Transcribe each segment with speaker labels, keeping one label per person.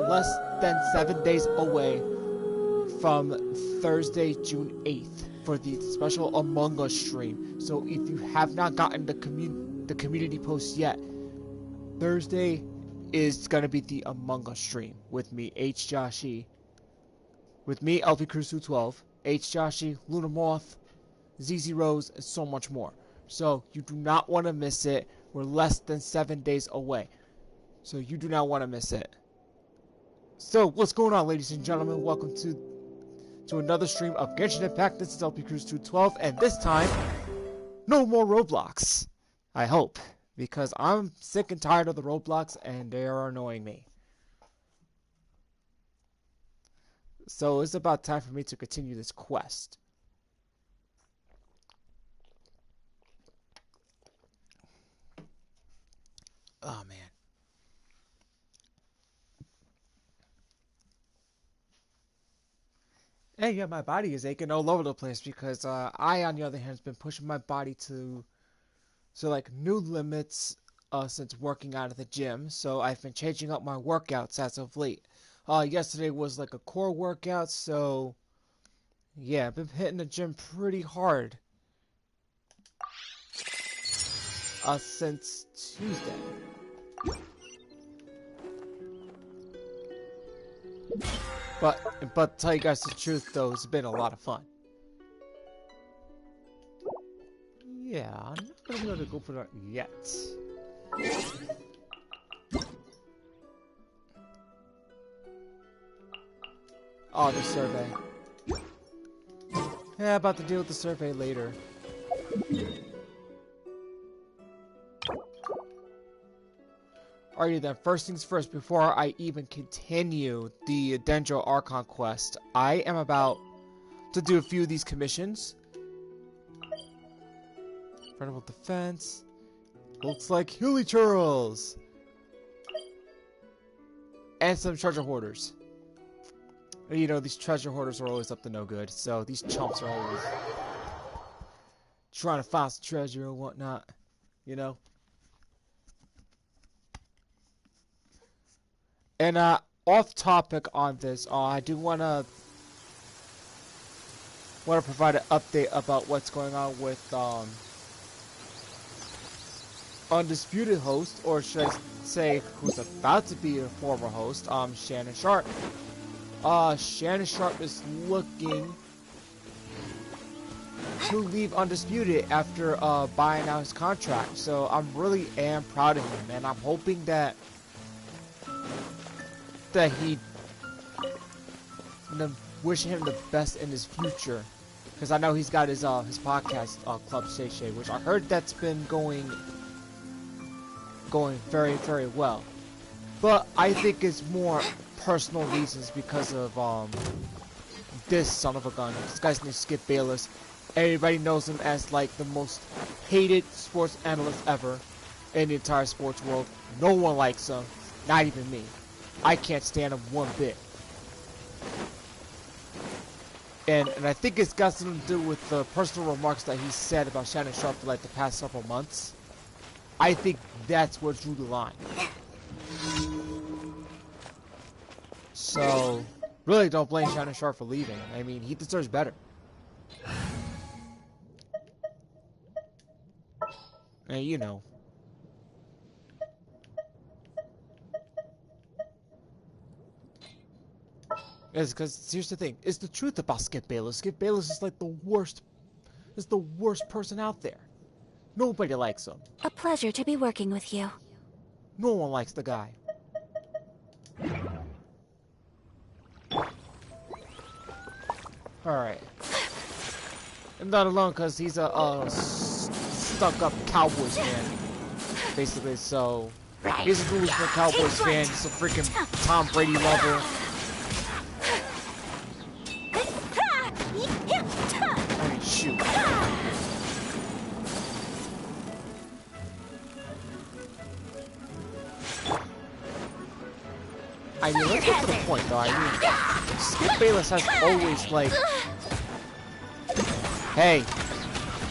Speaker 1: less than 7 days away from Thursday, June 8th for the special Among Us stream. So if you have not gotten the community post yet, Thursday is going to be the Among Us stream with me, H. Joshi, with me, LP Cruise 212, H. Joshi, Luna Moth, ZZ Rose, and so much more. So you do not want to miss it. We're less than 7 days away. So you do not want to miss it. So what's going on, ladies and gentlemen? Welcome to another stream of Genshin Impact. This is LP Cruise 212, and this time, no more roadblocks. I hope. Because I'm sick and tired of the roadblocks, and they are annoying me. So it's about time for me to continue this quest. Oh, man. Hey, yeah, my body is aching all over the place because I, on the other hand, has been pushing my body to like new limits since working out at the gym. So I've been changing up my workouts as of late. Yesterday was like a core workout, so yeah, I've been hitting the gym pretty hard since Tuesday. But to tell you guys the truth though, it's been a lot of fun. Yeah, I'm not gonna be able to go for that yet. Oh, the survey. Yeah, about to deal with the survey later. Alrighty then, first things first, before I even continue the Dendro Archon quest, I am about to do a few of these commissions. Incredible defense. Looks like Hilly Churls. And some treasure hoarders. You know, these treasure hoarders are always up to no good, so these chumps are always trying to find some treasure and whatnot, you know? And off topic on this, I do wanna provide an update about what's going on with undisputed host, or should I say who's about to be a former host, Shannon Sharp. Shannon Sharp is looking to leave Undisputed after buying out his contract. So I'm really proud of him, and I'm hoping that he wishing him the best in his future, because I know he's got his podcast Club Shay Shay, which I heard that's been going very, very well. But I think it's more personal reasons because of this son of a gun. This guy's named Skip Bayless. Everybody knows him as like the most hated sports analyst ever in the entire sports world. No one likes him, not even me. I can't stand him one bit. And I think it's got something to do with the personal remarks that he said about Shannon Sharp for like the past several months. I think that's what drew the line. So, really don't blame Shannon Sharp for leaving. I mean, he deserves better. And you know. It's because, here's the thing, it's the truth about Skip Bayless. Skip Bayless is like the worst person out there. Nobody likes him.
Speaker 2: A pleasure to be working with you.
Speaker 1: No one likes the guy. Alright. And not alone because he's a stuck-up Cowboys fan. Basically, so... He's a delusional Cowboys fan. He's a freaking Tom Brady lover. I mean, shoot. I mean, let's get to the point, though. I mean, Skip Bayless has always, like... Hey,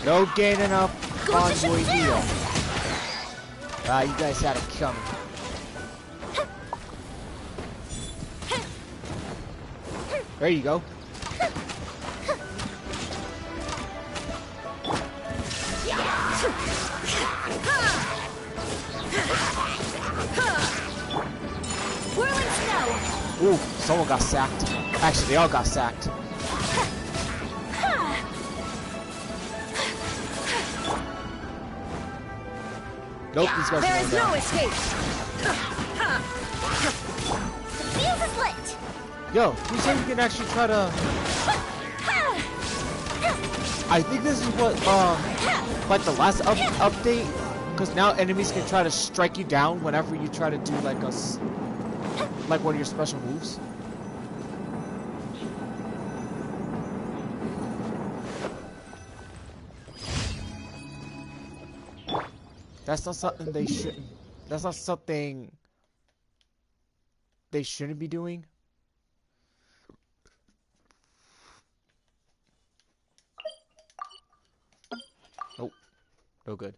Speaker 1: no gaining up on your heel. You guys had it coming. There you go.
Speaker 2: Whirling snow.
Speaker 1: Ooh, someone got sacked. Actually, they all got sacked. Nope, these guys
Speaker 2: There
Speaker 1: are
Speaker 2: is
Speaker 1: down.
Speaker 2: no escape. The fuse is lit.
Speaker 1: Yo, who said you can actually try to... I think this is what, like the last update, because now enemies can try to strike you down whenever you try to do like like one of your special moves. That's not something they shouldn't. That's not something they shouldn't be doing. Nope. No good.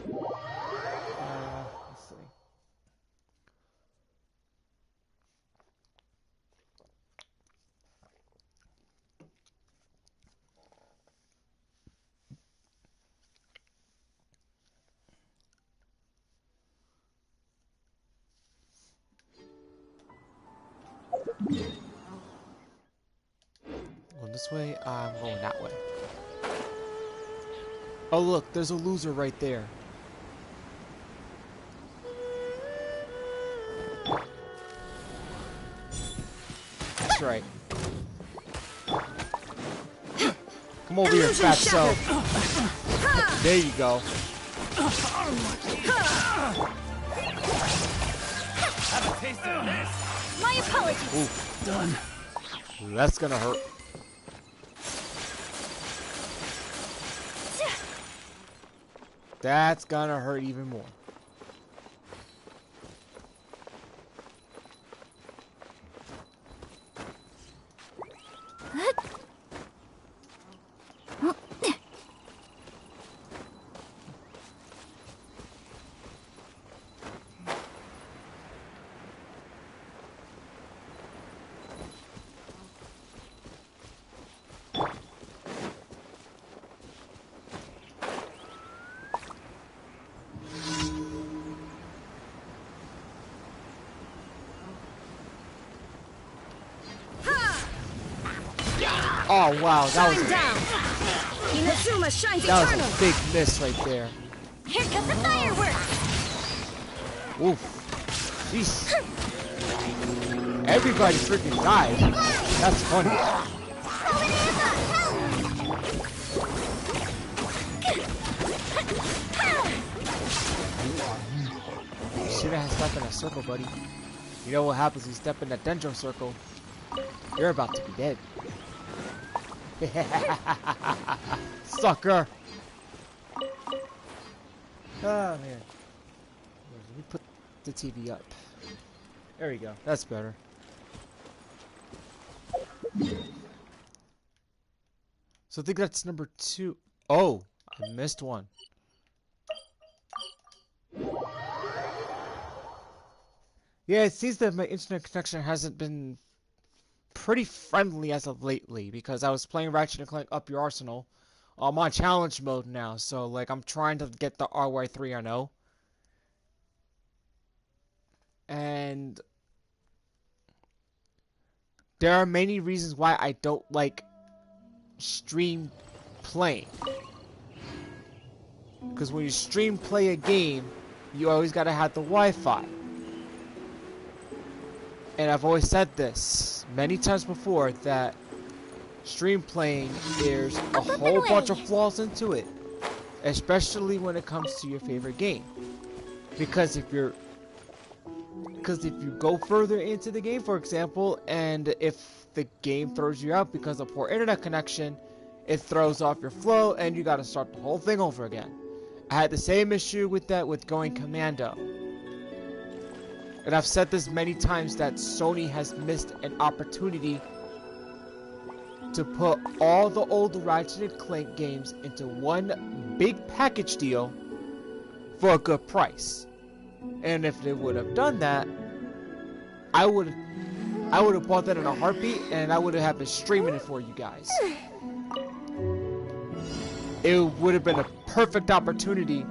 Speaker 1: Let's see. Going this way, I'm going that way. Oh look, there's a loser right there. That's right. Come over here, fatso. There you go.
Speaker 3: Have a taste of this.
Speaker 2: My apologies.
Speaker 1: Ooh.
Speaker 3: Done.
Speaker 1: That's gonna hurt. That's gonna hurt even more. Oh wow, that was
Speaker 2: Inazuma shines
Speaker 1: a
Speaker 2: eternal.
Speaker 1: big miss right there.
Speaker 2: Here comes the fireworks.
Speaker 1: Oof. Jeez. Everybody freaking died. That's funny. You should have stepped in a circle, buddy. You know what happens when you step in that Dendro circle? You're about to be dead. Sucker! Oh man. Let me put the TV up. There we go. That's better. So I think that's number 2. Oh, I missed one. Yeah, it seems that my internet connection hasn't been pretty friendly as of lately, because I was playing Ratchet & Clank Up Your Arsenal. I'm on challenge mode now, so like I'm trying to get the RY310. And there are many reasons why I don't like stream playing. Because when you stream play a game, you always gotta have the Wi-Fi. And I've always said this many times before, that stream playing, there's a whole bunch of flaws into it. Especially when it comes to your favorite game. Because if you go further into the game, for example, and if the game throws you out because of poor internet connection, it throws off your flow and you gotta start the whole thing over again. I had the same issue with that with going Commando. And I've said this many times that Sony has missed an opportunity to put all the old Ratchet & Clank games into one big package deal for a good price. And if they would have done that, I would have bought that in a heartbeat, and I would have been streaming it for you guys. It would have been a perfect opportunity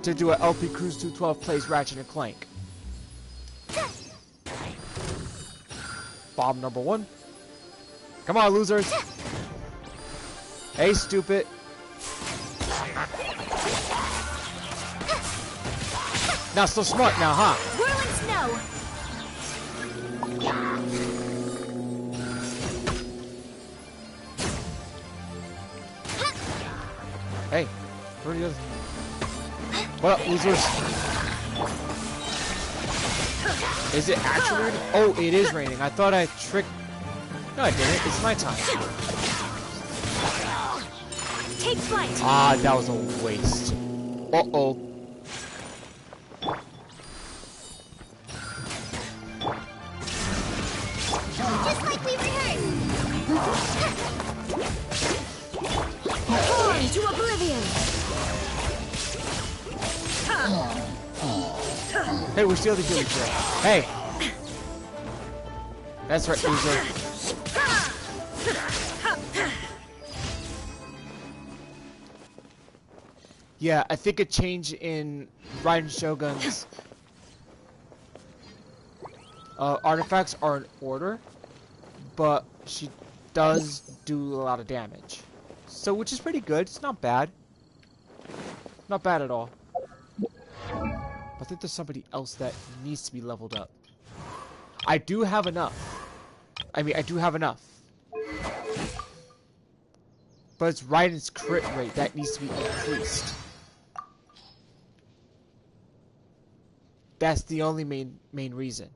Speaker 1: to do a LP Cruise 212 plays Ratchet and Clank. Bomb number 1. Come on, losers. Hey, stupid. Not so smart now, huh?
Speaker 2: Whirling snow.
Speaker 1: Hey, where are the others? What up, losers? Is it actually raining? Oh, it is raining. I thought I tricked. No, I didn't. It's nighttime.
Speaker 2: Take flight.
Speaker 1: Ah, that was a waste. Uh-oh.
Speaker 2: Just like we rehearsed. Born to oblivion.
Speaker 1: Hey, we're still the good each other. Hey. That's right, loser. Yeah, I think a change in Raiden Shogun's artifacts are in order, but she does do a lot of damage. So, which is pretty good. It's not bad. Not bad at all. I think there's somebody else that needs to be leveled up. I do have enough. I mean, I do have enough. But it's Raiden's crit rate that needs to be increased. That's the only main reason.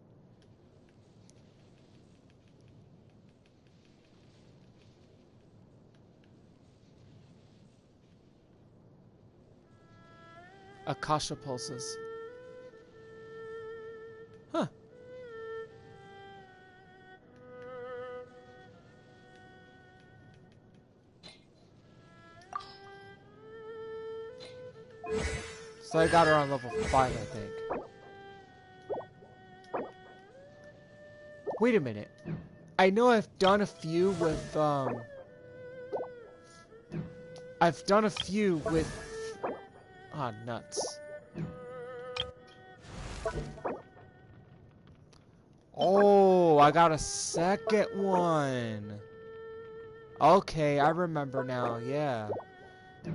Speaker 1: Akasha pulses. Huh. So I got her on level 5, I think. Wait a minute. I know I've done a few with, I've done a few with... Ah, nuts. Oh, I got a second one. Okay, I remember now, yeah.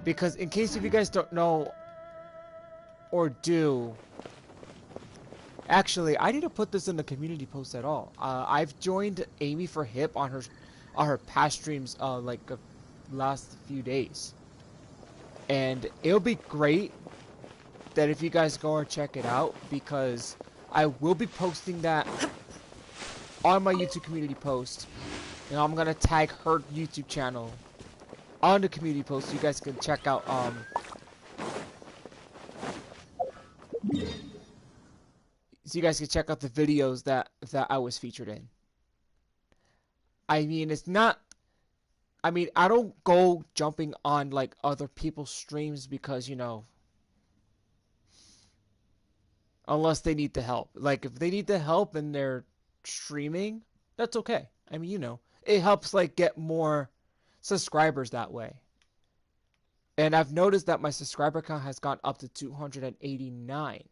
Speaker 1: Because in case if you guys don't know or do... Actually, I need to put this in the community post at all. I've joined Amy for Hip on her past streams like last few days. And it'll be great that if you guys go and check it out, because I will be posting that on my YouTube community post. And I'm gonna tag her YouTube channel on the community post so you guys can check out so you guys can check out the videos that I was featured in. I mean, it's not... I mean, I don't go jumping on, like, other people's streams because, you know... Unless they need the help. Like, if they need the help and they're streaming, that's okay. I mean, you know, it helps, like, get more subscribers that way. And I've noticed that my subscriber count has gone up to 289.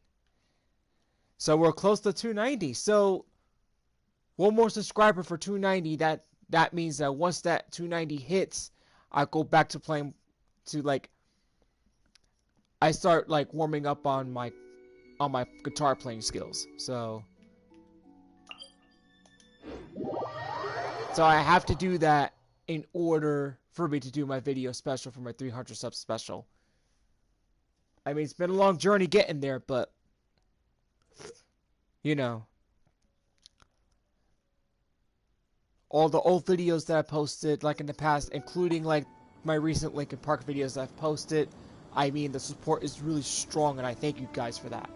Speaker 1: So we're close to 290. So one more subscriber for 290. That means that once that 290 hits, I go back to playing to like I start like warming up on my guitar playing skills. So I have to do that in order for me to do my video special for my 300 sub special. I mean, it's been a long journey getting there, but you know, all the old videos that I posted, like in the past, including like my recent Linkin Park videos I've posted, I mean, the support is really strong, and I thank you guys for that.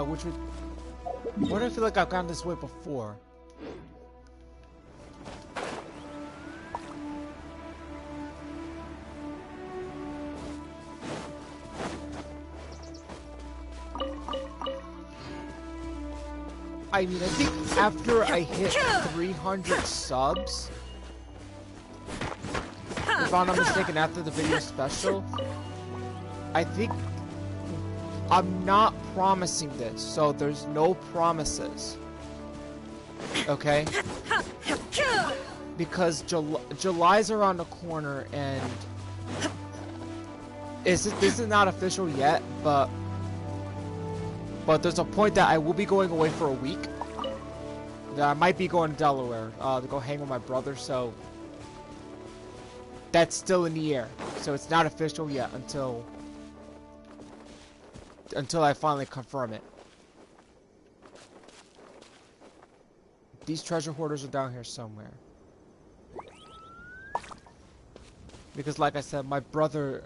Speaker 1: Which would... Why do I feel like I've gone this way before? I mean, I think after I hit 300 subs, if I'm not mistaken, after the video special, I think I'm not promising this, so there's no promises. Okay? Because July's around the corner, and this is not official yet, but there's a point that I will be going away for a week. That I might be going to Delaware to go hang with my brother, so that's still in the air. So it's not official yet until I finally confirm it. These treasure hoarders are down here somewhere. Because like I said, my brother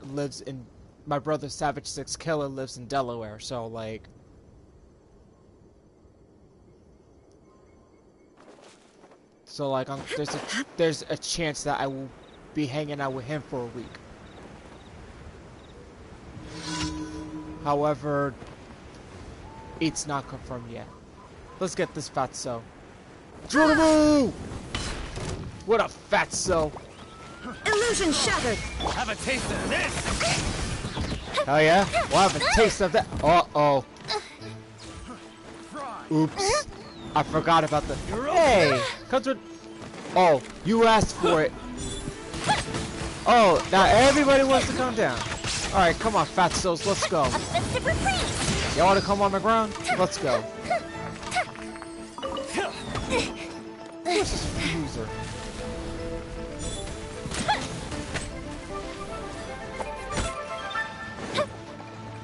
Speaker 1: Savage 6 Killer lives in Delaware, so like there's a chance that I will be hanging out with him for a week. However, it's not confirmed yet. Let's get this fatso. Geronimo! What a fatso!
Speaker 2: Illusion shattered.
Speaker 3: Have a taste of this.
Speaker 1: Oh yeah? We'll have a taste of that. Uh-oh. Oops. I forgot about the... Hey! Come to... Oh, you asked for it. Oh, now everybody wants to come down. Alright, come on, fatsos, let's go. Y'all want to come on the ground? Let's go. What's this loser?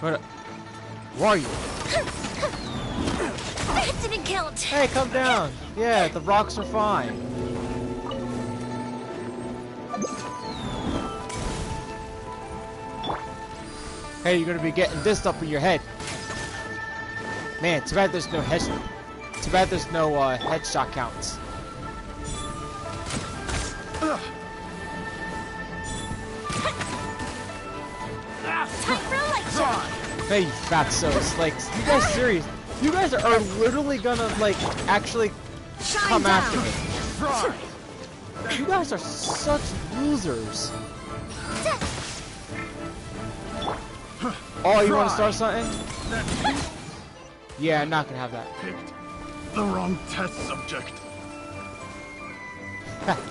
Speaker 1: Where are you?
Speaker 2: That didn't count.
Speaker 1: Hey, come down. Yeah, the rocks are fine. Hey, you're gonna be getting this up in your head. Man, too bad there's no headshot counts.
Speaker 2: Time for a light show.
Speaker 1: Hey, you fatsos. Like, you guys serious? You guys are literally gonna, like, actually come after me. You guys are such losers. Oh, you want to start something? Yeah, I'm not gonna have that.
Speaker 4: Picked the wrong test subject.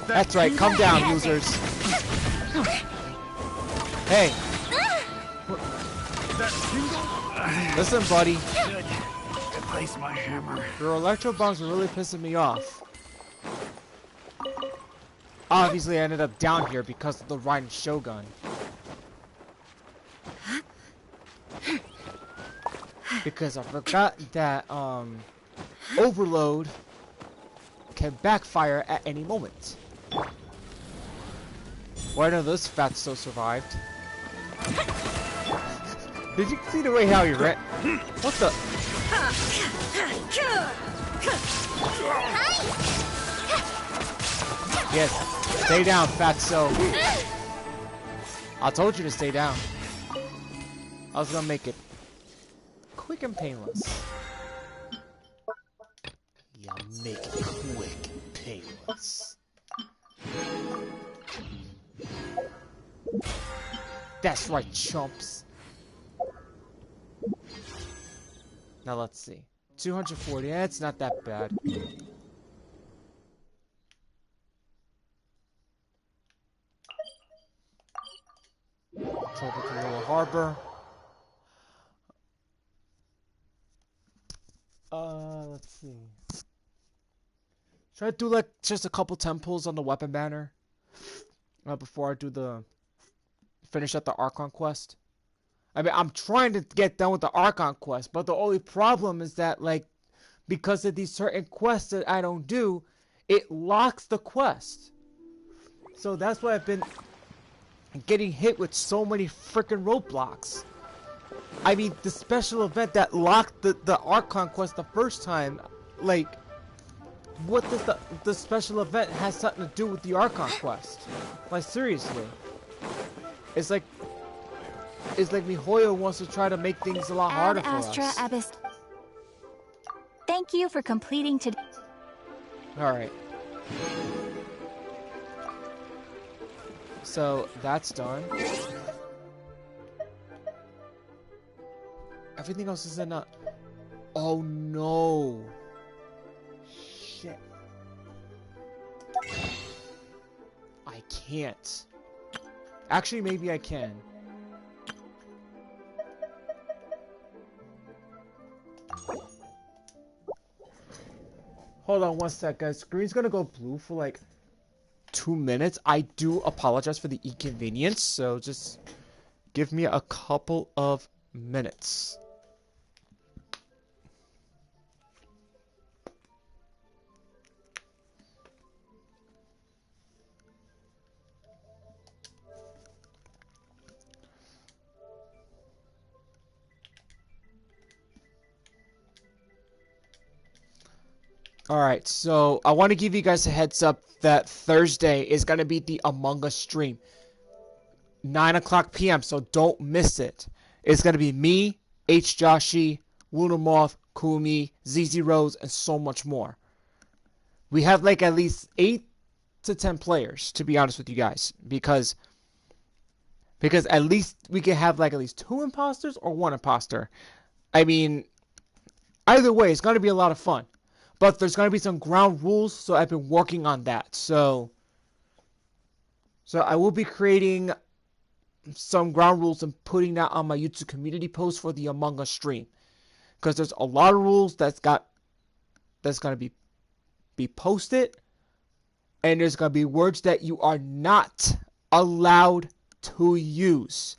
Speaker 1: That's right, come down, losers. Hey. Listen, buddy.
Speaker 4: Good. Replace my hammer.
Speaker 1: Your electro bombs are really pissing me off. Obviously, I ended up down here because of the Ryan Shogun. Because I forgot that overload can backfire at any moment. Why none of those fatso survived? Did you see the way how he ran? What the? Yes, stay down, fatso. I told you to stay down. I was gonna make it quick and painless. Yeah, make it quick and painless. That's right, chumps. Now let's see. 240, yeah, it's not that bad. Let's over to Little Harbor. Let's see. Should I do like just a couple temples on the weapon banner before I do the finish up the Archon quest? I mean, I'm trying to get done with the Archon quest, but the only problem is that, like, because of these certain quests that I don't do, it locks the quest. So that's why I've been getting hit with so many freaking roadblocks. I mean, the special event that locked the Archon quest the first time, like, what does the special event has something to do with the Archon quest? Like, seriously. It's like MiHoYo wants to try to make things a lot harder for us.
Speaker 2: Abyss. Thank Thank you for completing today.
Speaker 1: Alright. So, that's done. Everything else is in a... Oh no! Shit. I can't. Actually, maybe I can. Hold on one sec, guys. Screen's gonna go blue for like 2 minutes. I do apologize for the inconvenience, so just give me a couple of minutes. Alright, so I want to give you guys a heads up that Thursday is going to be the Among Us stream. 9 o'clock p.m., so don't miss it. It's going to be me, H. Joshi, Lunamoth, Kumi, ZZ Rose, and so much more. We have like at least 8 to 10 players, to be honest with you guys. Because at least we can have like at least 2 imposters or 1 imposter. I mean, either way, it's going to be a lot of fun. But there's going to be some ground rules, so I've been working on that. So I will be creating some ground rules and putting that on my YouTube community post for the Among Us stream. Because there's a lot of rules that's going to be posted. And there's going to be words that you are not allowed to use.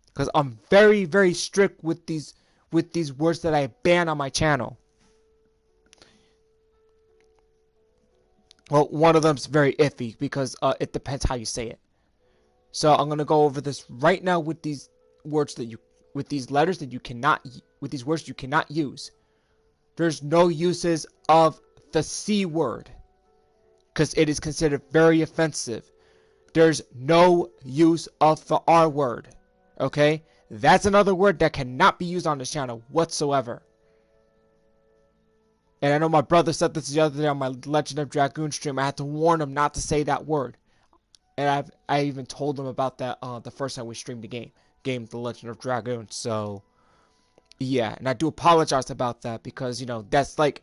Speaker 1: Because I'm very, very strict with these words that I ban on my channel. Well, one of them's very iffy because it depends how you say it. So I'm gonna go over this right now with these words with these letters that you cannot, with these words you cannot use. There's no uses of the C word because it is considered very offensive. There's no use of the R word. Okay, that's another word that cannot be used on this channel whatsoever. And I know my brother said this the other day on my Legend of Dragoon stream. I had to warn him not to say that word. And I even told him about that the first time we streamed the game The Legend of Dragoon. So, yeah. And I do apologize about that because, you know, that's like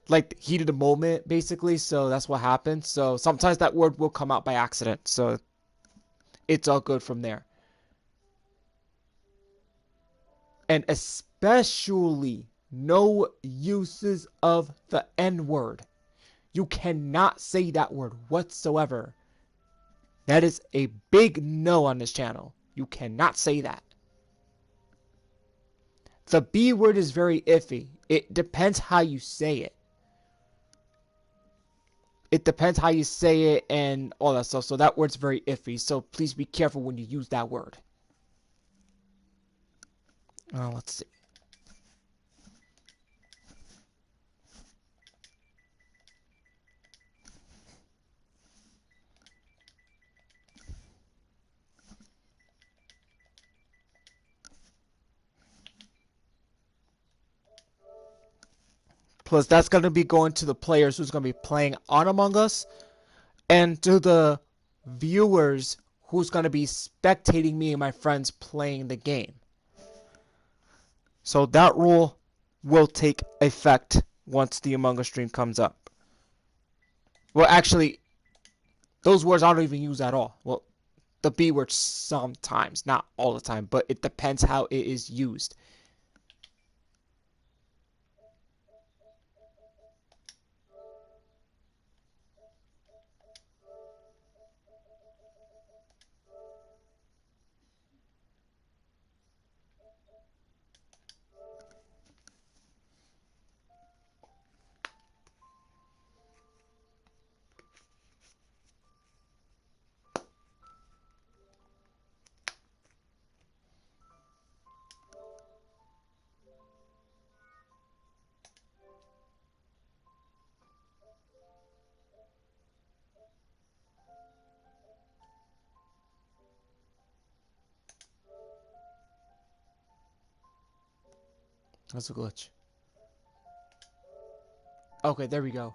Speaker 1: the heat of the moment, basically. So, that's what happened. So, sometimes that word will come out by accident. So, it's all good from there. And especially... no uses of the N-word. You cannot say that word whatsoever. That is a big no on this channel. You cannot say that. The B word is very iffy. It depends how you say it. It depends how you say it and all that stuff. So that word's very iffy. So please be careful when you use that word. Let's see. Plus, that's going to be going to the players who's going to be playing on Among Us. And to the viewers who's going to be spectating me and my friends playing the game. So that rule will take effect once the Among Us stream comes up. Well, actually, those words I don't even use at all. Well, the B word sometimes, not all the time. But it depends how it is used. That's a glitch. Okay, there we go.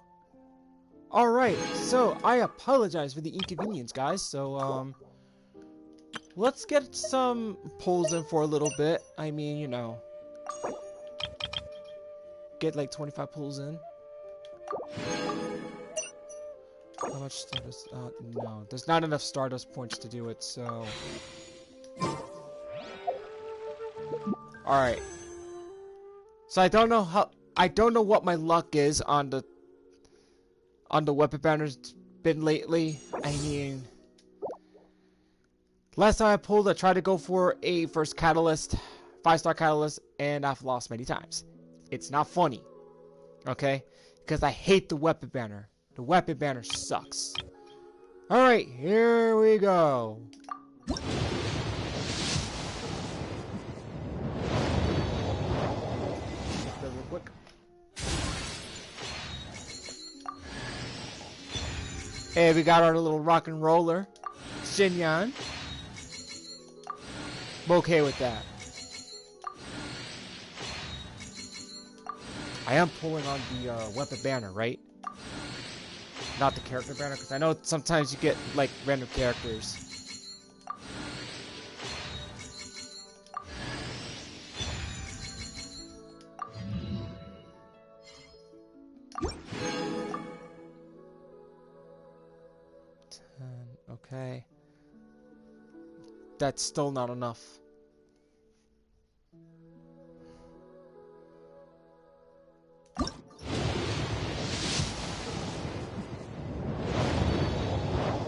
Speaker 1: Alright, so I apologize for the inconvenience, guys. So, let's get some pulls in for a little bit. I mean, you know, get like 25 pulls in. How much Stardust? No, there's not enough Stardust points to do it, so... Alright. So I don't know what my luck is on the weapon banners been lately. I mean, last time I pulled, I tried to go for a first catalyst, 5-star catalyst, and I've lost many times. It's not funny, okay? Because I hate the weapon banner. The weapon banner sucks. Alright, here we go. Real quick. Hey, we got our little rock and roller, Xinyan. I'm okay with that. I am pulling on the weapon banner, right? Not the character banner, because I know sometimes you get like random characters. Okay. That's still not enough.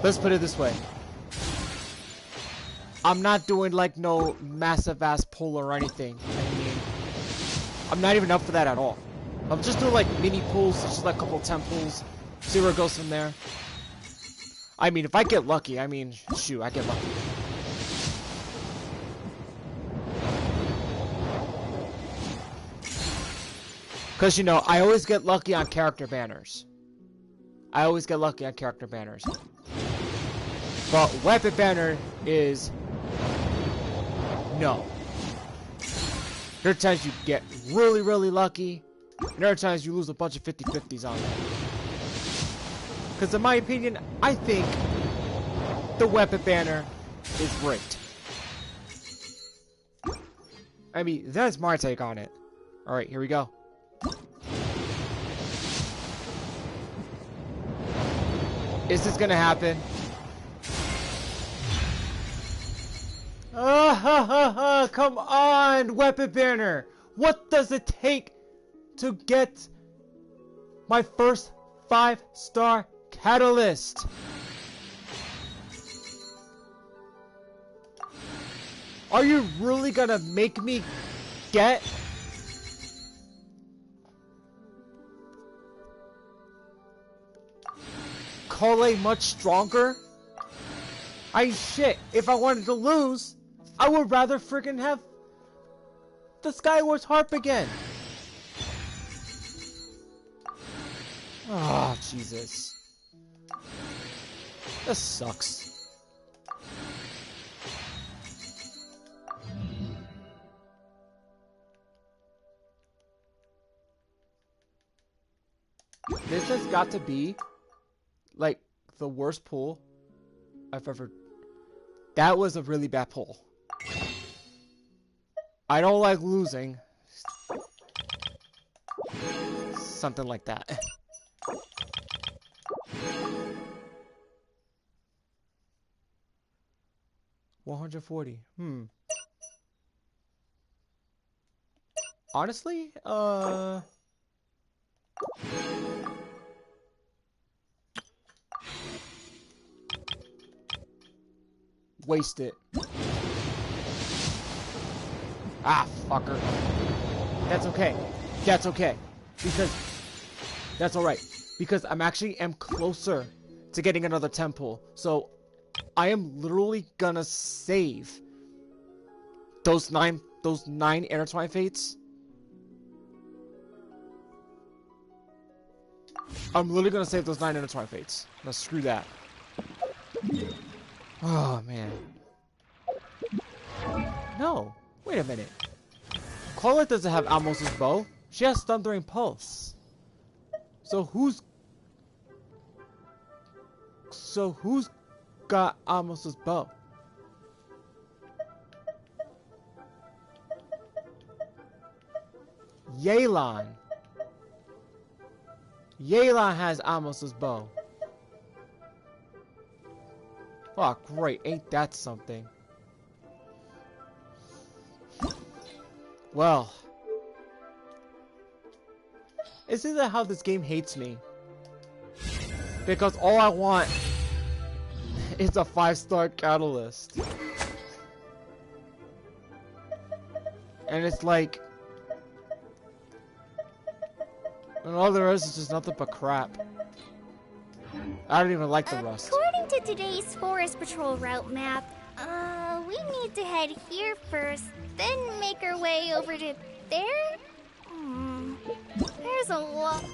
Speaker 1: Let's put it this way. I'm not doing like no massive ass pull or anything. I mean, I'm not even up for that at all. I'm just doing like mini pulls, just like a couple 10 pulls. See where it goes from there. I mean, if I get lucky, I mean, shoot, I get lucky. Because, you know, I always get lucky on character banners. But weapon banner is... no. There are times you get really, really lucky. And there are times you lose a bunch of 50-50s on it. Because in my opinion, I think the weapon banner is rigged. I mean, that's my take on it. Alright, here we go. Is this gonna happen? Come on, weapon banner! What does it take to get my first 5-star catalyst? Are you really gonna make me get Kole much stronger? Shit, if I wanted to lose, I would rather freaking have the Skyward Harp again. Ah, oh, Jesus. This sucks. This has got to be like the worst pull I've ever... That was a really bad pull. I don't like losing. Something like that. $140. Honestly, waste it. Ah, fucker. That's okay. That's okay. Because... That's alright. Because I'm actually closer to getting another 10 pull. So, I am literally gonna save those nine intertwined fates. I'm literally gonna save those 9 intertwined fates. Now screw that. Oh man. No. Wait a minute. Colette doesn't have Amos' bow. She has Thundering Pulse. So who's got Amos' bow? Yelan. Yelan has Amos' bow. Oh, great. Ain't that something? Well. Isn't that how this game hates me? Because all I want is a 5-star catalyst. And it's like... and all the rest is just nothing but crap. I don't even like the rust.
Speaker 5: According to today's Forest Patrol route map, we need to head here first, then make our way over to there? There's a lot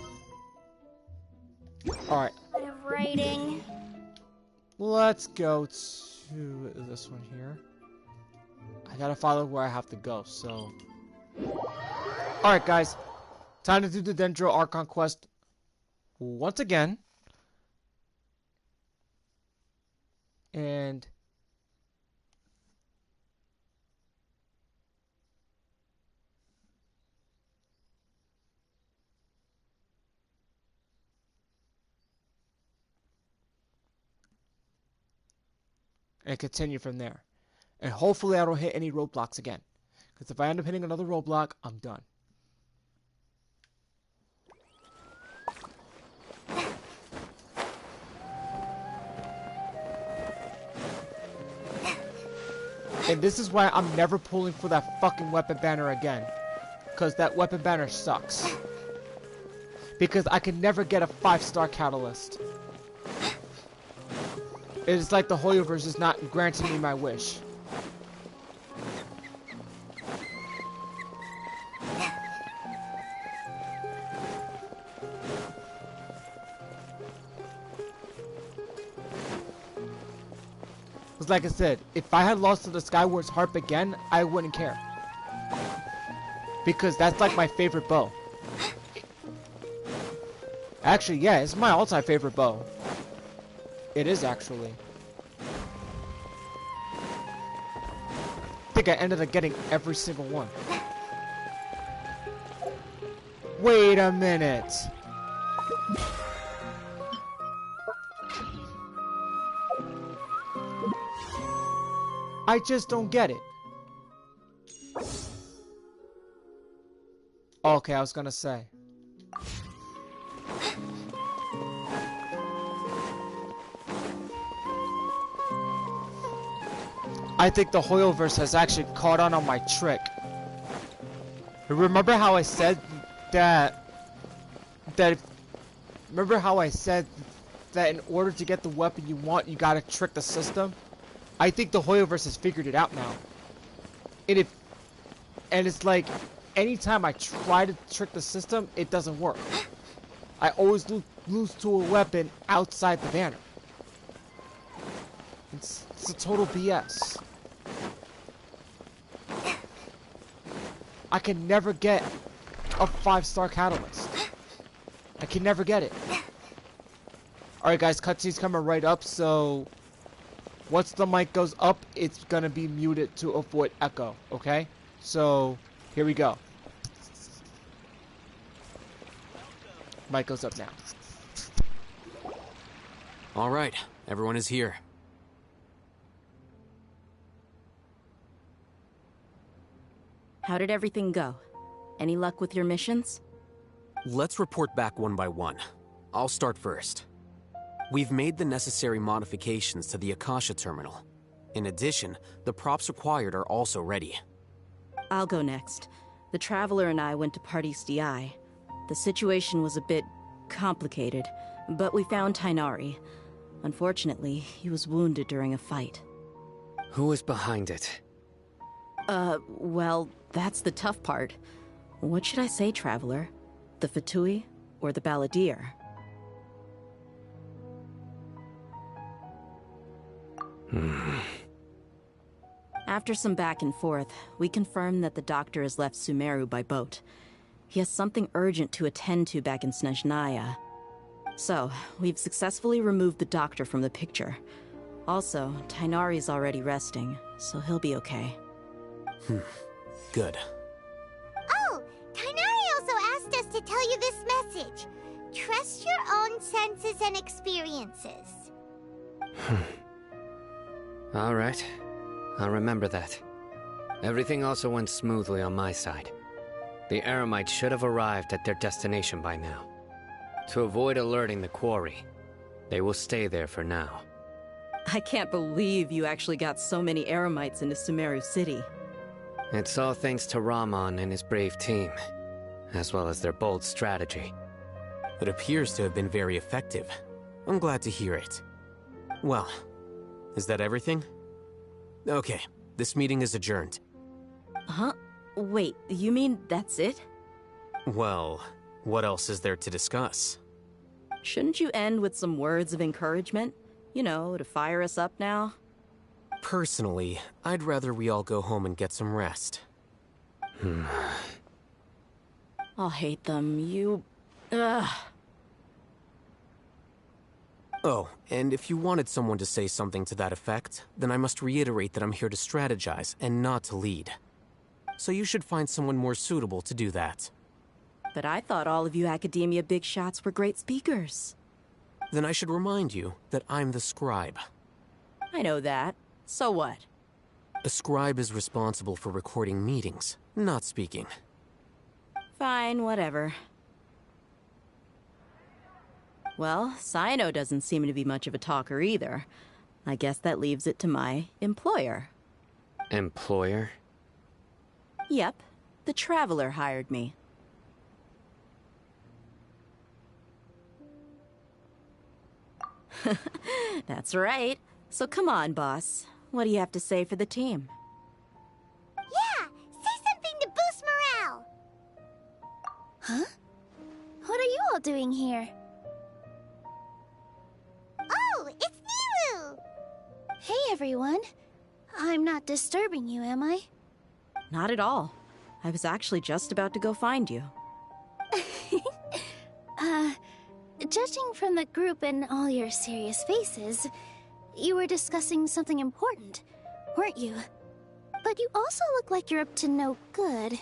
Speaker 1: Alright,
Speaker 5: of writing.
Speaker 1: let's go to this one here. I gotta follow where I have to go, so... alright guys, time to do the Dendro Archon quest once again. And... and continue from there. And hopefully I don't hit any roadblocks again. Because if I end up hitting another roadblock, I'm done. And this is why I'm never pulling for that fucking weapon banner again. Because that weapon banner sucks. Because I can never get a 5-star catalyst. It's like the Hoyoverse is not granting me my wish. Because like I said, if I had lost to the Skyward's Harp again, I wouldn't care. Because that's like my favorite bow. Actually, yeah, it's my all-time favorite bow. It is actually. I think I ended up getting every single one. Wait a minute. I just don't get it. Okay, I was gonna say. I think the Hoyoverse has actually caught on my trick. Remember how I said remember how I said that in order to get the weapon you want, you gotta trick the system? I think the Hoyoverse has figured it out now. And it's like, anytime I try to trick the system, it doesn't work. I always lose to a weapon outside the banner. It's a total BS. I can never get a 5-star catalyst. I can never get it. Alright guys, cutscene's coming right up, so once the mic goes up, it's gonna be muted to avoid echo, okay? So, here we go. Mic goes up now.
Speaker 6: Alright, everyone is here.
Speaker 7: How did everything go? Any luck with your missions?
Speaker 6: Let's report back one by one. I'll start first. We've made the necessary modifications to the Akasha terminal. In addition, the props required are also ready.
Speaker 7: I'll go next. The Traveler and I went to Party's DI. The situation was a bit complicated, but we found Tainari. Unfortunately, he was wounded during a fight.
Speaker 8: Who was behind it?
Speaker 7: Well, that's the tough part. What should I say, Traveler? The Fatui or the Balladeer? After some back and forth, we confirmed that the doctor has left Sumeru by boat. He has something urgent to attend to back in Snezhnaya. So, we've successfully removed the doctor from the picture. Also, Tighnari's already resting, so he'll be okay.
Speaker 6: Good.
Speaker 5: Oh, Tighnari also asked us to tell you this message. Trust your own senses and experiences.
Speaker 8: All right. I'll remember that. Everything also went smoothly on my side. The Eremites should have arrived at their destination by now. To avoid alerting the quarry, they will stay there for now.
Speaker 7: I can't believe you actually got so many Eremites into Sumeru City.
Speaker 8: It's all thanks to Rahman and his brave team, as well as their bold strategy.
Speaker 6: It appears to have been very effective. I'm glad to hear it. Well, is that everything? Okay, this meeting is adjourned.
Speaker 7: Huh? Wait, you mean that's it?
Speaker 6: Well, what else is there to discuss?
Speaker 7: Shouldn't you end with some words of encouragement? You know, to fire us up now?
Speaker 6: Personally, I'd rather we all go home and get some rest.
Speaker 7: I'll hate them, you... Ugh.
Speaker 6: Oh, and if you wanted someone to say something to that effect, then I must reiterate that I'm here to strategize and not to lead. So you should find someone more suitable to do that.
Speaker 7: But I thought all of you academia big shots were great speakers.
Speaker 6: Then I should remind you that I'm the scribe.
Speaker 7: I know that. So what?
Speaker 6: A scribe is responsible for recording meetings, not speaking.
Speaker 7: Fine, whatever. Well, Cyno doesn't seem to be much of a talker either. I guess that leaves it to my employer.
Speaker 8: Employer?
Speaker 7: Yep, the Traveler hired me. That's right. So come on, boss. What do you have to say for the team?
Speaker 5: Yeah, say something to boost morale. Huh? What are you all doing here? Oh, it's Nilou! Hey, everyone. I'm not disturbing you, am I?
Speaker 7: Not at all. I was actually just about to go find you.
Speaker 5: Judging from the group and all your serious faces, you were discussing something important, weren't you? But you also look like you're up to no good.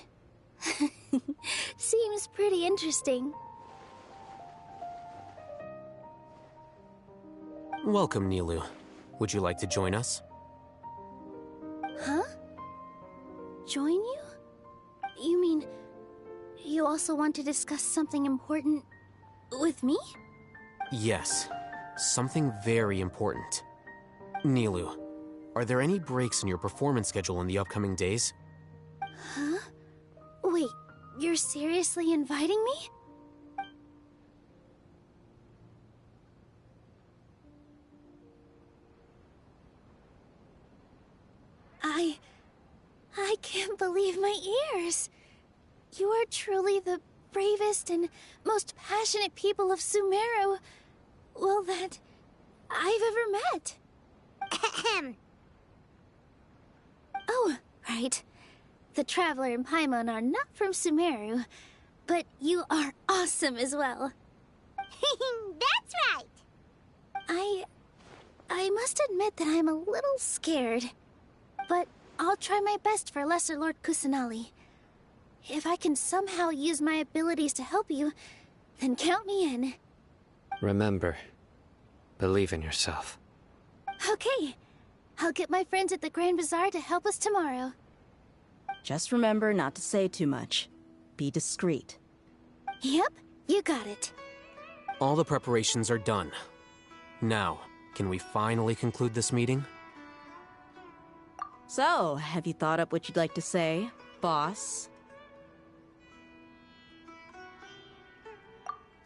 Speaker 5: Seems pretty interesting.
Speaker 6: Welcome, Nilou. Would you like to join us?
Speaker 5: Huh? Join you? You mean, you also want to discuss something important with me?
Speaker 6: Yes. Something very important. Nilou, are there any breaks in your performance schedule in the upcoming days?
Speaker 5: Huh? Wait, you're seriously inviting me? I can't believe my ears. You are truly the bravest and most passionate people of Sumeru, well, that I've ever met. Ahem. Oh, right. The Traveler and Paimon are not from Sumeru, but you are awesome as well. That's right! I must admit that I'm a little scared, but I'll try my best for Lesser Lord Kusanali. If I can somehow use my abilities to help you, then count me in.
Speaker 8: Remember, believe in yourself.
Speaker 5: Okay, I'll get my friends at the Grand Bazaar to help us tomorrow.
Speaker 7: Just remember not to say too much. Be discreet.
Speaker 5: Yep, you got it.
Speaker 6: All the preparations are done. Now, can we finally conclude this meeting?
Speaker 7: So, have you thought up what you'd like to say, boss?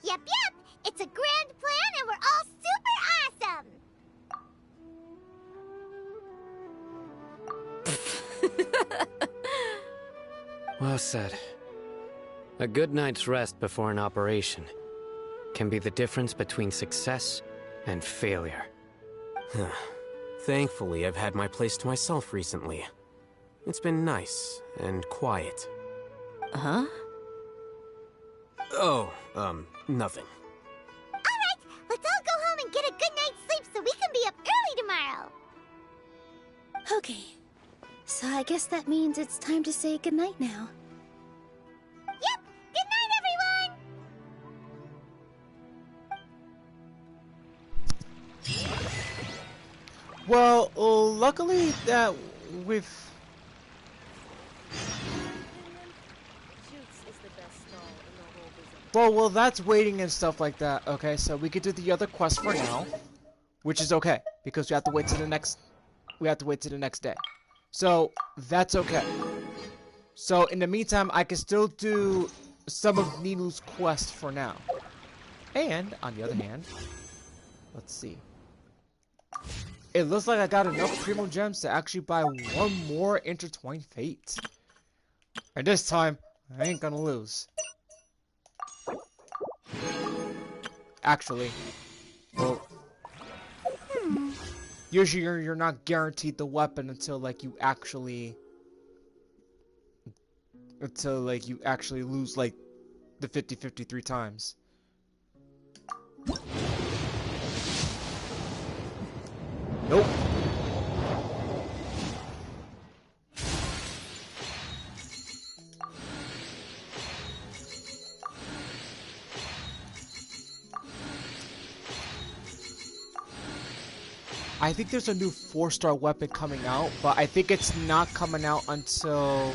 Speaker 5: Yep, it's a grand plan and we're all super awesome!
Speaker 8: Well said. A good night's rest before an operation can be the difference between success and failure.
Speaker 6: Thankfully, I've had my place to myself recently. It's been nice and quiet.
Speaker 7: Huh?
Speaker 6: Oh, nothing.
Speaker 5: Alright, let's all go home and get a good night's sleep so we can be up early tomorrow. Okay, so I guess that means it's time to say goodnight now. Yep, good night, everyone!
Speaker 1: Well, luckily that we've... Well, that's waiting and stuff like that. Okay, so we could do the other quest for now, which is okay because we have to wait to the next. We have to wait to the next day, so that's okay. So in the meantime, I can still do some of Nilou's quest for now. And on the other hand, let's see. It looks like I got enough Primo Gems to actually buy one more Intertwined Fate. And this time, I ain't gonna lose. Actually, well, usually you're not guaranteed the weapon until like you actually lose like the 50-53 times. Nope. I think there's a new 4-star weapon coming out, but I think it's not coming out until...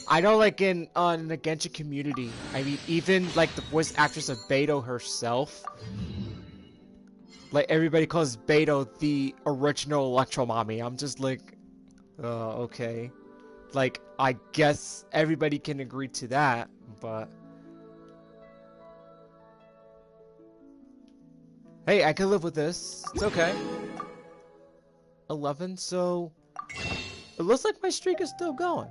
Speaker 1: I know, like, in the Genshin community, I mean, even, like, the voice actress of Beidou herself, like, everybody calls Beidou the original Electro Mommy. I'm just like, okay. Like, I guess everybody can agree to that, but... Hey, I can live with this. It's okay. 11, so... It looks like my streak is still going.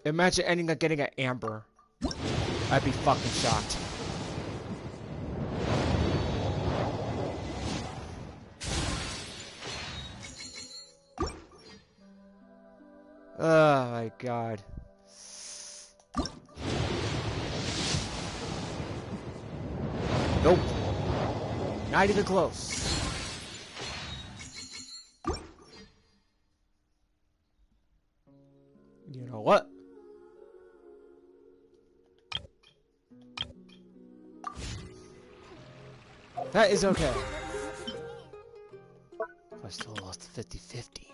Speaker 1: Imagine ending up getting an Amber. I'd be fucking shocked. Oh my god. Nope. Not even close. You know what? That is okay. I still lost 50-50.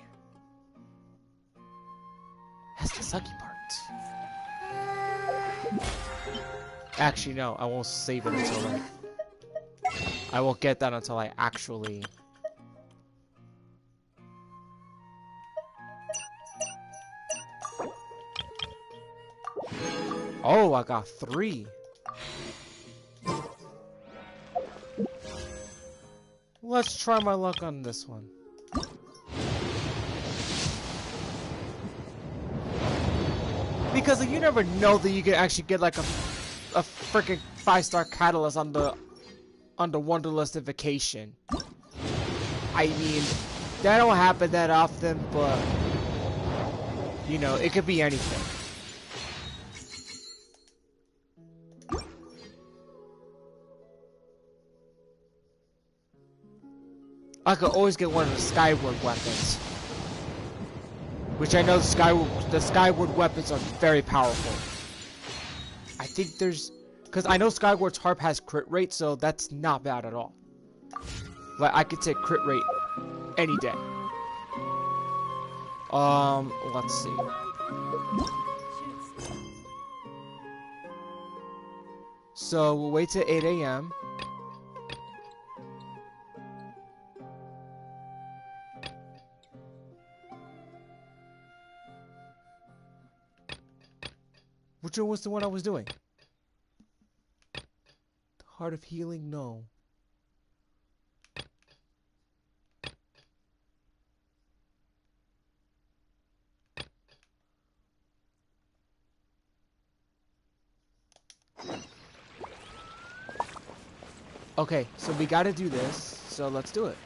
Speaker 1: That's the sucky part. Actually, no, I won't save it until like... I won't get that until I actually... Oh, I got 3. Let's try my luck on this one. Because you never know that you can actually get like a freaking 5-star catalyst on the Wanderlustification. I mean, that don't happen that often, but you know, it could be anything. I could always get one of the Skyward weapons. Which I know the Skyward weapons are very powerful. I think there's... Because I know Skyward's Harp has crit rate, so that's not bad at all. Like, I could take crit rate any day. Let's see. So, we'll wait till 8 a.m. Which one was the one I was doing? The Heart of Healing? No. Okay, so we gotta do this, so let's do it.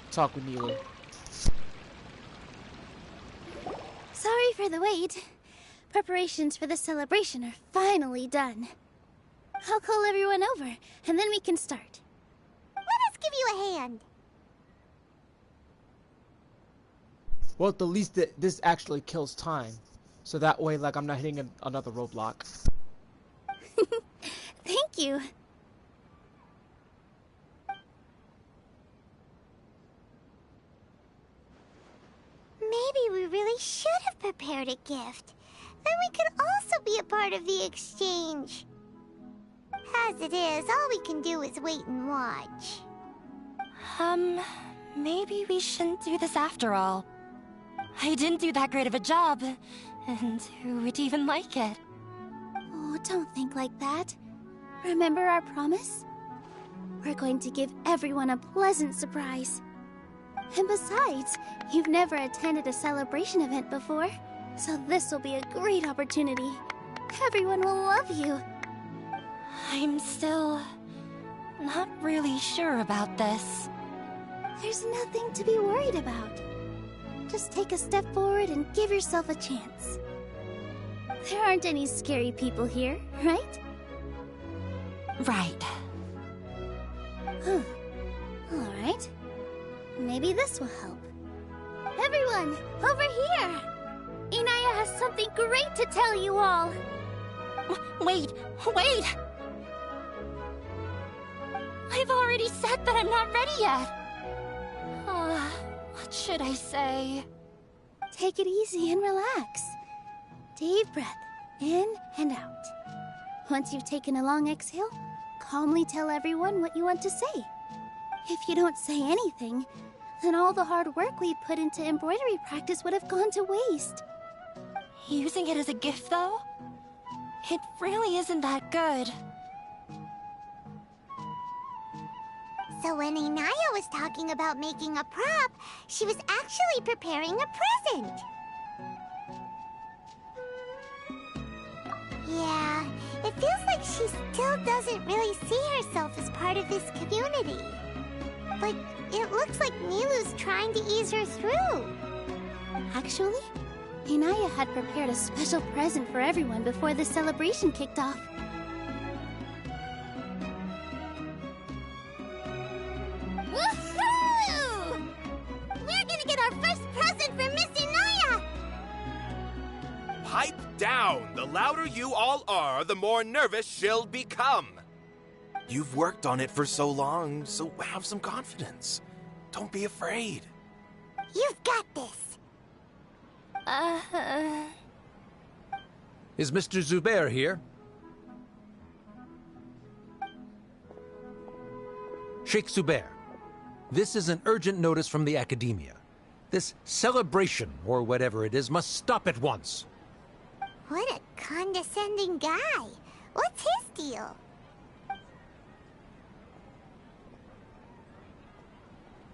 Speaker 1: Talk with Nilou.
Speaker 5: Sorry for the wait. Preparations for the celebration are finally done. I'll call everyone over, and then we can start.
Speaker 2: Let us give you a hand.
Speaker 1: Well, at the least this actually kills time. So that way, like, I'm not hitting another roadblock.
Speaker 5: Thank you.
Speaker 2: Maybe we really should have prepared a gift. Then we could also be a part of the exchange. As it is, all we can do is wait and watch.
Speaker 9: Maybe we shouldn't do this after all. I didn't do that great of a job, and who would even like it?
Speaker 5: Oh, don't think like that. Remember our promise? We're going to give everyone a pleasant surprise. And besides, you've never attended a celebration event before, so this will be a great opportunity. Everyone will love you.
Speaker 9: I'm still not really sure about this.
Speaker 5: There's nothing to be worried about. Just take a step forward and give yourself a chance. There aren't any scary people here, right?
Speaker 9: Right.
Speaker 5: Huh. All right. Maybe this will help. Everyone, over here! Inaya has something great to tell you all.
Speaker 9: Wait! I've already said that I'm not ready yet. What should I say?
Speaker 5: Take it easy and relax. Deep breath, in and out. Once you've taken a long exhale, calmly tell everyone what you want to say. If you don't say anything, then all the hard work we put into embroidery practice would have gone to waste.
Speaker 9: Using it as a gift, though? It really isn't that good.
Speaker 2: So when Inaya was talking about making a prop, she was actually preparing a present. Yeah, it feels like she still doesn't really see herself as part of this community. But it looks like Nilou's trying to ease her through.
Speaker 5: Actually, Inaya had prepared a special present for everyone before the celebration kicked off.
Speaker 2: Woohoo! We're gonna get our first present from Miss Inaya!
Speaker 3: Pipe down! The louder you all are, the more nervous she'll become. You've worked on it for so long, so have some confidence. Don't be afraid.
Speaker 2: You've got this.
Speaker 10: Is Mr. Zubair here? Sheikh Zubair, this is an urgent notice from the Academia. This celebration, or whatever it is, must stop at once.
Speaker 2: What a condescending guy. What's his deal?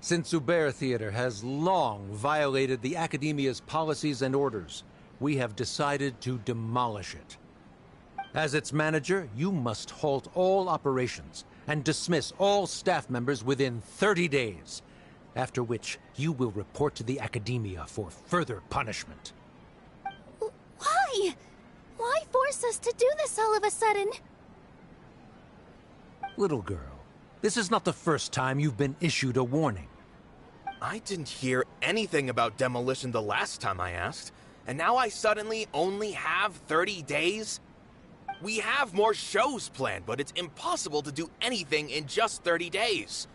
Speaker 10: Since Zubair Theater has long violated the Academia's policies and orders, we have decided to demolish it. As its manager, you must halt all operations and dismiss all staff members within 30 days, after which you will report to the Academia for further punishment.
Speaker 5: Why? Why force us to do this all of a sudden?
Speaker 10: Little girl, this is not the first time you've been issued a warning.
Speaker 3: I didn't hear anything about demolition the last time I asked, and now I suddenly only have 30 days? We have more shows planned, but it's impossible to do anything in just 30 days.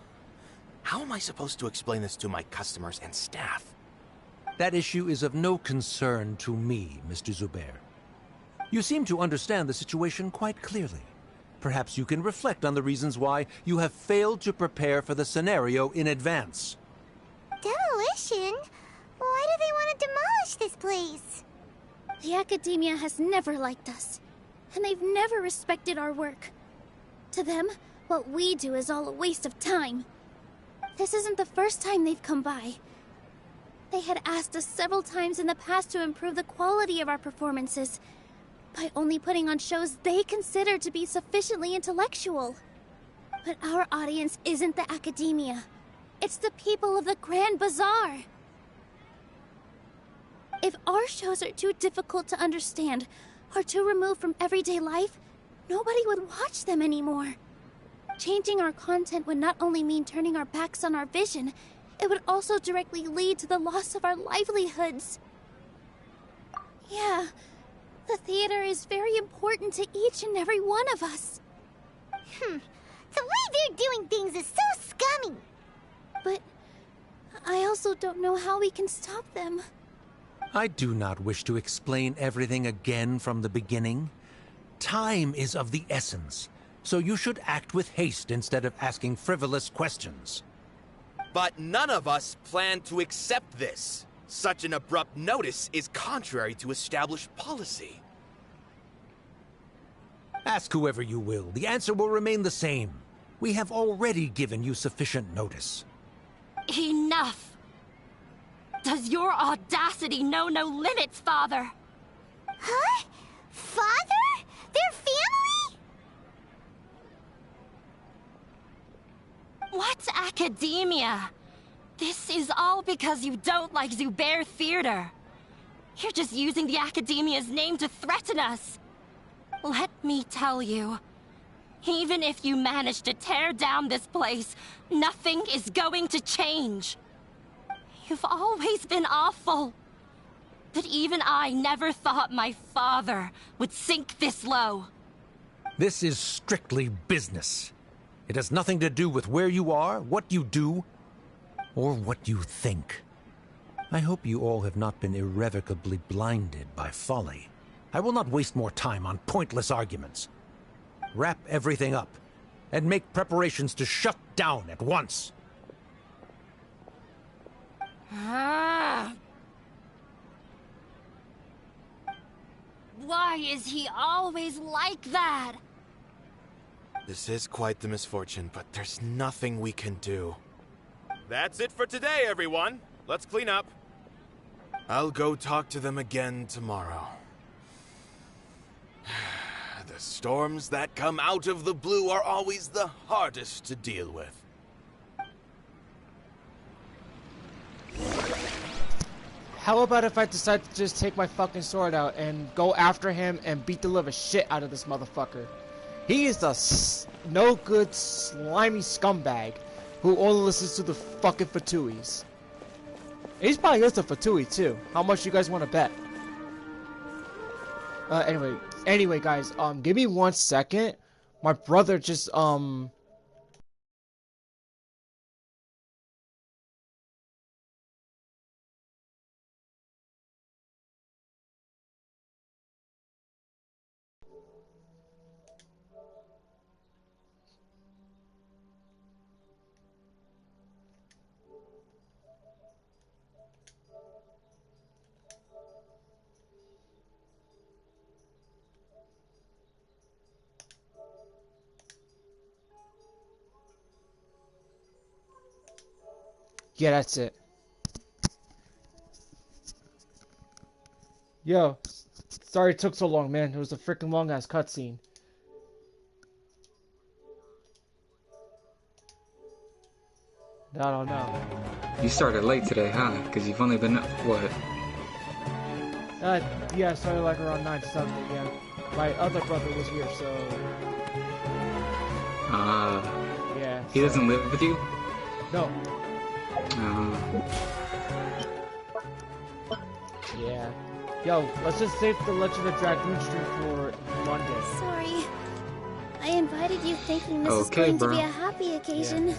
Speaker 3: How am I supposed to explain this to my customers and staff?
Speaker 10: That issue is of no concern to me, Mr. Zubair. You seem to understand the situation quite clearly. Perhaps you can reflect on the reasons why you have failed to prepare for the scenario in advance.
Speaker 2: Demolition? Why do they want to demolish this place?
Speaker 5: The Academia has never liked us, and they've never respected our work. To them, what we do is all a waste of time. This isn't the first time they've come by. They had asked us several times in the past to improve the quality of our performances, by only putting on shows they consider to be sufficiently intellectual. But our audience isn't the academia. It's the people of the Grand Bazaar. If our shows are too difficult to understand, or too removed from everyday life, nobody would watch them anymore. Changing our content would not only mean turning our backs on our vision, it would also directly lead to the loss of our livelihoods. Yeah, the theater is very important to each and every one of us.
Speaker 2: The way they're doing things is so scummy.
Speaker 5: But I also don't know how we can stop them.
Speaker 10: I do not wish to explain everything again from the beginning. Time is of the essence, so you should act with haste instead of asking frivolous questions.
Speaker 3: But none of us plan to accept this. Such an abrupt notice is contrary to established policy.
Speaker 10: Ask whoever you will. The answer will remain the same. We have already given you sufficient notice.
Speaker 9: Enough! Does your audacity know no limits, Father?
Speaker 2: Huh? Father? Their family?
Speaker 9: What academia? This is all because you don't like Zubair Theater. You're just using the academia's name to threaten us. Let me tell you, even if you manage to tear down this place, nothing is going to change. You've always been awful. But even I never thought my father would sink this low.
Speaker 10: This is strictly business. It has nothing to do with where you are, what you do, or what you think. I hope you all have not been irrevocably blinded by folly. I will not waste more time on pointless arguments. Wrap everything up, and make preparations to shut down at once.
Speaker 9: Why is he always like that?
Speaker 3: This is quite the misfortune, but there's nothing we can do. That's it for today, everyone. Let's clean up. I'll go talk to them again tomorrow. The storms that come out of the blue are always the hardest to deal with.
Speaker 1: How about if I decide to just take my fucking sword out and go after him and beat the living shit out of this motherfucker? He is a no good, slimy scumbag who only listens to the fucking Fatuis. He's probably listening to Fatui too. How much you guys want to bet? Anyway, guys, give me 1 second. My brother just, yeah, that's it. Yo, sorry it took so long, man. It was a freaking long-ass cutscene. I don't know.
Speaker 11: You started late today, huh? Because you've only been up, what?
Speaker 1: Yeah, I started like around 9 something, yeah. My other brother was here, so... yeah.
Speaker 11: He doesn't live with you?
Speaker 1: No. Yeah. Yo, let's just save the Legend of Dragoon stream for Monday.
Speaker 5: Sorry. I invited you thinking this was going to be a happy occasion.
Speaker 1: Yeah.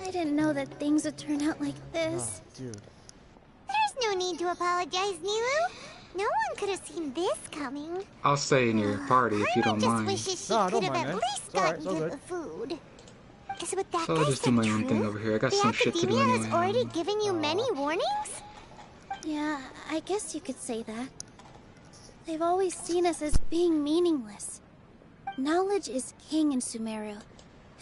Speaker 5: I didn't know that things would turn out like this.
Speaker 1: Oh, dude.
Speaker 2: There's no need to apologize, Nilou. No one could have seen this coming.
Speaker 11: I'll stay in your party if you don't mind.
Speaker 2: Paimon just wishes she could have at least gotten to the food. Is what that
Speaker 11: So
Speaker 2: guy
Speaker 11: I'll just do
Speaker 2: said
Speaker 11: my own
Speaker 2: true?
Speaker 11: thing over here. I got some shit to do
Speaker 2: The
Speaker 11: anyway.
Speaker 2: Academia has already given you many warnings?
Speaker 5: Yeah, I guess you could say that. They've always seen us as being meaningless. Knowledge is king in Sumeru,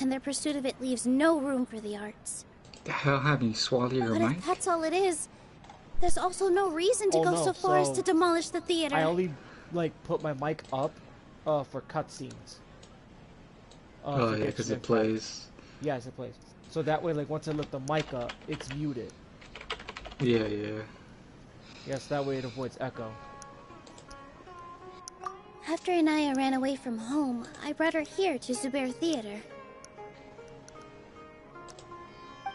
Speaker 5: and their pursuit of it leaves no room for the arts.
Speaker 11: The hell have you swallowed your
Speaker 5: But
Speaker 11: mic?
Speaker 5: if that's all it is, there's also no reason to go so far as to demolish the theater.
Speaker 1: I only like put my mic up for cutscenes.
Speaker 11: Oh yeah, because it plays.
Speaker 1: Yes, it plays. So that way, like once I lift the mic up, it's muted.
Speaker 11: Yeah, yeah.
Speaker 1: Yes, that way it avoids echo.
Speaker 5: After Anaya ran away from home, I brought her here to Zubair Theater.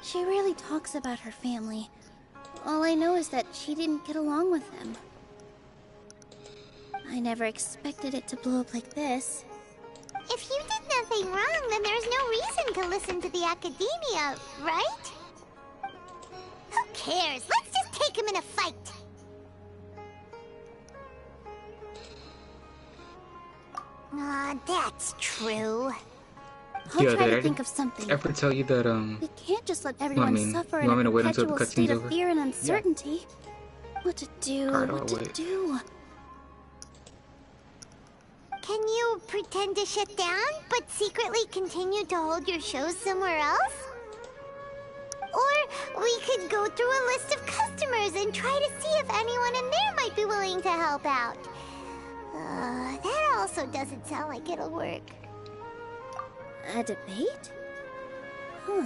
Speaker 5: She rarely talks about her family. All I know is that she didn't get along with them. I never expected it to blow up like this.
Speaker 2: If you did nothing wrong, then there's no reason to listen to the academia, right? Who cares? Let's just take him in a fight. That's true.
Speaker 5: I'll try to think of something.
Speaker 11: Ever tell you that
Speaker 5: We can't just let everyone suffer in a perpetual state of fear and uncertainty. What to do? What to do?
Speaker 2: Can you pretend to shut down, but secretly continue to hold your shows somewhere else? Or we could go through a list of customers and try to see if anyone in there might be willing to help out. That also doesn't sound like it'll work.
Speaker 5: A debate? Huh.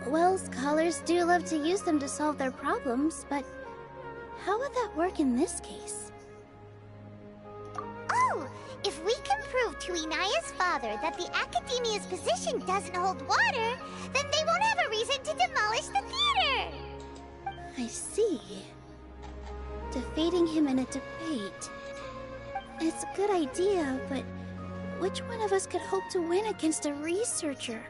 Speaker 5: Well, scholars do love to use them to solve their problems, but how would that work in this case?
Speaker 2: Oh! If we can prove to Inaya's father that the Academia's position doesn't hold water, then they won't have a reason to demolish the theater!
Speaker 5: I see. Defeating him in a debate. It's a good idea, but which one of us could hope to win against a researcher?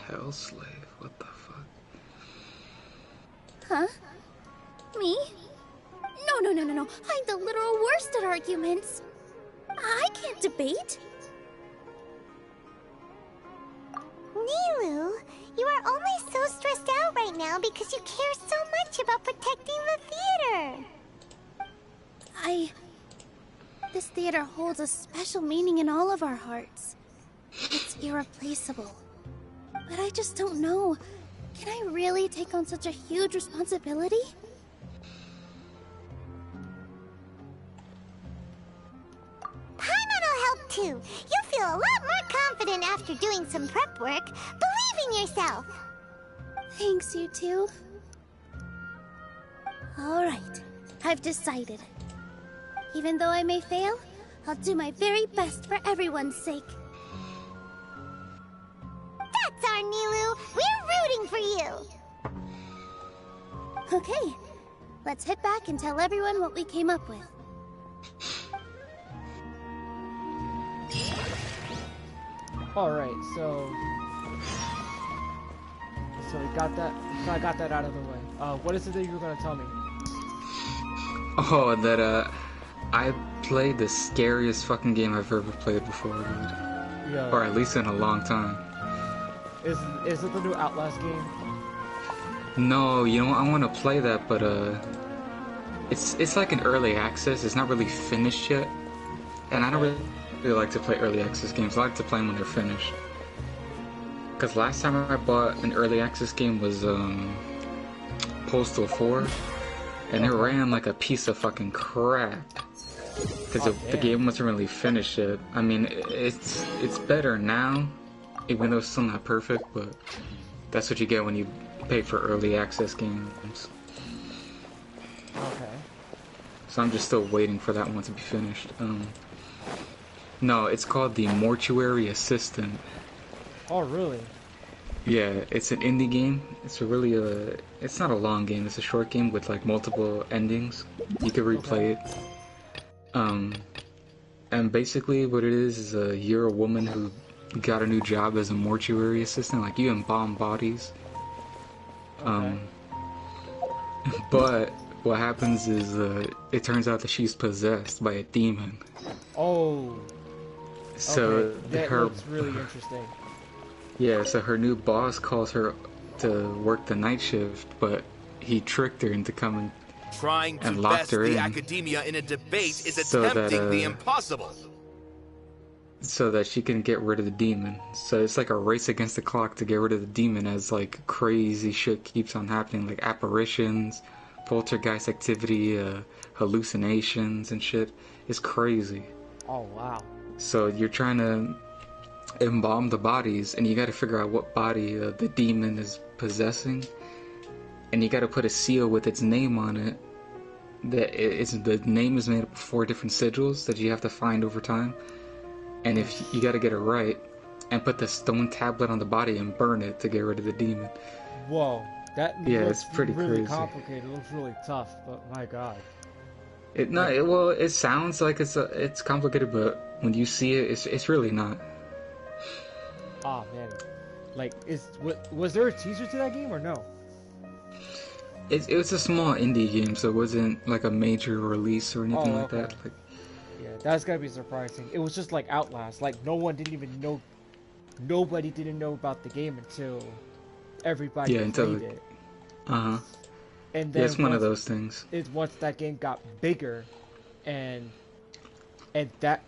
Speaker 11: Hellslave, what the fuck?
Speaker 5: Huh? Me? No. I'm the literal worst at arguments. I can't debate.
Speaker 2: Nilou, you are only so stressed out right now because you care so much about protecting the theater.
Speaker 5: This theater holds a special meaning in all of our hearts. It's irreplaceable. But I just don't know. Can I really take on such a huge responsibility?
Speaker 2: Paimon will help too. You'll feel a lot more confident after doing some prep work. Believe in yourself.
Speaker 5: Thanks, you two. Alright, I've decided. Even though I may fail, I'll do my very best for everyone's sake.
Speaker 2: That's our Nilou. We're rooting for you.
Speaker 5: Okay, let's head back and tell everyone what we came up with.
Speaker 1: Alright, so we got that. So I got that out of the way. What is it that you were gonna tell me?
Speaker 11: Oh, that I played the scariest fucking game I've ever played before, dude.
Speaker 1: Yeah.
Speaker 11: Or at least in a long time.
Speaker 1: Is it the new Outlast game?
Speaker 11: No, you know, I want to play that, but it's like an early access. It's not really finished yet, and I don't really like to play early access games. I like to play them when they're finished. Because last time I bought an early access game was Postal 4, and it ran like a piece of fucking crap. Because the game wasn't really finished yet. I mean, it's better now, even though it's still not perfect, but that's what you get when you pay for early access games.
Speaker 1: Okay.
Speaker 11: So I'm just still waiting for that one to be finished. No, it's called The Mortuary Assistant.
Speaker 1: Oh, really?
Speaker 11: Yeah, it's an indie game. It's a really it's not a long game. It's a short game with like multiple endings. You can replay it. And basically what it is you're a woman who got a new job as a mortuary assistant. Like, you embalm bodies. But what happens is it turns out that she's possessed by a demon.
Speaker 1: Oh.
Speaker 11: So
Speaker 1: that looks really interesting.
Speaker 11: Yeah, so her new boss calls her to work the night shift, but he tricked her into coming
Speaker 3: Trying to
Speaker 11: and locked
Speaker 3: best
Speaker 11: her
Speaker 3: the
Speaker 11: in.
Speaker 3: academia in a debate is
Speaker 11: So that,
Speaker 3: attempting the impossible.
Speaker 11: So that she can get rid of the demon. So it's like a race against the clock to get rid of the demon, as like crazy shit keeps on happening, like apparitions, poltergeist activity, hallucinations and shit. It's crazy.
Speaker 1: Oh wow.
Speaker 11: So you're trying to embalm the bodies, and you got to figure out what body the demon is possessing, and you got to put a seal with its name on it. The name is made up of 4 different sigils that you have to find over time, and if you got to get it right, and put the stone tablet on the body and burn it to get rid of the demon.
Speaker 1: Whoa, that
Speaker 11: it's pretty
Speaker 1: really
Speaker 11: crazy.
Speaker 1: complicated. It looks really tough, but my god.
Speaker 11: It sounds like it's complicated, but when you see it, it's really not.
Speaker 1: Oh man, like was there a teaser to that game or no?
Speaker 11: It was a small indie game, so it wasn't like a major release or anything like
Speaker 1: okay.
Speaker 11: that. Like,
Speaker 1: yeah, that's gotta be surprising. It was just like Outlast. Like nobody didn't know about the game until everybody played it. And then
Speaker 11: it's one of those things.
Speaker 1: Once that game got bigger, and that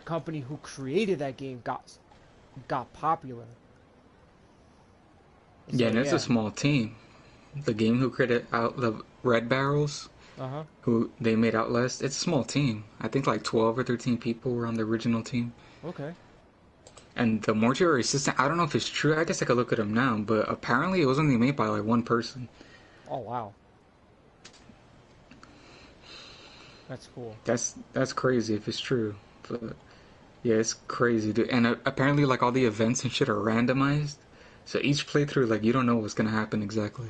Speaker 1: company who created that game got popular. So,
Speaker 11: yeah, and it's a small team. The game who created the Red Barrels, who they made Outlast, it's a small team. I think like 12 or 13 people were on the original team.
Speaker 1: Okay.
Speaker 11: And the mortuary system, I don't know if it's true. I guess I could look at them now, but apparently it was only made by like one person.
Speaker 1: Oh wow. That's cool.
Speaker 11: That's crazy if it's true. But yeah, it's crazy, dude. And apparently like all the events and shit are randomized. So each playthrough, like, you don't know what's gonna happen exactly.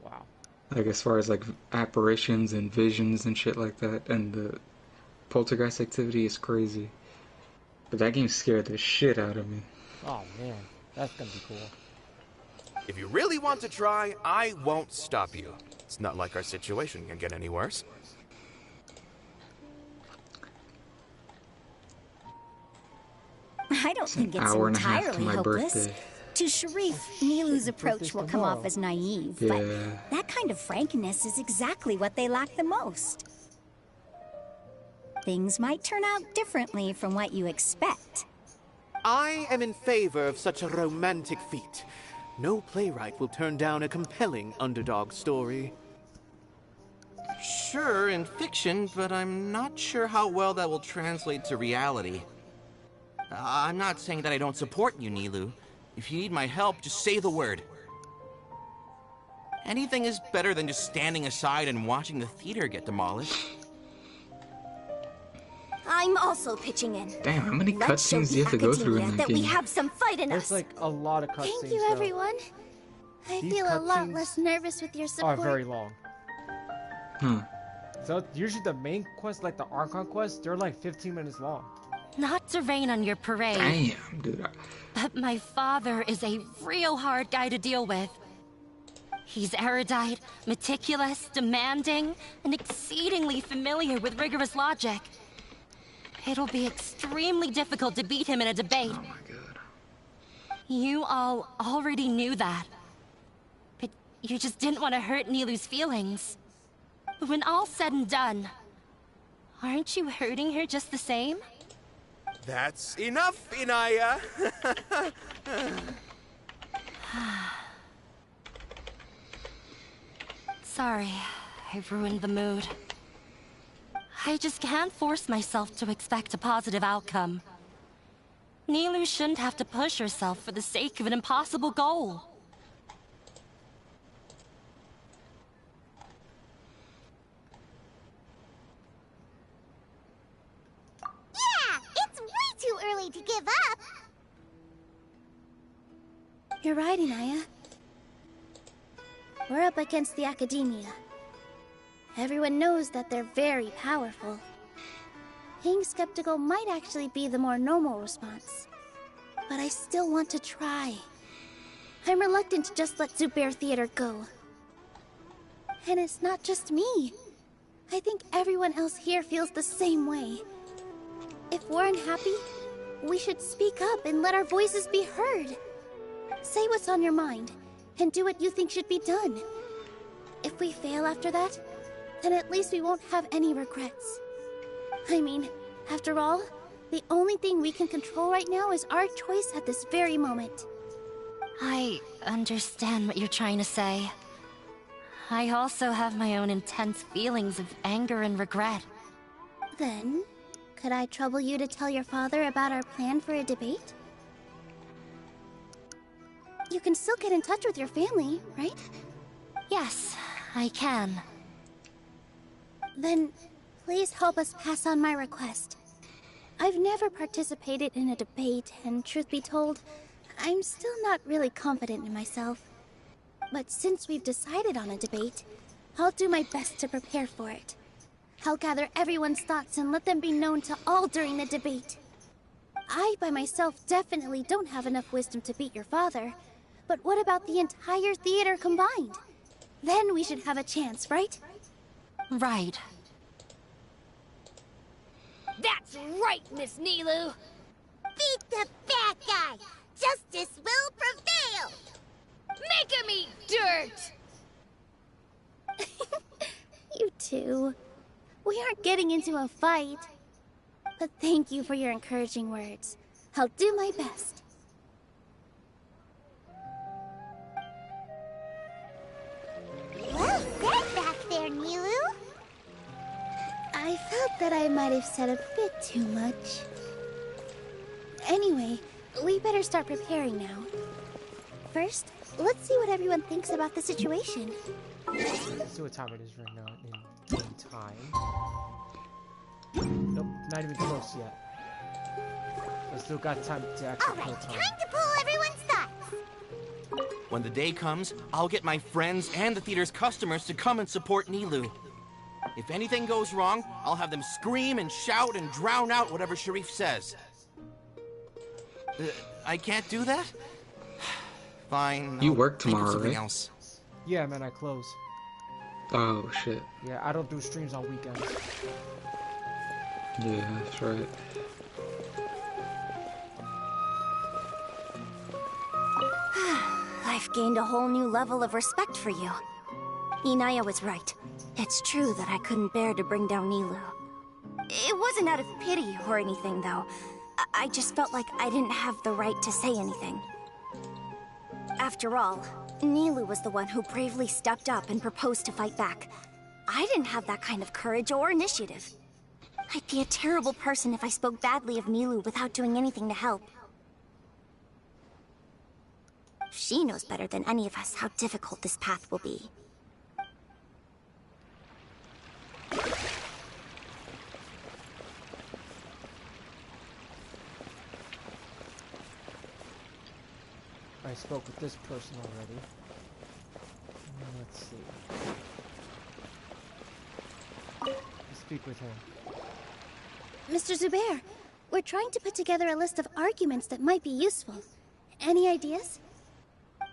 Speaker 1: Wow.
Speaker 11: Like, as far as, like, apparitions and visions and shit like that, and the poltergeist activity is crazy. But that game scared the shit out of me.
Speaker 1: Oh, man. That's gonna be cool.
Speaker 3: If you really want to try, I won't stop you. It's not like our situation can get any worse.
Speaker 12: I don't think it's entirely hopeless. To Sharif, Nilou's approach will come off as naive, but that kind of frankness is exactly what they lack the most. Things might turn out differently from what you expect.
Speaker 13: I am in favor of such a romantic feat. No playwright will turn down a compelling underdog story.
Speaker 14: Sure, in fiction, but I'm not sure how well that will translate to reality. I'm not saying that I don't support you, Nilou. If you need my help, just say the word. Anything is better than just standing aside and watching the theater get demolished.
Speaker 12: I'm also pitching in.
Speaker 11: Damn, how many cutscenes do you have to go through in that game?
Speaker 12: We have some fight in us.
Speaker 1: There's like a lot of cutscenes.
Speaker 5: Thank you, everyone. I feel a lot less nervous with your support.
Speaker 1: Are very long.
Speaker 11: Huh.
Speaker 1: So usually the main quest, like the Archon quest, they're like 15 minutes long.
Speaker 9: Not to rain on your parade.
Speaker 11: Damn, dude.
Speaker 9: But my father is a real hard guy to deal with. He's erudite, meticulous, demanding, and exceedingly familiar with rigorous logic. It'll be extremely difficult to beat him in a debate.
Speaker 11: Oh my god.
Speaker 9: You all already knew that. But you just didn't want to hurt Nilou's feelings. But when all's said and done, aren't you hurting her just the same?
Speaker 3: That's enough, Inaya!
Speaker 9: Sorry, I ruined the mood. I just can't force myself to expect a positive outcome. Nilou shouldn't have to push herself for the sake of an impossible goal.
Speaker 2: Too early to give up.
Speaker 5: You're right, Inaya. We're up against the Academia. Everyone knows that they're very powerful. Being skeptical might actually be the more normal response. But I still want to try. I'm reluctant to just let Zubair Theater go. And it's not just me. I think everyone else here feels the same way. If we're unhappy, we should speak up and let our voices be heard. Say what's on your mind, and do what you think should be done. If we fail after that, then at least we won't have any regrets. I mean, after all, the only thing we can control right now is our choice at this very moment.
Speaker 9: I understand what you're trying to say. I also have my own intense feelings of anger and regret.
Speaker 5: Then, could I trouble you to tell your father about our plan for a debate? You can still get in touch with your family, right?
Speaker 9: Yes, I can.
Speaker 5: Then, please help us pass on my request. I've never participated in a debate, and truth be told, I'm still not really confident in myself. But since we've decided on a debate, I'll do my best to prepare for it. I'll gather everyone's thoughts and let them be known to all during the debate. I, by myself, definitely don't have enough wisdom to beat your father. But what about the entire theater combined? Then we should have a chance, right?
Speaker 9: Right.
Speaker 15: That's right, Miss Nilou!
Speaker 2: Beat the bad guy! Justice will prevail!
Speaker 15: Make him eat dirt!
Speaker 5: You two. We aren't getting into a fight. But thank you for your encouraging words. I'll do my best.
Speaker 2: Well said back there, Nilou.
Speaker 5: I felt that I might have said a bit too much. Anyway, we better start preparing now. First, let's see what everyone thinks about the situation.
Speaker 1: Let's see what time it is right now in game time. Nope, not even close yet. I still got time to actually kill time.
Speaker 2: Time to pull everyone's thoughts.
Speaker 14: When the day comes, I'll get my friends and the theater's customers to come and support Nilou. If anything goes wrong, I'll have them scream and shout and drown out whatever Sharif says. I can't do that? Fine.
Speaker 11: You
Speaker 14: I'll
Speaker 11: work
Speaker 14: think of
Speaker 11: tomorrow,
Speaker 14: something
Speaker 11: right?
Speaker 14: else.
Speaker 1: Yeah, man, I close.
Speaker 11: Oh, shit.
Speaker 1: Yeah, I don't do streams on weekends.
Speaker 11: Yeah, that's right.
Speaker 12: I've gained a whole new level of respect for you. Inaya was right. It's true that I couldn't bear to bring down Nilou. It wasn't out of pity or anything, though. I just felt like I didn't have the right to say anything. After all, Nilou was the one who bravely stepped up and proposed to fight back. I didn't have that kind of courage or initiative. I'd be a terrible person if I spoke badly of Nilou without doing anything to help. She knows better than any of us how difficult this path will be.
Speaker 1: I spoke with this person already. Let's see. Let's speak with him.
Speaker 5: Mr. Zubair, we're trying to put together a list of arguments that might be useful. Any ideas?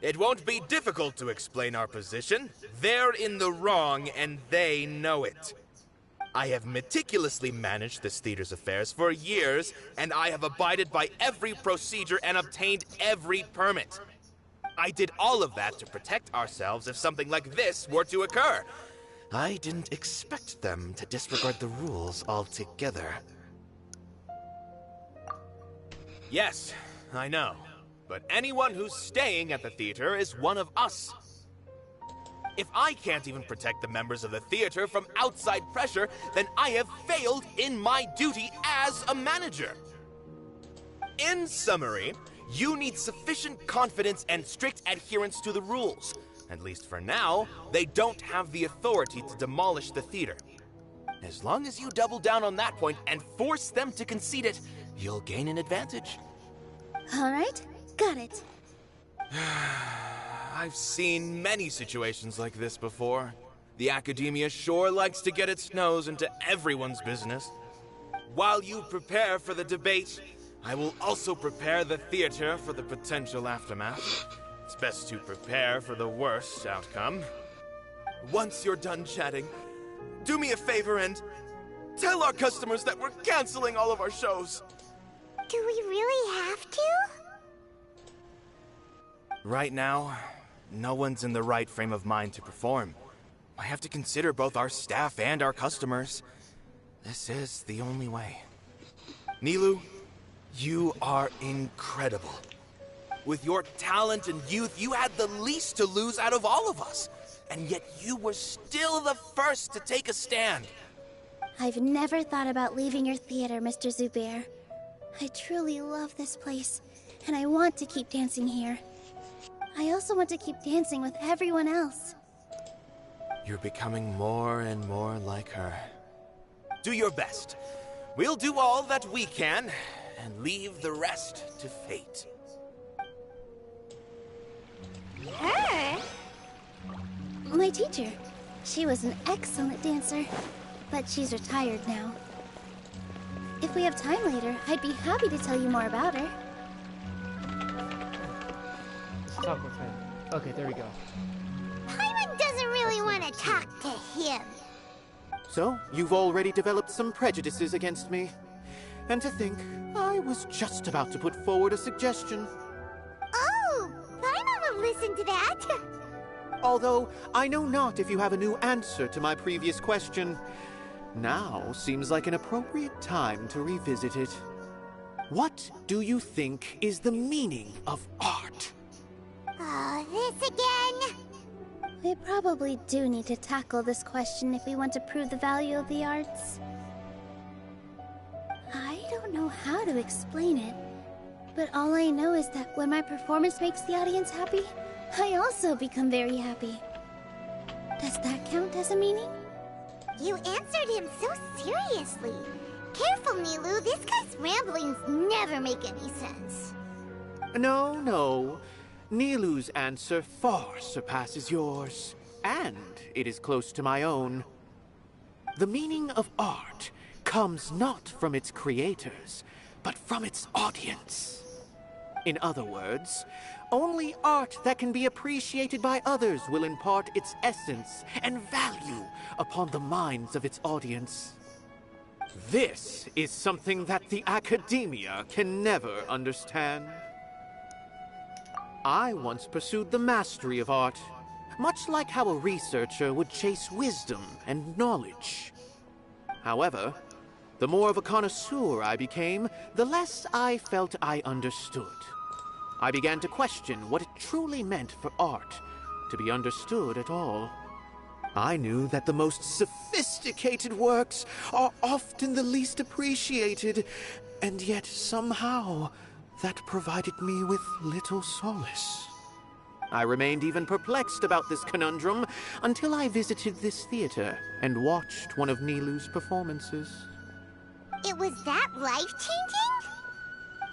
Speaker 3: It won't be difficult to explain our position. They're in the wrong, and they know it. I have meticulously managed this theater's affairs for years, and I have abided by every procedure and obtained every permit. I did all of that to protect ourselves if something like this were to occur. I didn't expect them to disregard the rules altogether. Yes, I know. But anyone who's staying at the theater is one of us. If I can't even protect the members of the theater from outside pressure, then I have failed in my duty as a manager. In summary, you need sufficient confidence and strict adherence to the rules. At least for now, they don't have the authority to demolish the theater. As long as you double down on that point and force them to concede it, you'll gain an advantage.
Speaker 5: All right, got it.
Speaker 3: I've seen many situations like this before. The academia sure likes to get its nose into everyone's business. While you prepare for the debate, I will also prepare the theater for the potential aftermath. It's best to prepare for the worst outcome. Once you're done chatting, do me a favor and tell our customers that we're canceling all of our shows.
Speaker 2: Do we really have to?
Speaker 3: Right now, no one's in the right frame of mind to perform. I have to consider both our staff and our customers. This is the only way. Nilou, you are incredible. With your talent and youth, you had the least to lose out of all of us. and yet you were still the first to take a stand.
Speaker 5: I've never thought about leaving your theater, Mr. Zubair. I truly love this place, and I want to keep dancing here. I also want to keep dancing with everyone else.
Speaker 3: You're becoming more and more like her. Do your best. We'll do all that we can, and leave the rest to fate.
Speaker 2: Her?
Speaker 5: My teacher. She was an excellent dancer, but she's retired now. If we have time later, I'd be happy to tell you more about her.
Speaker 1: Let's talk with him. Okay, there we go.
Speaker 2: Paimon doesn't really want to talk to him.
Speaker 13: So, you've already developed some prejudices against me. And to think, I was just about to put forward a suggestion.
Speaker 2: Oh, Paimon will listen to that.
Speaker 13: Although, I know not if you have a new answer to my previous question. Now seems like an appropriate time to revisit it. What do you think is the meaning of art?
Speaker 2: Oh, this again?
Speaker 5: We probably do need to tackle this question if we want to prove the value of the arts. I don't know how to explain it, but all I know is that when my performance makes the audience happy, I also become very happy. Does that count as a meaning?
Speaker 2: You answered him so seriously. Careful, Nilou. This guy's ramblings never make any sense.
Speaker 13: No. Nilou's answer far surpasses yours, and it is close to my own. The meaning of art comes not from its creators, but from its audience. In other words, only art that can be appreciated by others will impart its essence and value upon the minds of its audience. This is something that the academia can never understand. I once pursued the mastery of art, much like how a researcher would chase wisdom and knowledge. However, the more of a connoisseur I became, the less I felt I understood. I began to question what it truly meant for art to be understood at all. I knew that the most sophisticated works are often the least appreciated, and yet somehow that provided me with little solace. I remained even perplexed about this conundrum until I visited this theater and watched one of Nilou's performances.
Speaker 2: It was that life-changing?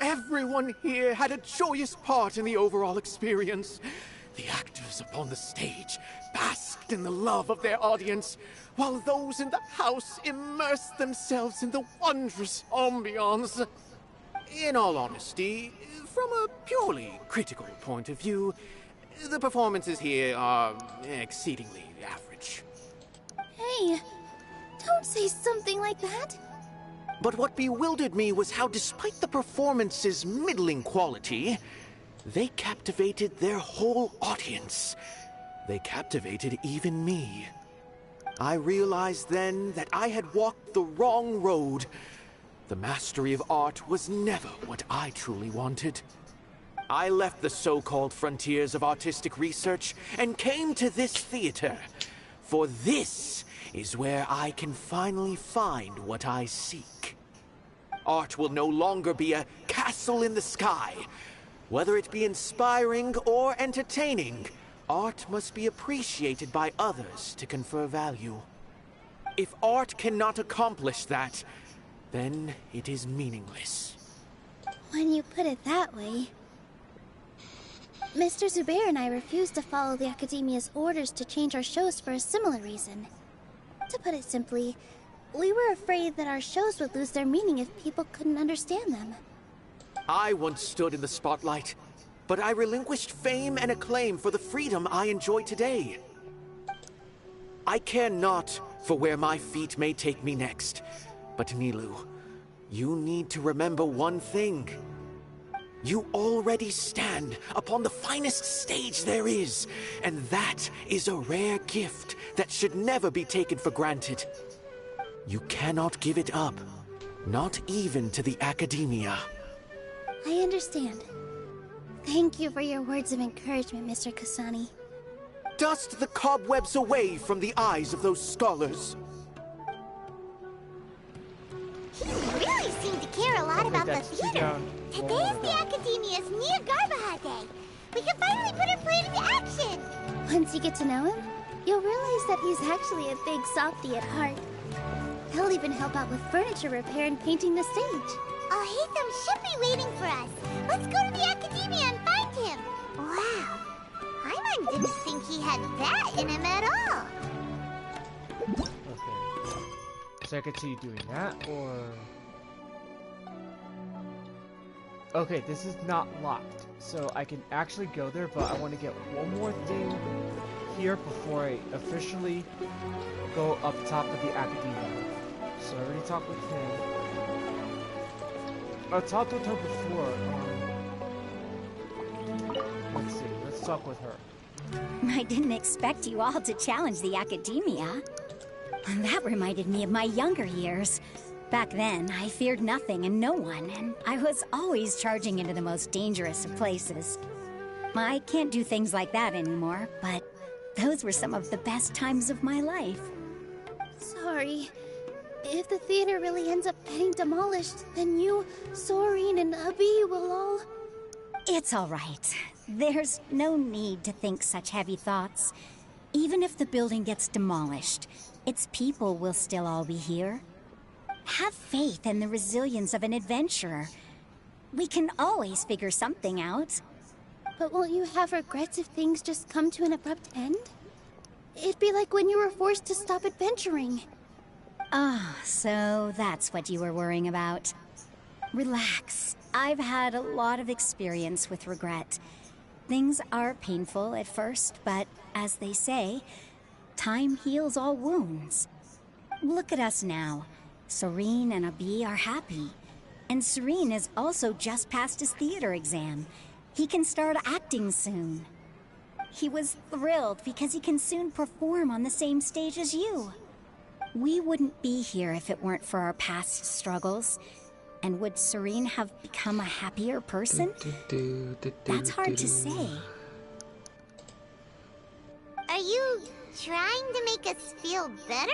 Speaker 13: Everyone here had a joyous part in the overall experience. The actors upon the stage basked in the love of their audience, while those in the house immersed themselves in the wondrous ambiance. In all honesty, from a purely critical point of view, the performances here are exceedingly average.
Speaker 5: Hey, don't say something like that.
Speaker 13: But what bewildered me was how, despite the performance's middling quality, they captivated their whole audience. They captivated even me. I realized then that I had walked the wrong road. The mastery of art was never what I truly wanted. I left the so-called frontiers of artistic research and came to this theater, for this is where I can finally find what I seek. Art will no longer be a castle in the sky. Whether it be inspiring or entertaining, art must be appreciated by others to confer value. If art cannot accomplish that, then it is meaningless.
Speaker 5: When you put it that way... Mr. Zubair and I refused to follow the Academia's orders to change our shows for a similar reason. To put it simply, we were afraid that our shows would lose their meaning if people couldn't understand them.
Speaker 13: I once stood in the spotlight, but I relinquished fame and acclaim for the freedom I enjoy today. I care not for where my feet may take me next, but Nilou, you need to remember one thing. You already stand upon the finest stage there is, and that is a rare gift that should never be taken for granted. You cannot give it up, not even to the Academia.
Speaker 5: I understand. Thank you for your words of encouragement, Mr. Kasani.
Speaker 13: Dust the cobwebs away from the eyes of those scholars.
Speaker 2: He really seemed to care a lot about the theater. Today is the Academia's Nia Garbaha Day. We can finally put our plan into action.
Speaker 5: Once you get to know him, you'll realize that he's actually a big softie at heart. He'll even help out with furniture repair and painting the stage.
Speaker 2: Hatham should be waiting for us. Let's go to the Academia and find him. Wow. Paimon didn't think he had that in him at all.
Speaker 1: Okay. So I could see you doing that, or... Okay, this is not locked. So I can actually go there, but I want to get one more thing here before I officially go up top of the Academia. So I already talked with him. I talked with her before. Let's see. Let's talk with her.
Speaker 16: I didn't expect you all to challenge the Academia. That reminded me of my younger years. Back then, I feared nothing and no one, and I was always charging into the most dangerous of places. I can't do things like that anymore, but those were some of the best times of my life.
Speaker 5: Sorry. If the theater really ends up getting demolished, then you, Soren, and Abi will all...
Speaker 16: It's all right. There's no need to think such heavy thoughts. Even if the building gets demolished, its people will still all be here. Have faith in the resilience of an adventurer. We can always figure something out.
Speaker 5: But won't you have regrets if things just come to an abrupt end? It'd be like when you were forced to stop adventuring.
Speaker 16: Ah, so that's what you were worrying about. Relax. I've had a lot of experience with regret. Things are painful at first, but as they say, time heals all wounds. Look at us now. Soren and Abi are happy. And Soren has also just passed his theater exam. He can start acting soon. He was thrilled because he can soon perform on the same stage as you. We wouldn't be here if it weren't for our past struggles. And would Soren have become a happier person? That's hard to say.
Speaker 2: Are you trying to make us feel better?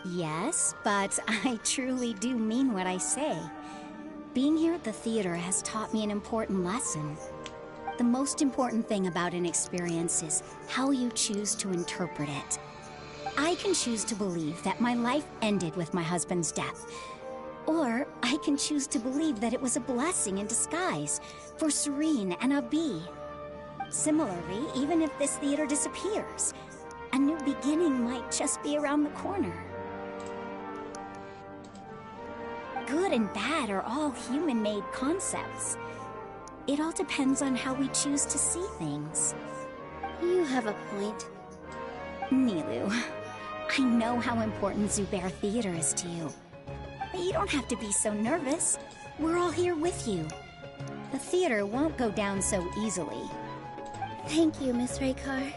Speaker 16: Yes, but I truly do mean what I say. Being here at the theater has taught me an important lesson. The most important thing about an experience is how you choose to interpret it. I can choose to believe that my life ended with my husband's death. Or I can choose to believe that it was a blessing in disguise for Soren and Abi. Similarly, even if this theater disappears, a new beginning might just be around the corner. Good and bad are all human-made concepts. It all depends on how we choose to see things.
Speaker 5: You have a point.
Speaker 16: Nilou, I know how important Zubair Theater is to you. But you don't have to be so nervous. We're all here with you. The theater won't go down so easily.
Speaker 5: Thank you, Miss Raykar.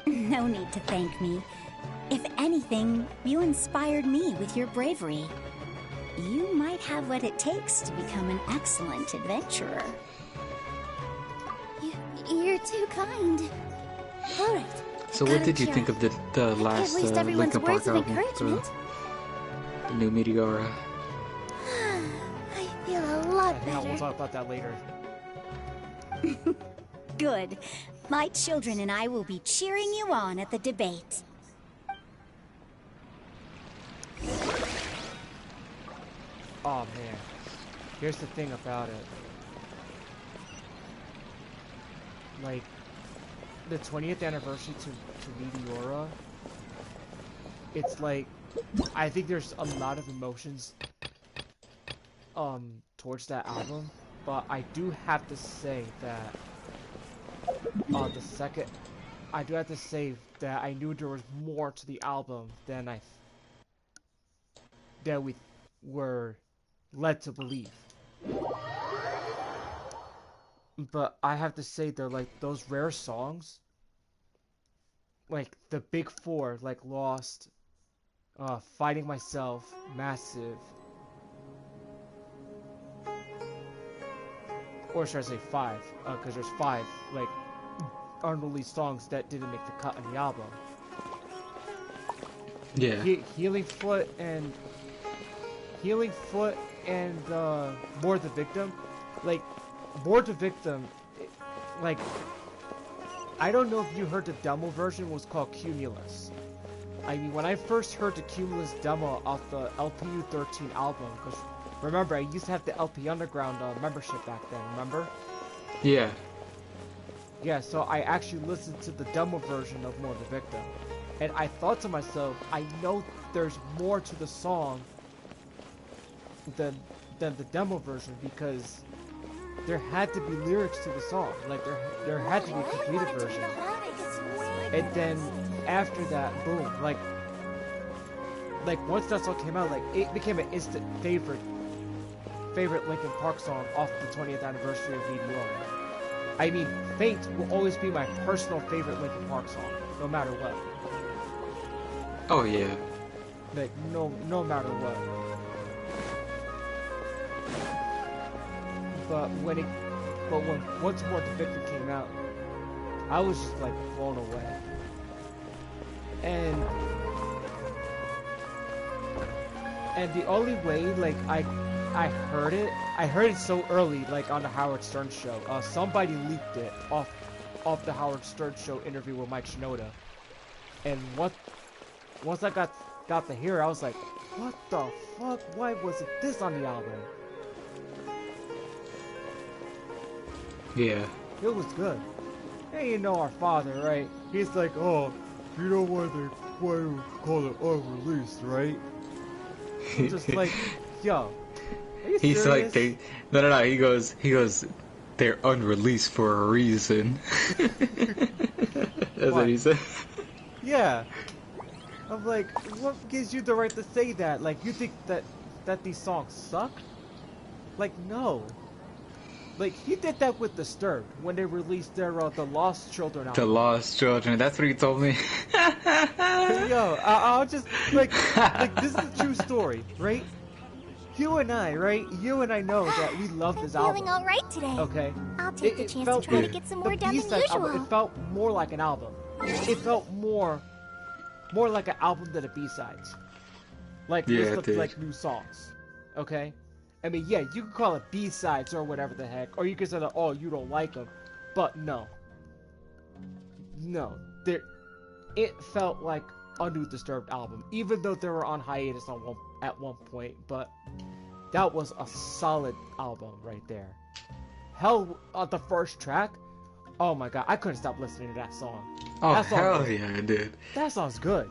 Speaker 16: No need to thank me. If anything, you inspired me with your bravery. You might have what it takes to become an excellent adventurer.
Speaker 5: You're too kind. All right.
Speaker 11: So what did you think of the last
Speaker 5: At least everyone's
Speaker 11: Linkin Park
Speaker 5: words of
Speaker 11: album?
Speaker 5: encouragement.
Speaker 11: The new Meteora.
Speaker 5: I feel a lot
Speaker 1: I think
Speaker 5: better.
Speaker 1: we'll talk about that later.
Speaker 16: Good. My children and I will be cheering you on at the debate.
Speaker 1: Oh man, here's the thing about it. Like, the 20th anniversary to Meteora, it's like, I think there's a lot of emotions towards that album, but I do have to say that I do have to say that I knew there was more to the album than we were led to believe. But I have to say that, like, those rare songs, like the big four, like Lost, Fighting Myself, Massive, or should I say five, because there's five, like, unreleased songs that didn't make the cut on the album.
Speaker 11: Yeah.
Speaker 1: Healing Foot and More the Victim, like More the Victim, like I don't know if you heard the demo version was called Cumulus. I mean, when I first heard the Cumulus demo off the LPU 13 album, because remember I used to have the LP Underground membership back then, remember?
Speaker 11: Yeah.
Speaker 1: Yeah, so I actually listened to the demo version of More the Victim, and I thought to myself, I know there's more to the song than the demo version, because there had to be lyrics to the song, like there had to be a completed version. And then after that, boom, like once that song came out, like it became an instant favorite Linkin Park song off the 20th anniversary of Meteor. I mean, Fate will always be my personal favorite Linkin Park song, no matter what.
Speaker 11: Oh yeah.
Speaker 1: Like no matter what. But when once More the Victim came out, I was just like blown away. And the only way like I heard it so early, like on the Howard Stern show. Somebody leaked it off the Howard Stern show interview with Mike Shinoda. And once I got to hear it, I was like, what the fuck? Why wasn't this on the album?
Speaker 11: Yeah.
Speaker 1: It was good. Hey, you know our father, right? He's like, oh, you know why they call it unreleased, right? I'm just like, yo, are you
Speaker 11: He's
Speaker 1: serious?
Speaker 11: like, no. He goes, they're unreleased for a reason. That's what he said.
Speaker 1: Yeah. I'm like, what gives you the right to say that? Like, you think that these songs suck? Like, no. Like, he did that with Disturbed when they released their The Lost Children album.
Speaker 11: The Lost Children. That's what he told me.
Speaker 1: Yo, I'll just like this is a true story, right? You and I know that we love this album.
Speaker 2: Feeling all right today.
Speaker 1: Okay.
Speaker 2: I'll take the chance to try to get some more done than usual.
Speaker 1: Album, it felt more like an album. It felt more like an album than a B-sides. Like list of like new songs. Okay. I mean, yeah, you can call it B-sides or whatever the heck, or you can say that, oh, you don't like them, but no, it felt like a new Disturbed album, even though they were on hiatus at one point, but that was a solid album right there. Hell, the first track, oh my god, I couldn't stop listening to that song.
Speaker 11: Oh,
Speaker 1: that song
Speaker 11: hell yeah, I did.
Speaker 1: That song's good.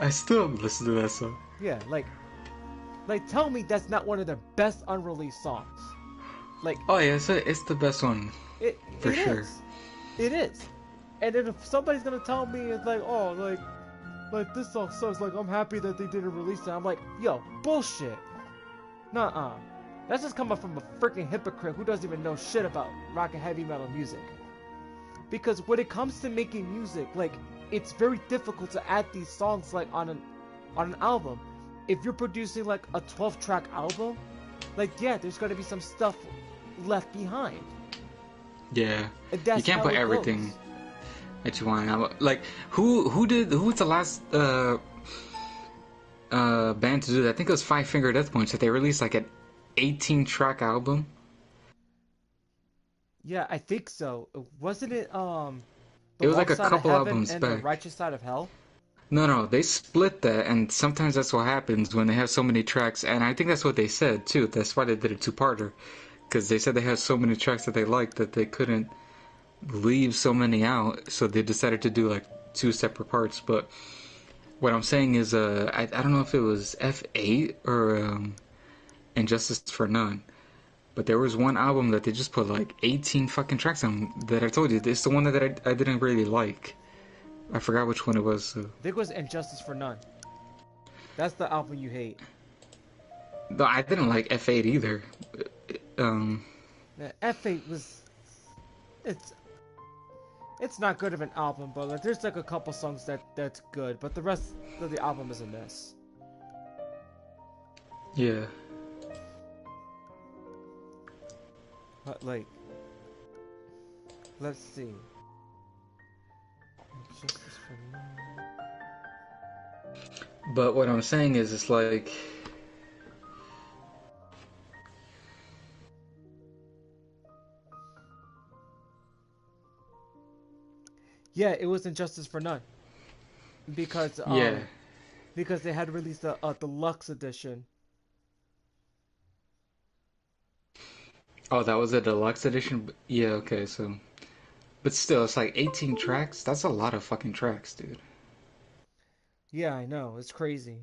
Speaker 11: I still listen to that song.
Speaker 1: Yeah, like tell me that's not one of their best unreleased songs. Like,
Speaker 11: oh yeah, it's the best one. For sure.
Speaker 1: It is. And then if somebody's gonna tell me it's like, oh, like this song sucks, like I'm happy that they didn't release it, I'm like, yo, bullshit. Nuh-uh. That's just coming from a freaking hypocrite who doesn't even know shit about rock and heavy metal music. Because when it comes to making music, like, it's very difficult to add these songs like on an album. If you're producing like a 12-track album, like, yeah, there's gonna be some stuff left behind.
Speaker 11: Yeah, you can't put everything that you want. Like, who was the last band to do that? I think it was Five Finger Death Punch that they released like an 18-track album.
Speaker 1: Yeah, I think so. Wasn't it
Speaker 11: it was like a couple albums
Speaker 1: and
Speaker 11: back.
Speaker 1: The Righteous Side of Hell?
Speaker 11: No, they split that, and sometimes that's what happens when they have so many tracks, and I think that's what they said, too. That's why they did a two-parter, because they said they had so many tracks that they liked that they couldn't leave so many out, so they decided to do, like, two separate parts, but what I'm saying is, I don't know if it was F8 or Injustice for None, but there was one album that they just put, like, 18 fucking tracks on that I told you. It's the one that I didn't really like. I forgot which one it was.
Speaker 1: I think it was Injustice for None. That's the album you hate.
Speaker 11: No, I didn't like F8 either.
Speaker 1: F8 was... It's not good of an album, but like, there's like a couple songs that's good, but the rest of the album is a mess.
Speaker 11: Yeah.
Speaker 1: But like... Let's see.
Speaker 11: But what I'm saying is, it's like...
Speaker 1: Yeah, it was Injustice for None. Because because they had released a deluxe edition.
Speaker 11: Oh, that was a deluxe edition? Yeah, okay, so... But still, it's like 18 tracks? That's a lot of fucking tracks, dude.
Speaker 1: Yeah, I know. It's crazy.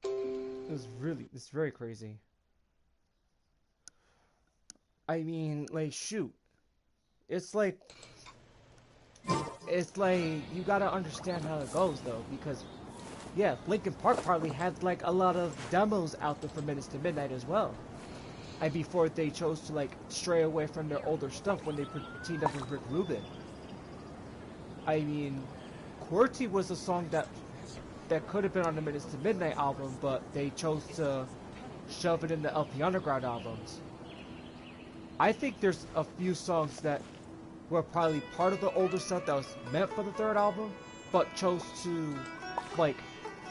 Speaker 1: It's very crazy. I mean, like, shoot. It's like you gotta understand how it goes though, because yeah, Linkin Park probably had like a lot of demos out there for Minutes to Midnight as well. And before they chose to like stray away from their older stuff when they teamed up with Rick Rubin. I mean, QWERTY was a song that could have been on the Minutes to Midnight album, but they chose to shove it in the LP Underground albums. I think there's a few songs that were probably part of the older stuff that was meant for the third album, but chose to, like,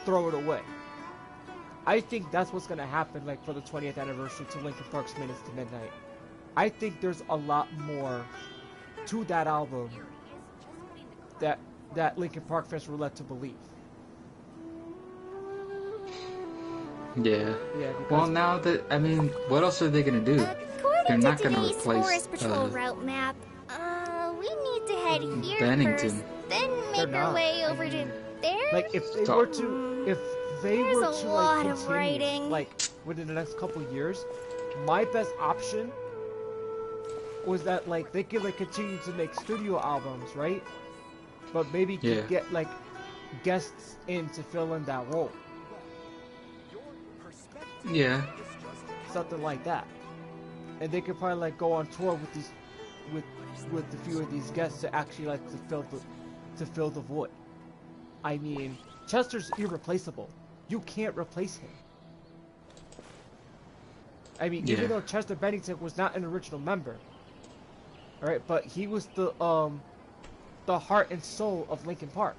Speaker 1: throw it away. I think that's what's gonna happen, like, for the 20th anniversary to Linkin Park's Minutes to Midnight. I think there's a lot more to that album that Linkin Park fans were led to believe.
Speaker 11: Yeah. Well, now that, I mean, what else are they gonna do? They're not gonna replace
Speaker 2: Forest Patrol route map. We need to head here
Speaker 11: Bennington.
Speaker 2: first, then make our way over to there.
Speaker 1: Like, if they were to, like, continue,
Speaker 2: writing.
Speaker 1: like, within the next couple of years, my best option was that, like, they could, like, continue to make studio albums, right? But maybe could get, like, guests in to fill in that role.
Speaker 11: Yeah.
Speaker 1: Something like that. And they could probably, like, go on tour with these, with a few of these guests to actually, like, to fill the void. I mean, Chester's irreplaceable. You can't replace him. I mean, even though Chester Bennington was not an original member, alright, but he was the heart and soul of Linkin Park.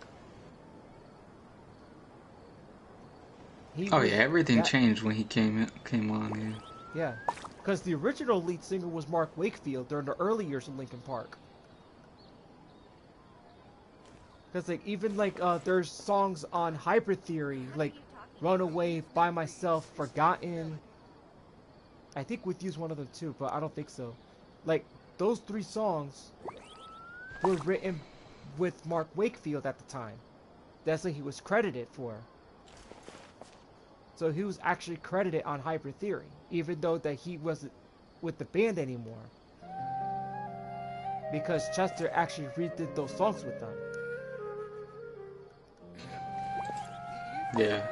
Speaker 11: Everything changed when he came on.
Speaker 1: Yeah, because the original lead singer was Mark Wakefield during the early years of Linkin Park. Because, like, even, like, there's songs on Hybrid Theory, like Runaway, By Myself, Forgotten. I think With You's one of them too, but I don't think so. Like, those 3 songs were written with Mark Wakefield at the time. That's what he was credited for. So he was actually credited on Hybrid Theory, even though that he wasn't with the band anymore. Because Chester actually redid those songs with them.
Speaker 11: Yeah.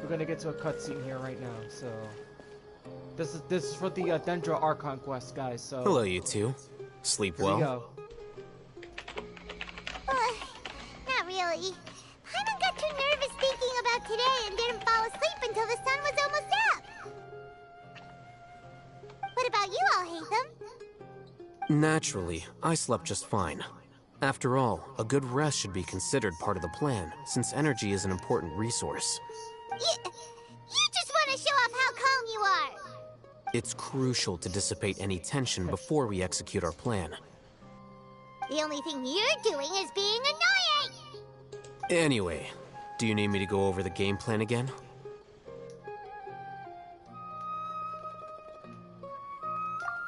Speaker 1: We're gonna get to a cutscene here right now, so this is for the Dendro Archon quest, guys. So
Speaker 6: hello, you two. Sleep well?
Speaker 1: Here we go.
Speaker 2: Not really. Paimon got too nervous thinking about today and didn't fall asleep until the sun was almost up. What about you all, Hatham?
Speaker 6: Naturally, I slept just fine. After all, a good rest should be considered part of the plan, since energy is an important resource.
Speaker 2: You just want to show off how calm you are.
Speaker 6: It's crucial to dissipate any tension before we execute our plan.
Speaker 2: The only thing you're doing is being annoying.
Speaker 6: Anyway, do you need me to go over the game plan again?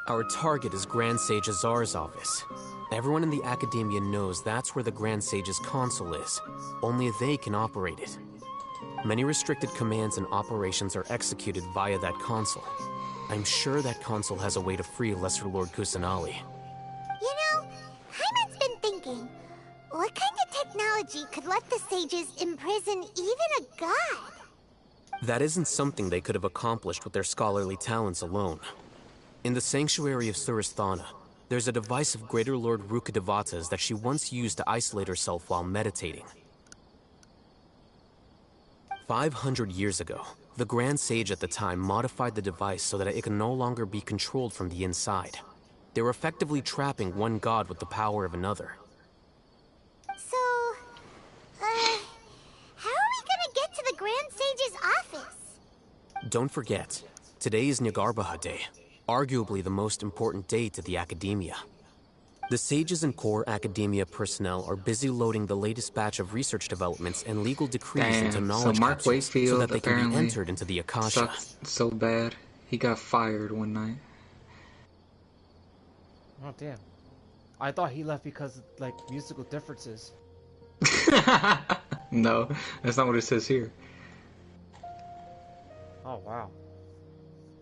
Speaker 6: Our target is Grand Sage Azar's office. Everyone in the Academia knows that's where the Grand Sage's console is. Only they can operate it. Many restricted commands and operations are executed via that console. I'm sure that console has a way to free Lesser Lord Kusanali.
Speaker 2: You know, Paimon's been thinking, what kind of technology could let the sages imprison even a god?
Speaker 6: That isn't something they could have accomplished with their scholarly talents alone. In the Sanctuary of Suristhana, there's a device of Greater Lord Rukkhadevata's that she once used to isolate herself while meditating. 500 years ago, the Grand Sage at the time modified the device so that it could no longer be controlled from the inside. They were effectively trapping one god with the power of another. don't forget, today is Nyargarbaha Day, arguably the most important day to the Academia. The sages and core Academia personnel are busy loading the latest batch of research developments and legal decrees into knowledge
Speaker 11: Mark
Speaker 6: capsules so
Speaker 11: Wakefield
Speaker 6: that they can be
Speaker 11: apparently
Speaker 6: entered into the Akasha.
Speaker 11: sucks so bad. He got fired one night.
Speaker 1: Oh damn! I thought he left because of, like, musical differences.
Speaker 11: No, that's not what it says here.
Speaker 1: Oh wow!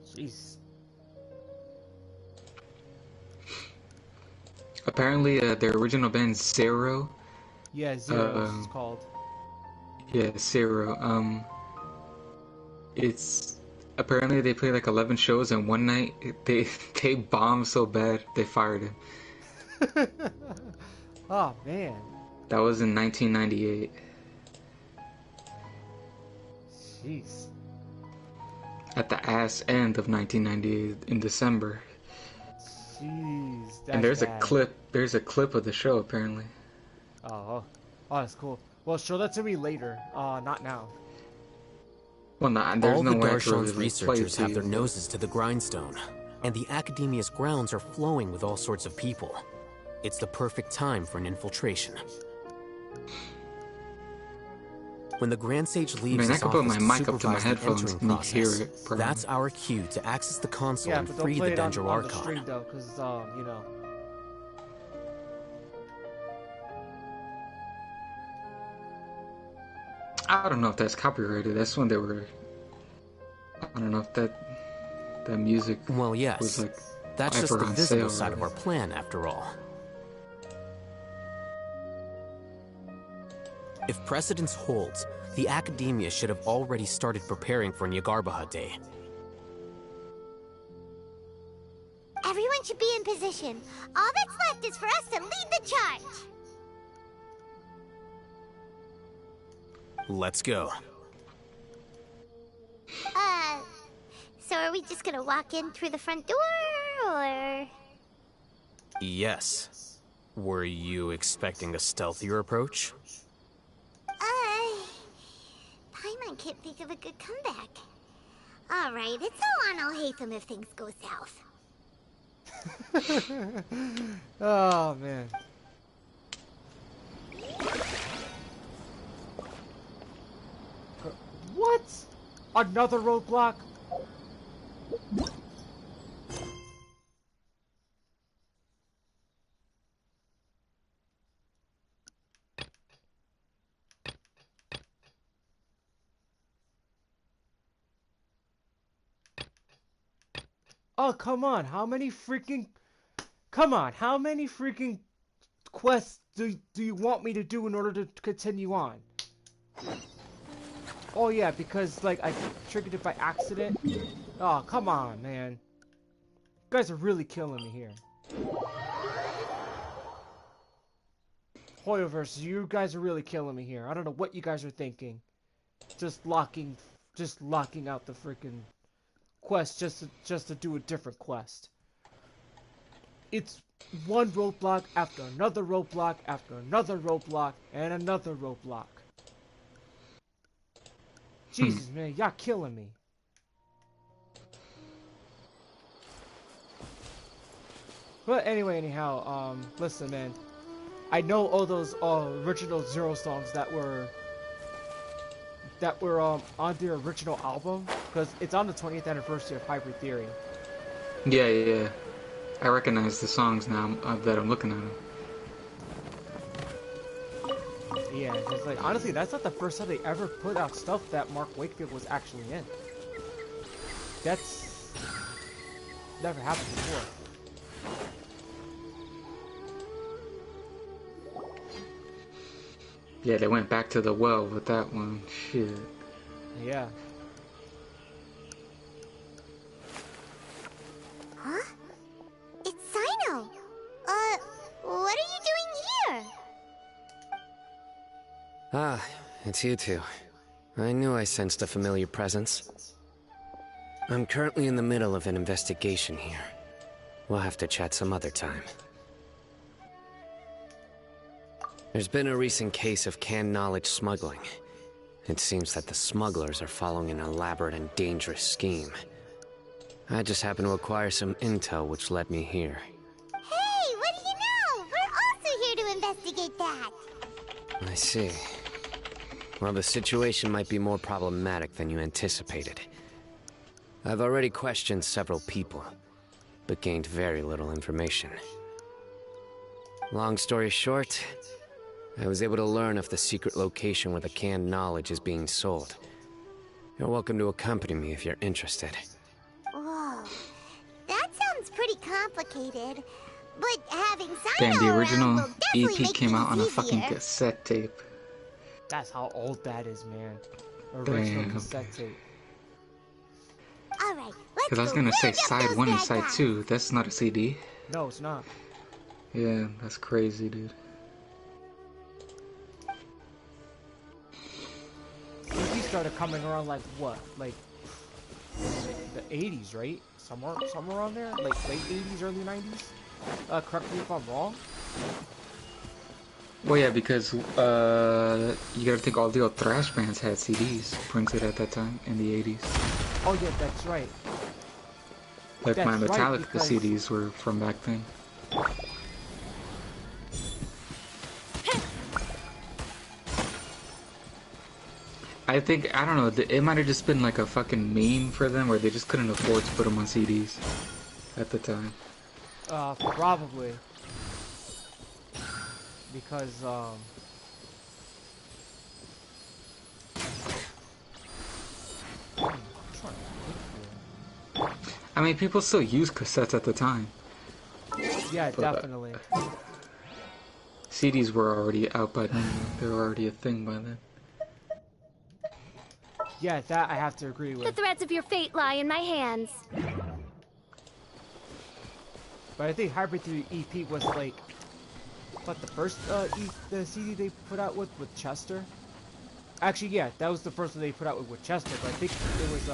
Speaker 1: Jeez.
Speaker 11: Apparently, their original band Zero.
Speaker 1: Yeah, Zero is called.
Speaker 11: Yeah, Zero. It's apparently they played like 11 shows, and one night they bombed so bad they fired him.
Speaker 1: Oh man.
Speaker 11: That was in 1998.
Speaker 1: Jeez.
Speaker 11: At the ass end of 1998 in December.
Speaker 1: Jeez. That's
Speaker 11: And there's
Speaker 1: bad.
Speaker 11: a clip. There's a clip of the show apparently.
Speaker 1: Oh, that's cool. Well, show that to me later. Not now.
Speaker 11: Well, there's
Speaker 6: All
Speaker 11: no
Speaker 6: the
Speaker 11: way I could
Speaker 6: Darshan's
Speaker 11: really
Speaker 6: researchers
Speaker 11: play
Speaker 6: have their
Speaker 11: to you.
Speaker 6: noses to the grindstone, and the Academia's grounds are flowing with all sorts of people. It's the perfect time for an infiltration. When the Grand Sage leaves
Speaker 11: Man, I
Speaker 6: his
Speaker 11: could put
Speaker 6: office
Speaker 11: my
Speaker 6: to
Speaker 11: mic up to my
Speaker 6: supervise the
Speaker 11: headphones
Speaker 6: entering
Speaker 11: and you hear
Speaker 6: process,
Speaker 11: it properly.
Speaker 6: that's our cue to access the console
Speaker 1: Yeah,
Speaker 6: and
Speaker 1: but don't
Speaker 6: free
Speaker 1: play
Speaker 6: the
Speaker 1: it on
Speaker 6: Dendro
Speaker 1: the
Speaker 6: Archon.
Speaker 1: stream though, because you know.
Speaker 11: I don't know if that's copyrighted. That's when they were. I don't know if that music.
Speaker 6: Well, yes.
Speaker 11: Was like
Speaker 6: That's just
Speaker 11: ever
Speaker 6: the
Speaker 11: on
Speaker 6: visible
Speaker 11: sale,
Speaker 6: side of
Speaker 11: right?
Speaker 6: our plan, after all. If precedence holds, the Academia should have already started preparing for Nyargarbaha Day.
Speaker 2: Everyone should be in position. All that's left is for us to lead the charge.
Speaker 6: Let's go.
Speaker 2: So are we just gonna walk in through the front door, or...?
Speaker 6: Yes. Were you expecting a stealthier approach?
Speaker 2: Paimon can't think of a good comeback. Alright, it's all on I'll hate them if things go south.
Speaker 1: Oh man. What? Another roadblock? Oh, come on. How many freaking quests do you want me to do in order to continue on? Oh yeah, because like I triggered it by accident. Oh, come on, man. You guys are really killing me here. Hoyoverse, you guys are really killing me here. I don't know what you guys are thinking. Just locking out the freaking quest just to do a different quest. It's one roadblock after another roadblock after another roadblock and another roadblock. Jesus, man, y'all killing me. But anyway, anyhow, listen, man. I know all those original Zero songs that were on their original album, because it's on the 20th anniversary of Hybrid Theory.
Speaker 11: Yeah. I recognize the songs now that I'm looking at them.
Speaker 1: Yeah, because like honestly, that's not the first time they ever put out stuff that Mark Wakefield was actually in. That's never happened before.
Speaker 11: Yeah, they went back to the well with that one. Shit.
Speaker 1: Yeah.
Speaker 2: Huh? It's Sino! What are you doing here?
Speaker 8: Ah, it's you two. I knew I sensed a familiar presence. I'm currently in the middle of an investigation here. We'll have to chat some other time. There's been a recent case of canned knowledge smuggling. It seems that the smugglers are following an elaborate and dangerous scheme. I just happened to acquire some intel which led me here.
Speaker 2: Hey, what do you know? We're also here to investigate that.
Speaker 8: I see. Well, the situation might be more problematic than you anticipated. I've already questioned several people, but gained very little information. Long story short, I was able to learn of the secret location where the canned knowledge is being sold. You're welcome to accompany me if you're interested.
Speaker 2: Whoa, that sounds pretty complicated. But having
Speaker 11: Damn,
Speaker 2: Sino
Speaker 11: the
Speaker 2: around
Speaker 11: original
Speaker 2: will definitely
Speaker 11: EP
Speaker 2: make
Speaker 11: came out on a
Speaker 2: things
Speaker 11: fucking
Speaker 2: easier.
Speaker 11: cassette tape.
Speaker 1: That's how old that is, man. Original
Speaker 11: Damn.
Speaker 1: cassette tape.
Speaker 2: All right,
Speaker 11: Because I was gonna say side 1 and side 2. That's not a CD.
Speaker 1: No, it's not.
Speaker 11: Yeah, that's crazy, dude.
Speaker 1: CDs started coming around like what? Like the 80s, right? Somewhere around there? Like late 80s, early 90s? Correct me if I'm wrong.
Speaker 11: Well, yeah, because you gotta think all the old thrash bands had CDs printed at that time in the 80s.
Speaker 1: Oh yeah, that's right.
Speaker 11: Like
Speaker 1: That's
Speaker 11: my
Speaker 1: right,
Speaker 11: Metallica
Speaker 1: because-
Speaker 11: CDs were from back then. I think, I don't know, it might have just been like a fucking meme for them where they just couldn't afford to put them on CDs at the time.
Speaker 1: Probably. Because,
Speaker 11: I mean, people still use cassettes at the time.
Speaker 1: yeah,
Speaker 11: But,
Speaker 1: definitely.
Speaker 11: CDs were already out by then. They were already a thing by then.
Speaker 1: Yeah, that I have to agree
Speaker 15: The
Speaker 1: with.
Speaker 15: threads of your fate lie in my hands.
Speaker 1: But I think Hybrid 3 EP was like, what, the first the CD they put out with Chester? Actually, yeah, that was the first one they put out with Chester, but I think it was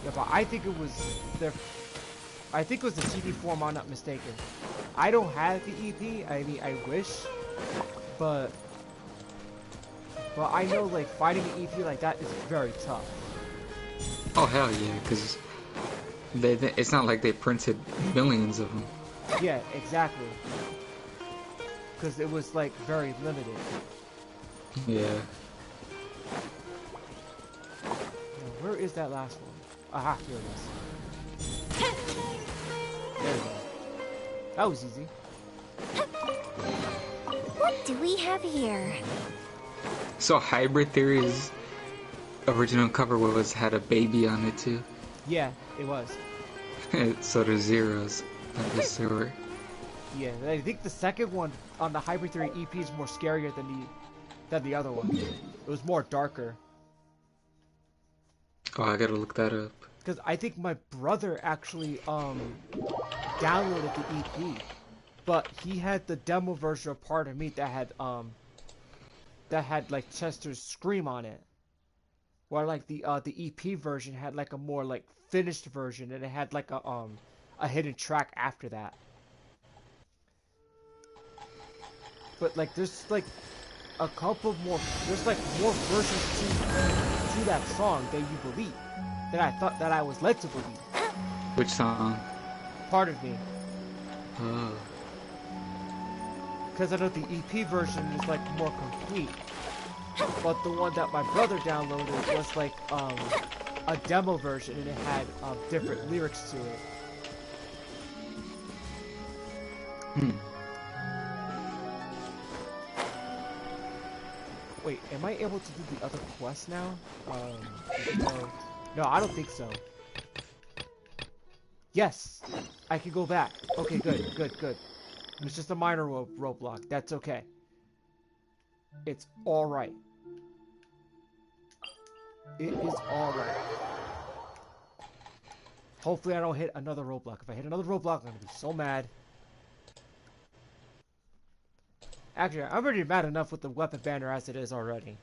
Speaker 1: yeah, but I think it was their, I think it was the CD form, I'm not mistaken. I don't have the EP, I mean, I wish, but I know, like, fighting an EP like that is very tough.
Speaker 11: Oh, hell yeah, because it's not like they printed millions of them.
Speaker 1: Yeah, exactly. Because it was, like, very limited.
Speaker 11: Yeah.
Speaker 1: Now, where is that last one? Aha, here it is. There we go. That was easy.
Speaker 12: What do we have here?
Speaker 11: So Hybrid Theory's original cover had a baby on it too.
Speaker 1: Yeah, it was.
Speaker 11: So the zeros of the sewer.
Speaker 1: Yeah, I think the second one on the Hybrid Theory EP is more scarier than the other one. It was more darker.
Speaker 11: Oh, I gotta look that up.
Speaker 1: Because I think my brother actually downloaded the EP, but he had the demo version of Part of Me that had like Chester's Scream on it, while like the EP version had like a more like finished version, and it had like a hidden track after that. But like there's like a couple more, there's like more versions to that song than you believe, that I thought that I was led to believe.
Speaker 11: Which song?
Speaker 1: Part of Me.
Speaker 11: Oh.
Speaker 1: Because I know the EP version is like more complete, but the one that my brother downloaded was like a demo version, and it had different lyrics to it. Wait, am I able to do the other quest now? No, I don't think so. Yes, I can go back. Okay, good. It's just a minor roadblock. That's okay. It's alright. It is alright. Hopefully I don't hit another roadblock. If I hit another roadblock, I'm gonna be so mad. Actually, I'm already mad enough with the weapon banner as it is already.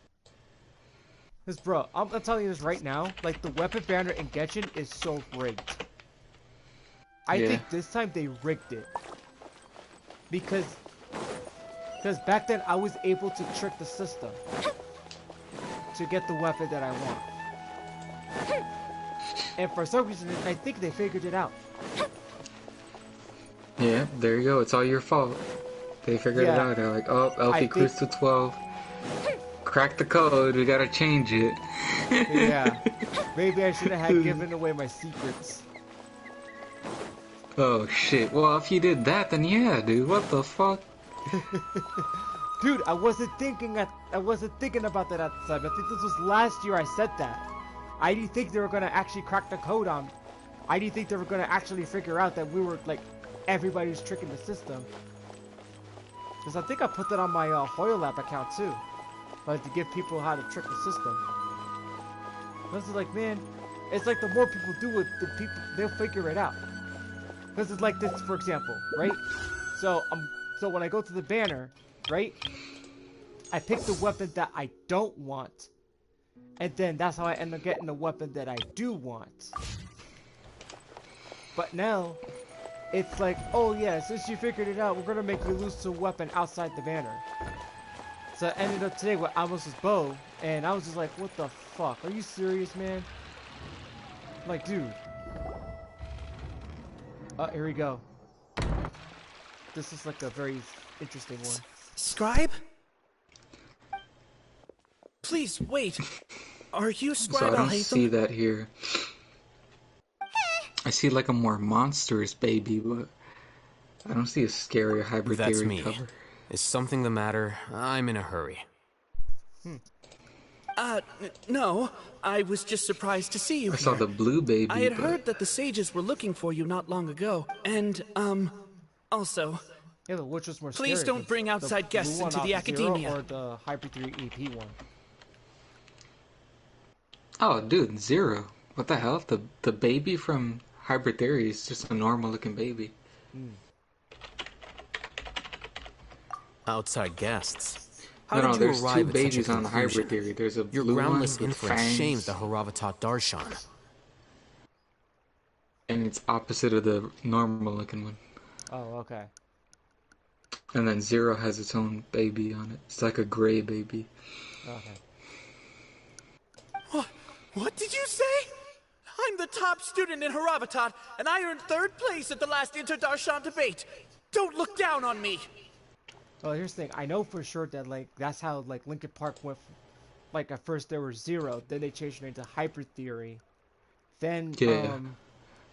Speaker 1: Cause bro, I'm telling you this right now, like the weapon banner in Genshin is so rigged. I think this time they rigged it. Because Because back then I was able to trick the system to get the weapon that I want. And for some reason, I think they figured it out.
Speaker 11: Yeah, there you go. It's all your fault. They figured it out. They're like, oh, Elfie Crystal 12. Crack the code. We gotta change it.
Speaker 1: Yeah. Maybe I should have given away my secrets.
Speaker 11: Oh shit. Well, if you did that, then yeah, dude. What the fuck?
Speaker 1: Dude, I wasn't thinking about that at the time. I think this was last year I said that. I didn't think they were gonna actually crack the code on. I didn't think they were gonna actually figure out that we were like everybody was tricking the system. Because I think I put that on my Hoyle Lab account too, like to give people how to trick the system. This is like, man, it's like the more people do it, they'll figure it out. This is like this, for example, right? So when I go to the banner, right? I pick the weapon that I don't want. And then that's how I end up getting the weapon that I do want. But now, it's like, oh yeah, since you figured it out, we're gonna make you lose to a weapon outside the banner. So I ended up today with Amos's bow, and I was just like, what the fuck? Are you serious, man? Like, dude. Here we go. This is like a very interesting one.
Speaker 17: Scribe? Please, wait. Are you Scribe?
Speaker 11: So I don't see that here. I see like a more monstrous baby, but I don't see a scary hybrid
Speaker 6: That's
Speaker 11: theory
Speaker 6: me.
Speaker 11: cover.
Speaker 6: Is something the matter? I'm in a hurry.
Speaker 17: No. I was just surprised to see you
Speaker 11: I saw the blue baby.
Speaker 17: I had heard that the sages were looking for you not long ago. And, also...
Speaker 1: Yeah, but which was more
Speaker 17: Please
Speaker 1: scary,
Speaker 17: don't bring outside guests into the academia.
Speaker 1: Or the Hybrid 3 EP one.
Speaker 11: Oh, dude, Zero. What the hell? The baby from Hybrid Theory is just a normal looking baby.
Speaker 6: Outside guests. How
Speaker 11: No,
Speaker 6: did you
Speaker 11: there's
Speaker 6: arrive
Speaker 11: two
Speaker 6: at such a
Speaker 11: babies on the
Speaker 6: conclusion?
Speaker 11: Hybrid Theory. There's a
Speaker 6: Your
Speaker 11: blue
Speaker 6: groundless
Speaker 11: one with
Speaker 6: inference
Speaker 11: fangs,
Speaker 6: shames the Haravatat Darshan.
Speaker 11: and it's opposite of the normal looking one.
Speaker 1: Oh, okay.
Speaker 11: And then Zero has its own baby on it. It's like a gray baby.
Speaker 1: Okay.
Speaker 17: What did you say? I'm the top student in Haravatat, and I earned 3rd place at the last Inter-Darshan debate. Don't look down on me.
Speaker 1: Well, here's the thing. I know for sure that like that's how like Linkin Park went. Like at first there were Zero, then they changed it into Hybrid Theory, then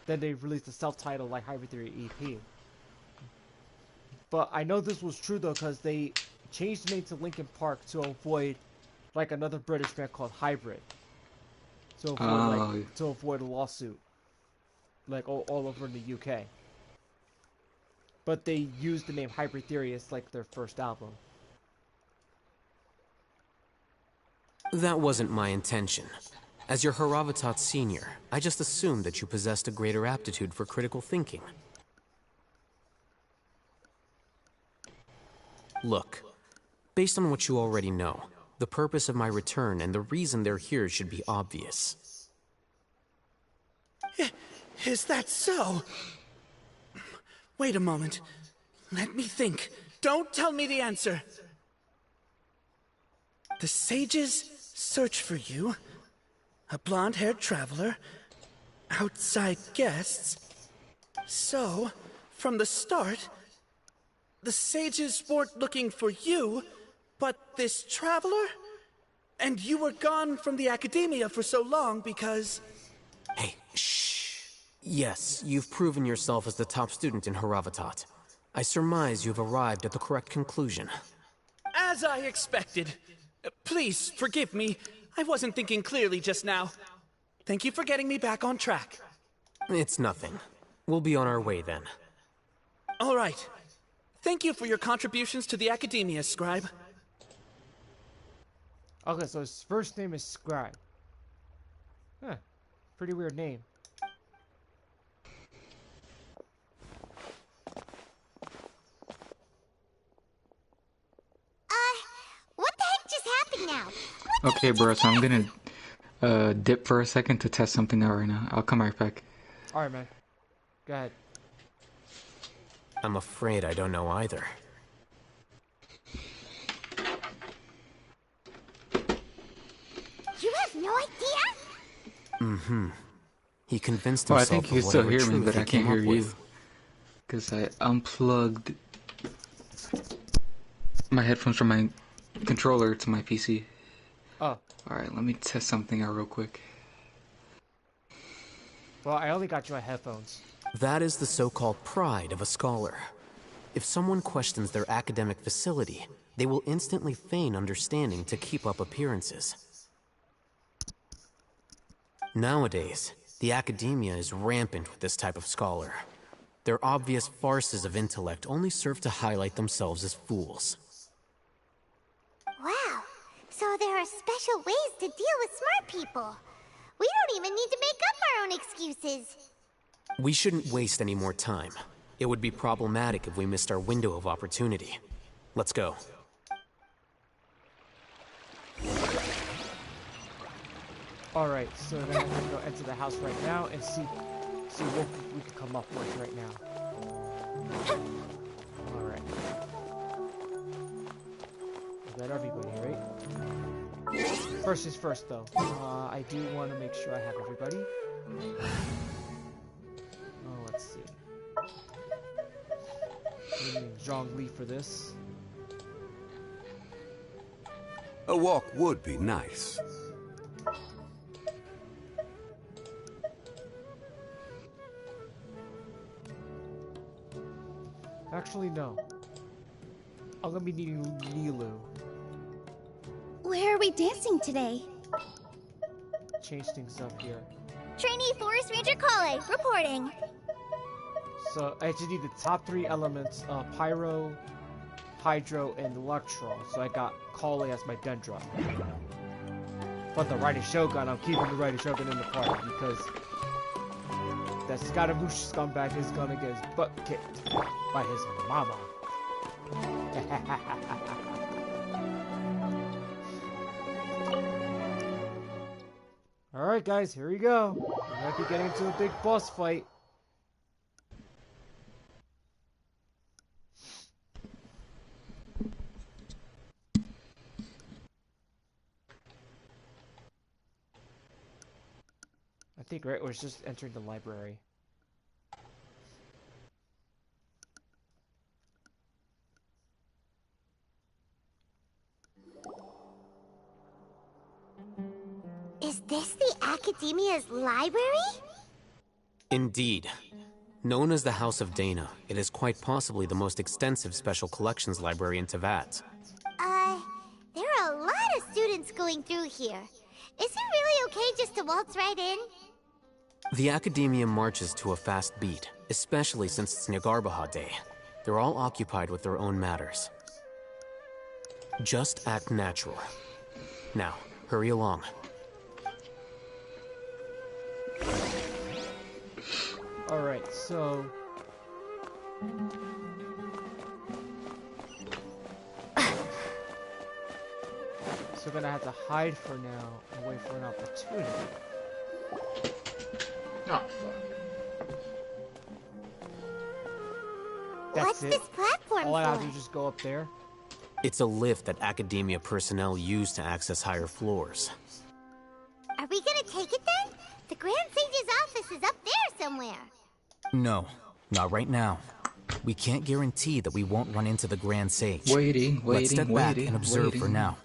Speaker 1: then they released the self-titled like Hybrid Theory EP. But I know this was true though because they changed the name to Linkin Park to avoid like another British band called Hybrid. To avoid a lawsuit, like all over in the UK. But they used the name Hybrid Theory as like their first album.
Speaker 6: That wasn't my intention. As your Haravatat senior, I just assumed that you possessed a greater aptitude for critical thinking. Look, based on what you already know, the purpose of my return and the reason they're here should be obvious.
Speaker 17: Is that so? Wait a moment. Let me think. Don't tell me the answer. The sages search for you. A blonde-haired traveler. Outside guests. So, from the start, the sages weren't looking for you, but this traveler? And you were gone from the academia for so long because...
Speaker 6: Hey, shh. Yes, you've proven yourself as the top student in Haravatat. I surmise you've arrived at the correct conclusion.
Speaker 17: As I expected. Please, forgive me. I wasn't thinking clearly just now. Thank you for getting me back on track.
Speaker 6: It's nothing. We'll be on our way then.
Speaker 17: All right. Thank you for your contributions to the academia, Scribe.
Speaker 1: Okay, so his first name is Scribe. Huh. Pretty weird name.
Speaker 2: What the heck just happened now?
Speaker 11: Okay, bro, so I'm gonna dip for a second to test something out right now. I'll come right back.
Speaker 1: Alright, man. Go ahead.
Speaker 6: I'm afraid I don't know either. Mm-hmm. He convinced
Speaker 11: Oh, I
Speaker 6: himself
Speaker 11: think you
Speaker 6: of
Speaker 11: can still
Speaker 6: whatever
Speaker 11: hear me,
Speaker 6: truth
Speaker 11: but
Speaker 6: he
Speaker 11: I can't
Speaker 6: came
Speaker 11: hear
Speaker 6: up
Speaker 11: you.
Speaker 6: with.
Speaker 11: Because I unplugged my headphones from my controller to my PC.
Speaker 1: Oh.
Speaker 11: Alright, let me test something out real quick.
Speaker 1: Well, I only got you my headphones.
Speaker 6: That is the so-called pride of a scholar. If someone questions their academic facility, they will instantly feign understanding to keep up appearances. Nowadays, the academia is rampant with this type of scholar. Their obvious farces of intellect only serve to highlight themselves as fools.
Speaker 2: Wow, so there are special ways to deal with smart people. We don't even need to make up our own excuses.
Speaker 6: We shouldn't waste any more time. It would be problematic if we missed our window of opportunity. Let's go.
Speaker 1: Alright, so then I'm gonna go enter the house right now and see what we can come up with right now. Alright. I got everybody, right? First is first, though. I do want to make sure I have everybody. Oh, let's see. Using Zhongli for this.
Speaker 18: A walk would be nice.
Speaker 1: Actually, no. I'm gonna be needing Nilou.
Speaker 5: Where are we dancing today?
Speaker 1: Change things up here.
Speaker 2: Trainee Forest Ranger Kale, reporting.
Speaker 1: So I just need the top 3 elements: Pyro, Hydro, and Electro. So I got Kale as my Dendro. But the Riding Shogun, I'm keeping the Riding Shogun in the party because that Scaramouche scumbag is gonna get his butt kicked by his mama. Alright guys, here we go. We might be getting into a big boss fight. I think right, we're just entering the library.
Speaker 2: Is this the Academia's library?
Speaker 6: Indeed. Known as the House of Dana, it is quite possibly the most extensive special collections library in Teyvat.
Speaker 2: There are a lot of students going through here. Is it really okay just to waltz right in?
Speaker 6: The Academia marches to a fast beat, especially since it's Nagarbaha Day. They're all occupied with their own matters. Just act natural. Now, hurry along.
Speaker 1: Alright, so... So we're gonna have to hide for now and wait for an opportunity.
Speaker 11: Oh,
Speaker 1: That's
Speaker 2: What's
Speaker 1: it.
Speaker 2: this platform
Speaker 1: All I have
Speaker 2: for?
Speaker 1: to do is just go up there.
Speaker 6: It's a lift that Academia personnel use to access higher floors.
Speaker 2: Are we gonna take it then? The Grand Sage's office is up there somewhere.
Speaker 19: No, not right now. We can't guarantee that we won't run into the Grand Sage.
Speaker 11: Waiting,
Speaker 19: Let's step back
Speaker 11: waiting,
Speaker 19: and observe
Speaker 11: waiting.
Speaker 19: for now.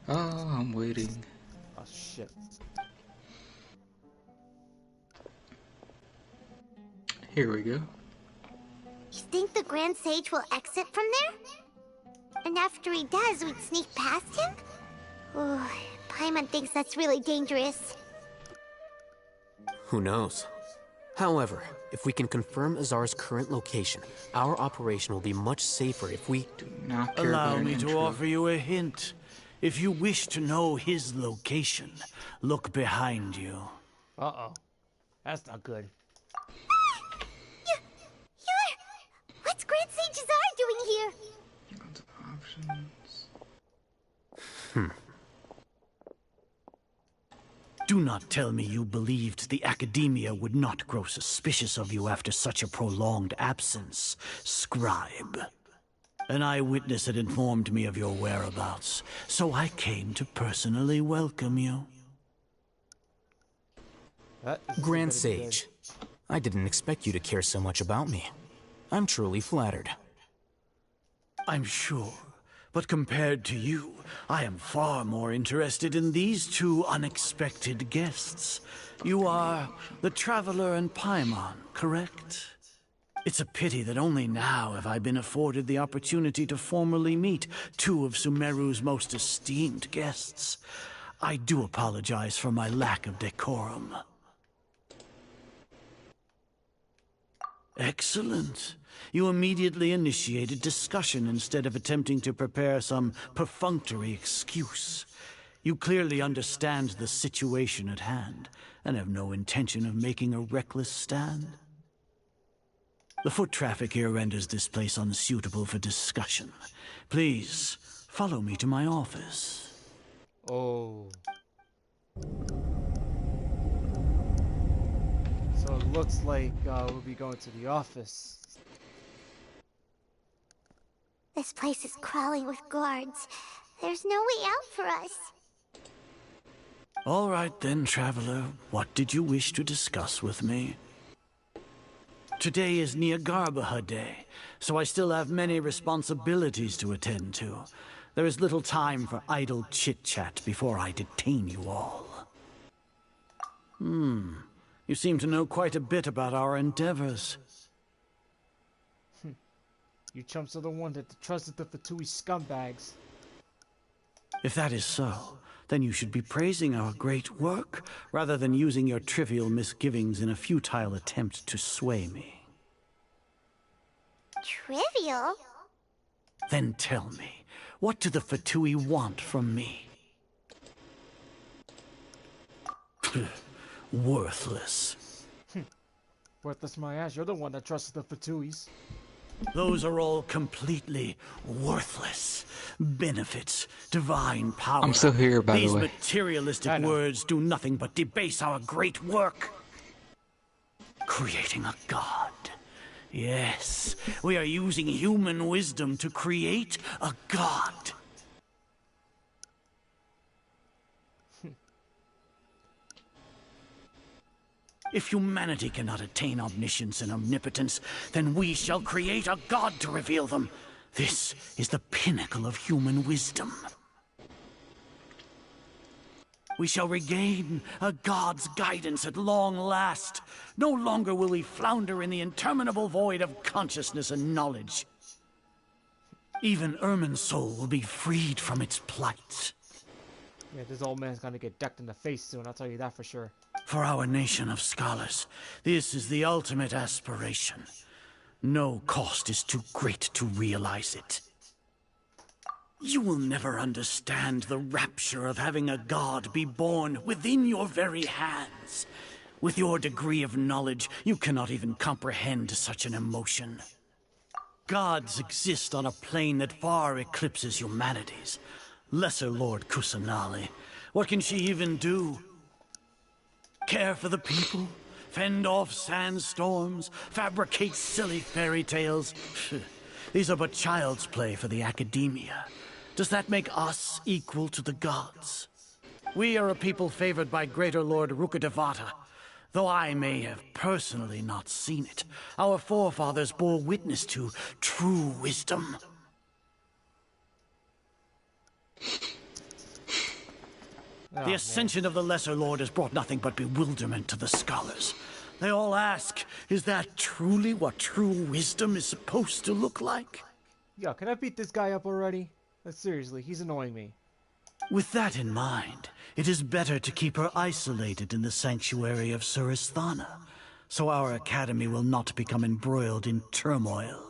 Speaker 11: Oh, I'm waiting.
Speaker 1: Oh shit.
Speaker 11: Here we go.
Speaker 2: You think the Grand Sage will exit from there? And after he does, we'd sneak past him? Ooh, Paimon thinks that's really dangerous.
Speaker 6: Who knows? However, if we can confirm Azar's current location, our operation will be much safer if we...
Speaker 11: Do not care
Speaker 4: Allow
Speaker 11: about an
Speaker 4: me to
Speaker 11: intro.
Speaker 4: offer you a hint. If you wish to know his location, look behind you.
Speaker 1: Uh-oh. That's not good.
Speaker 2: What's Grand Sage Azar doing here?
Speaker 11: Options.
Speaker 4: Do not tell me you believed the Academia would not grow suspicious of you after such a prolonged absence, Scribe. An eyewitness had informed me of your whereabouts, so I came to personally welcome you.
Speaker 19: Grand Sage, I didn't expect you to care so much about me. I'm truly flattered.
Speaker 4: I'm sure. But compared to you, I am far more interested in these two unexpected guests. You are the Traveler and Paimon, correct? It's a pity that only now have I been afforded the opportunity to formally meet two of Sumeru's most esteemed guests. I do apologize for my lack of decorum. Excellent. You immediately initiated discussion instead of attempting to prepare some perfunctory excuse. You clearly understand the situation at hand, and have no intention of making a reckless stand. The foot traffic here renders this place unsuitable for discussion. Please, follow me to my office.
Speaker 1: Oh. So it looks like we'll be going to the office.
Speaker 2: This place is crawling with guards. There's no way out for us.
Speaker 4: All right then, Traveler. What did you wish to discuss with me? Today is Niagarbaha Day, so I still have many responsibilities to attend to. There is little time for idle chit-chat before I detain you all. You seem to know quite a bit about our endeavors.
Speaker 1: You chumps are the one that trusted the Fatui scumbags.
Speaker 4: If that is so, then you should be praising our great work, rather than using your trivial misgivings in a futile attempt to sway me.
Speaker 2: Trivial?
Speaker 4: Then tell me, what do the Fatui want from me? Worthless.
Speaker 1: Worthless my ass, you're the one that trusted the Fatuis.
Speaker 4: Those are all completely worthless. Benefits, divine power.
Speaker 11: I'm still here, by the way.
Speaker 4: These materialistic words do nothing but debase our great work. Creating a god. Yes, we are using human wisdom to create a god. If humanity cannot attain omniscience and omnipotence, then we shall create a god to reveal them. This is the pinnacle of human wisdom. We shall regain a god's guidance at long last. No longer will we flounder in the interminable void of consciousness and knowledge. Even Irminsul will be freed from its plight.
Speaker 1: Yeah, this old man's gonna get decked in the face soon, I'll tell you that for sure.
Speaker 4: For our nation of scholars, this is the ultimate aspiration. No cost is too great to realize it. You will never understand the rapture of having a god be born within your very hands. With your degree of knowledge, you cannot even comprehend such an emotion. Gods exist on a plane that far eclipses humanity's. Lesser Lord Kusanali, what can she even do? Care for the people? Fend off sandstorms? Fabricate silly fairy tales? These are but child's play for the academia. Does that make us equal to the gods? We are a people favored by Greater Lord Rukadevata. Though I may have personally not seen it, our forefathers bore witness to true wisdom. The ascension of the Lesser Lord has brought nothing but bewilderment to the scholars. They all ask, is that truly what true wisdom is supposed to look like?
Speaker 1: Yo, can I beat this guy up already? Seriously, he's annoying me.
Speaker 4: With that in mind, it is better to keep her isolated in the sanctuary of Suristhana, so our academy will not become embroiled in turmoil.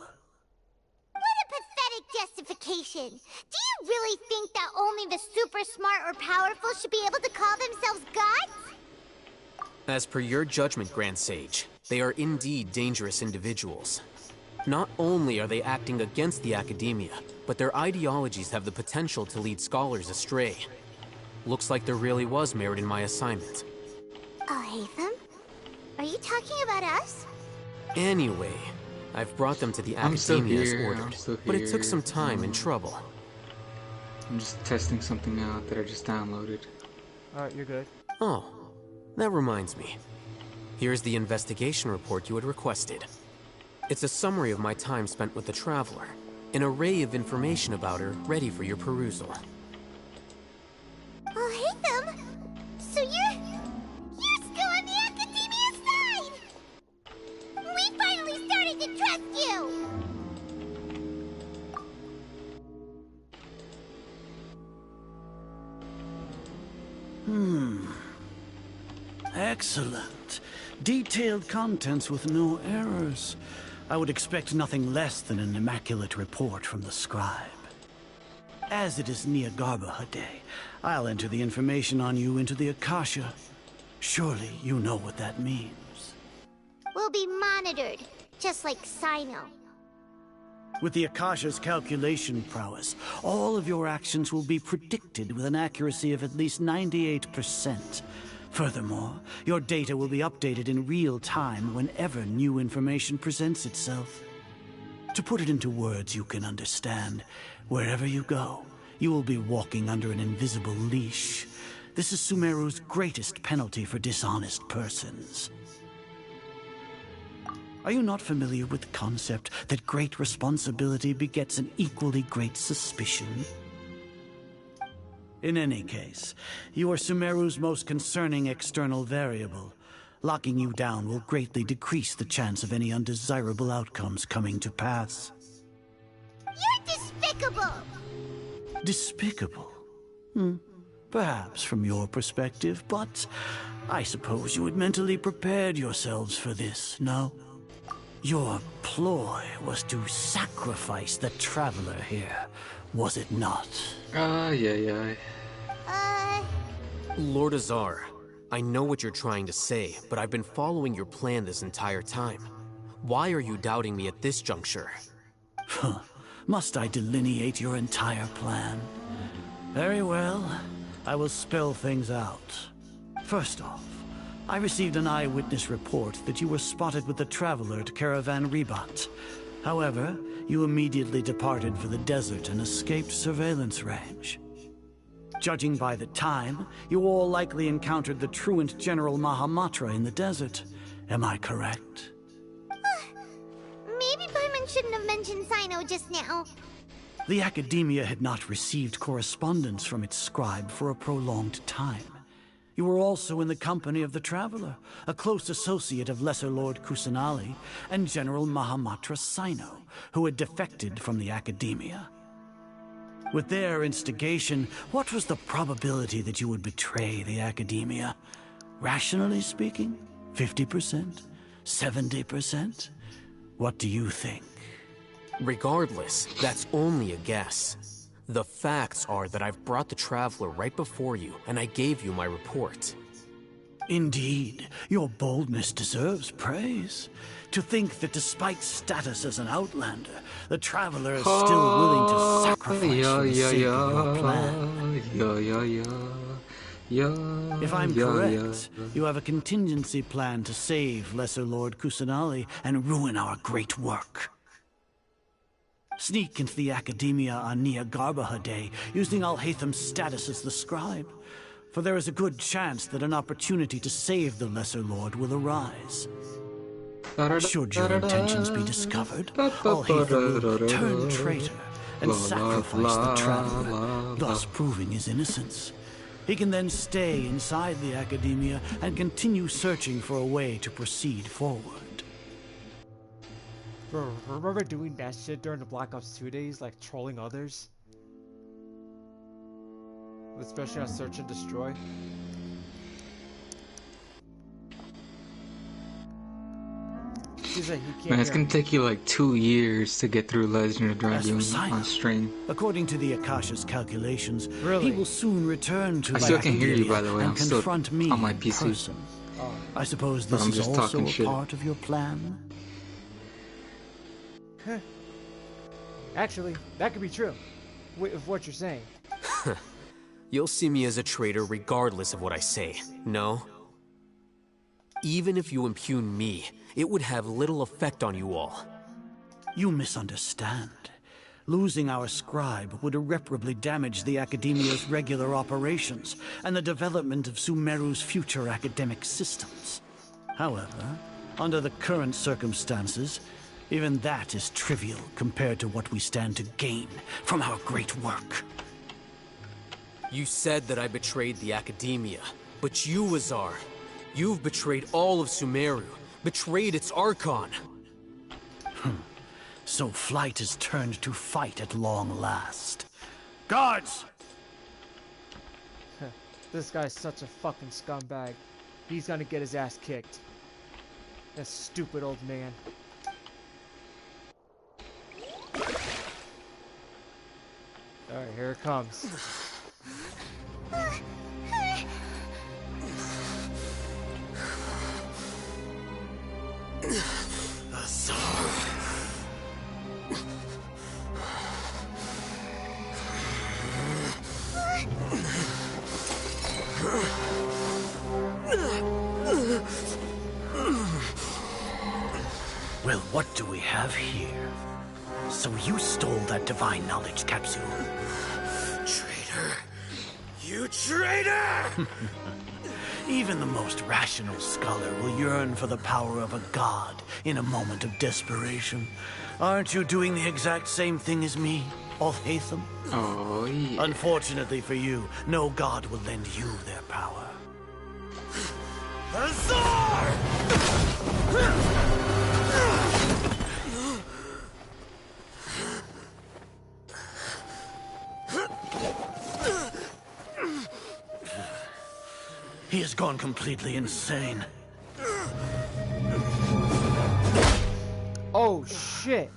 Speaker 2: What a pathetic justification! Do you really think that only the super smart or powerful should be able to call themselves gods?
Speaker 6: As per your judgment, Grand Sage, they are indeed dangerous individuals. Not only are they acting against the academia, but their ideologies have the potential to lead scholars astray. Looks like there really was merit in my assignment.
Speaker 2: Oh, Hatham? Are you talking about us?
Speaker 6: Anyway, I've brought them to the academia as ordered, but it took some time and trouble.
Speaker 11: I'm just testing something out that I just downloaded.
Speaker 1: Alright, you're good.
Speaker 6: Oh, that reminds me. Here's the investigation report you had requested. It's a summary of my time spent with the Traveler. An array of information about her ready for your perusal.
Speaker 2: Oh, hey them! So you're still on the Academia side! We finally started to trust you!
Speaker 4: Excellent. Detailed contents with no errors. I would expect nothing less than an immaculate report from the scribe. As it is Niagarbaha Day, I'll enter the information on you into the Akasha. Surely you know what that means.
Speaker 2: We'll be monitored, just like Sino.
Speaker 4: With the Akasha's calculation prowess, all of your actions will be predicted with an accuracy of at least 98%. Furthermore, your data will be updated in real time whenever new information presents itself. To put it into words you can understand, wherever you go, you will be walking under an invisible leash. This is Sumeru's greatest penalty for dishonest persons. Are you not familiar with the concept that great responsibility begets an equally great suspicion? In any case, you are Sumeru's most concerning external variable. Locking you down will greatly decrease the chance of any undesirable outcomes coming to pass.
Speaker 2: You're despicable!
Speaker 4: Despicable? Perhaps from your perspective, but I suppose you had mentally prepared yourselves for this, no? Your ploy was to sacrifice the Traveler here, was it not?
Speaker 11: Yeah.
Speaker 6: Lord Azar, I know what you're trying to say, but I've been following your plan this entire time. Why are you doubting me at this juncture?
Speaker 4: Must I delineate your entire plan? Very well. I will spell things out. First off, I received an eyewitness report that you were spotted with the Traveler at Caravan Ribat. However, you immediately departed for the desert and escaped surveillance range. Judging by the time, you all likely encountered the truant General Mahamatra in the desert. Am I correct?
Speaker 2: Maybe Paimon shouldn't have mentioned Sino just now.
Speaker 4: The Academia had not received correspondence from its scribe for a prolonged time. You were also in the company of the Traveler, a close associate of Lesser Lord Kusanali and General Mahamatra Sino, who had defected from the Academia. With their instigation, what was the probability that you would betray the Academia? Rationally speaking, 50%? 70%? What do you think?
Speaker 6: Regardless, that's only a guess. The facts are that I've brought the Traveler right before you, and I gave you my report.
Speaker 4: Indeed, your boldness deserves praise. To think that despite status as an outlander, the Traveler is still willing to sacrifice for the sake of your plan. If I'm correct, you have a contingency plan to save Lesser Lord Kusanali and ruin our great work. Sneak into the Academia on Niagarbaha Day, using Alhaitham's status as the scribe. For there is a good chance that an opportunity to save the Lesser Lord will arise. Should your intentions be discovered, Alhaitham will turn traitor and sacrifice the Traveler, thus proving his innocence. He can then stay inside the Academia and continue searching for a way to proceed forward.
Speaker 1: Bro, remember doing that shit during the Black Ops 2 days, like trolling others? Especially on Search and Destroy.
Speaker 11: Man, it's gonna take you like 2 years to get through Legend of Dragoon on stream.
Speaker 4: According to the Akasha's calculations, he will soon return to
Speaker 11: I still can hear you, by the way.
Speaker 4: and
Speaker 11: I'm still
Speaker 4: confront me
Speaker 11: on my
Speaker 4: in
Speaker 11: PC.
Speaker 4: person. I suppose this is also a part of your plan?
Speaker 1: Actually, that could be true, of what you're saying.
Speaker 6: You'll see me as a traitor regardless of what I say, no? Even if you impugn me, it would have little effect on you all.
Speaker 4: You misunderstand. Losing our scribe would irreparably damage the Academia's regular operations and the development of Sumeru's future academic systems. However, under the current circumstances, even that is trivial compared to what we stand to gain from our great work.
Speaker 6: You said that I betrayed the Academia, but you, Azar, you've betrayed all of Sumeru, betrayed its Archon.
Speaker 4: So flight is turned to fight at long last. Guards!
Speaker 1: This guy's such a fucking scumbag. He's gonna get his ass kicked. That stupid old man. Alright, here it comes.
Speaker 4: Well, what do we have here? So you stole that divine knowledge capsule.
Speaker 17: Traitor! You traitor!
Speaker 4: Even the most rational scholar will yearn for the power of a god in a moment of desperation. Aren't you doing the exact same thing as me, Alhaitham?
Speaker 11: Oh, yeah.
Speaker 4: Unfortunately for you, no god will lend you their power. Azar! He has gone completely insane.
Speaker 1: Oh, shit.